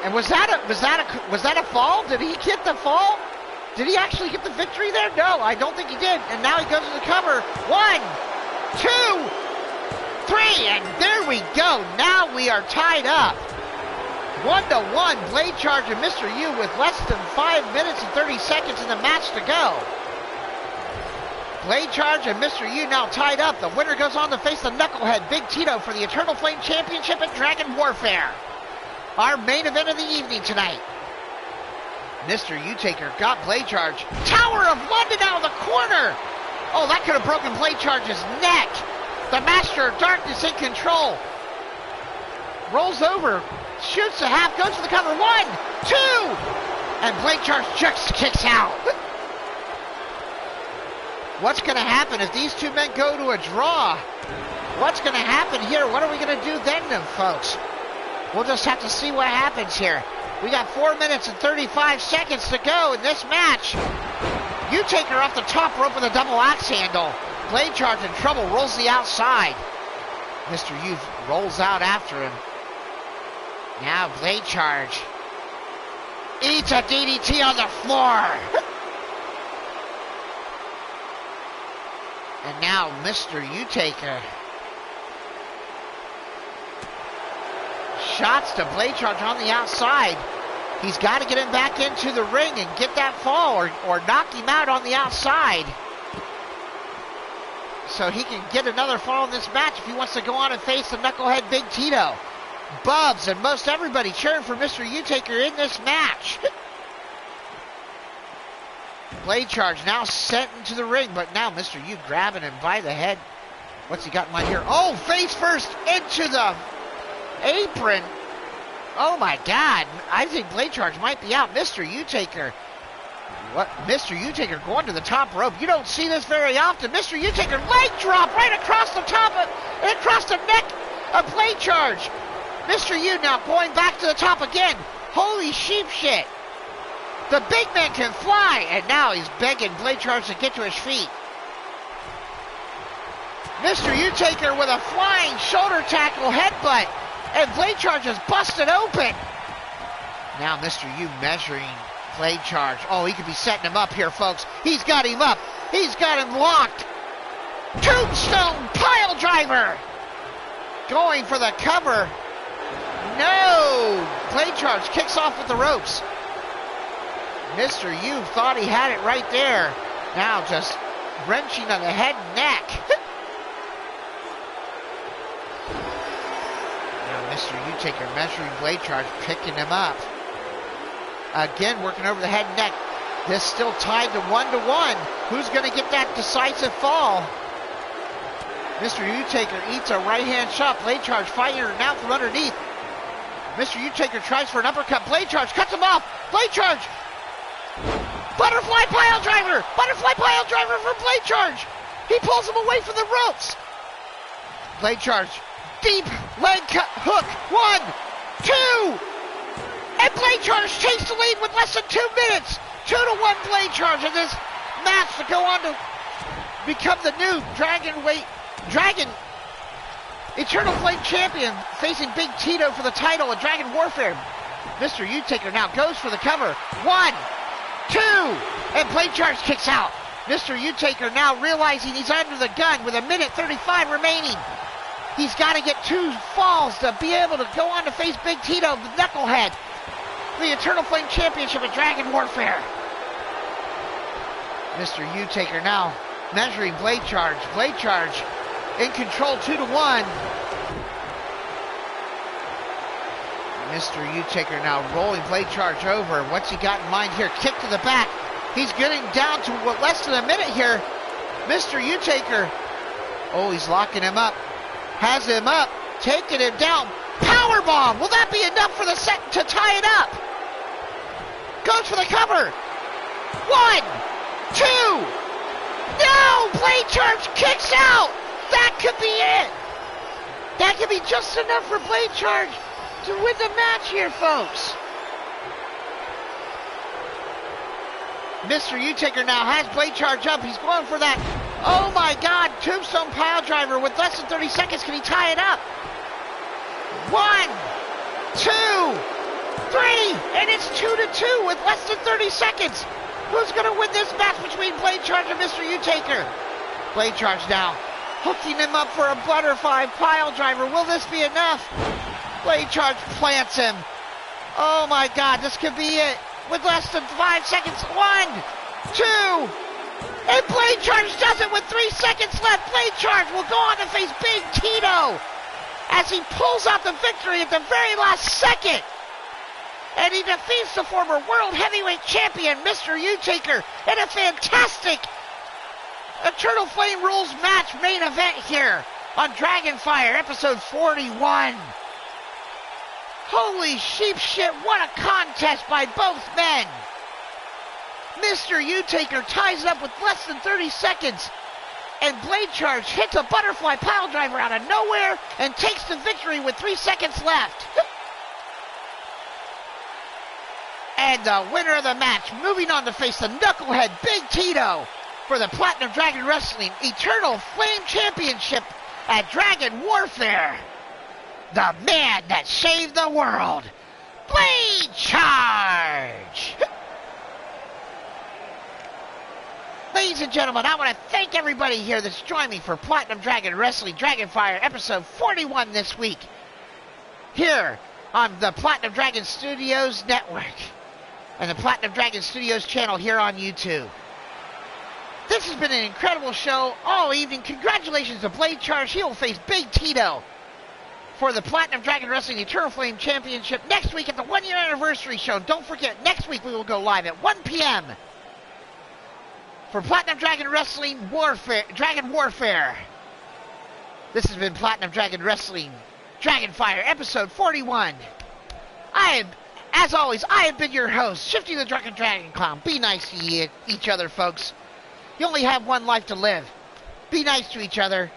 And was that a fall? Did he get the fall? Did he actually get the victory there? No, I don't think he did. And now he goes to the cover. 1, 2, 3, and there we go. Now we are tied up. 1-1, Blade Charge and Mr. U with less than 5 minutes and 30 seconds in the match to go. Blade Charge and Mr. U now tied up. The winner goes on to face the Knucklehead Big Tito for the Eternal Flame Championship at Dragon Warfare. Our main event of the evening tonight. Mr. U-Taker got Blade Charge. Tower of London out of the corner. Oh, that could have broken Blade Charge's neck. The Master of Darkness in control. Rolls over. Shoots the half, goes for the cover. 1, 2, and Blade Charge just kicks out. What's going to happen if these two men go to a draw? What's going to happen here? What are we going to do then, folks? We'll just have to see what happens here. We got 4 minutes and 35 seconds to go in this match. U-Taker off the top rope with a double axe handle. Blade Charge in trouble, rolls the outside. Mr. U rolls out after him. Now Blade Charge Eats a DDT on the floor. And now Mr. U-Taker. Shots to blade charge on the outside. He's got to get him back into the ring and get that fall or knock him out on the outside. So he can get another fall in this match if he wants to go on and face the knucklehead Big Tito. Bubs and most everybody cheering for Mr. U-Taker in this match. Blade charge now sent into the ring, but now Mr. U grabbing him by the head. What's he got in mind here? Oh, face first into the apron. Oh my God, I think blade charge might be out. Mr. U-Taker. What? Mr. U-Taker going to the top rope. You don't see this very often. Mr. U-Taker leg drop right across the top and across the neck of blade charge. Mr. U now going back to the top again. Holy sheep shit. The big man can fly, and now he's begging blade charge to get to his feet. Mr. U-Taker with a flying shoulder tackle headbutt, and blade charge is busted open. Now Mr. U measuring blade charge. Oh, he could be setting him up here, folks. He's got him up. He's got him locked. Tombstone pile driver. Going for the cover. No! Blade charge kicks off with the ropes. Mr. U thought he had it right there. Now just wrenching on the head and neck. Now Mr. U-Taker measuring blade charge, picking him up. Again, working over the head and neck. This still tied to 1-1. Who's going to get that decisive fall? Mr. U-Taker eats a right hand shot. Blade charge fighting her now from underneath. Mr. U-Taker tries for an uppercut. Blade charge cuts him off. Blade charge. Butterfly pile driver! Butterfly pile driver for blade charge! He pulls him away from the ropes! Blade charge. Deep leg cut hook. 1, 2! And blade charge takes the lead with less than 2 minutes! 2-1 blade charge in this match to go on to become the new Dragon Eternal Flame Champion, facing Big Tito for the title of Dragon Warfare. Mr. U-Taker now goes for the cover. 1, 2, and blade charge kicks out. Mr. U-Taker now realizing he's under the gun with 1:35 remaining. He's got to get 2 falls to be able to go on to face Big Tito, the knucklehead, the Eternal Flame Championship at Dragon Warfare. Mr. U-Taker now measuring blade charge. Blade charge in control, 2-1. Mr. U-Taker now rolling blade charge over. What's he got in mind here? Kick to the back. He's getting down to less than a minute here. Mr. U-Taker. Oh, he's locking him up. Has him up. Taking him down. Powerbomb. Will that be enough for the set to tie it up? Goes for the cover. 1, 2. No! Blade charge kicks out. That could be it. That could be just enough for blade charge to win the match here, folks. Mr. U-Taker now has blade charge up. He's going for that. Oh my God, tombstone pile driver with less than 30 seconds. Can he tie it up? 1, 2, 3, and it's 2-2 with less than 30 seconds. Who's going to win this match between blade charge and Mr. U-Taker? Blade charge now, hooking him up for a butterfly pile driver. Will this be enough? Blade charge plants him. Oh my God, this could be it. With less than 5 seconds. 1, 2, and blade charge does it with 3 seconds left. Blade charge will go on to face Big Tito as he pulls out the victory at the very last second. And he defeats the former World Heavyweight Champion, Mr. U-Taker, in a fantastic Eternal Flame Rules match main event here on Dragonfire, episode 41. Holy sheep shit, what a contest by both men. Mr. U-Taker ties it up with less than 30 seconds. And blade charge hits a butterfly pile driver out of nowhere and takes the victory with 3 seconds left. And the winner of the match, moving on to face the knucklehead Big Tito for the Platinum Dragon Wrestling Eternal Flame Championship at Dragon Warfare. The man that saved the world, Blade Charge! and gentlemen, I want to thank everybody here that's joined me for Platinum Dragon Wrestling Dragonfire episode 41 this week, here on the Platinum Dragon Studios Network and the Platinum Dragon Studios channel here on YouTube. This has been an incredible show all evening. Congratulations to Blade Charge. He will face Big Tito for the Platinum Dragon Wrestling Eternal Flame Championship next week at the 1-year anniversary show. Don't forget, next week we will go live at 1 p.m. for Platinum Dragon Wrestling Dragon Warfare. This has been Platinum Dragon Wrestling Dragonfire episode 41. As always, I have been your host, Shifty The Drunken DragonClown. Be nice to each other, folks. You only have one life to live. Be nice to each other.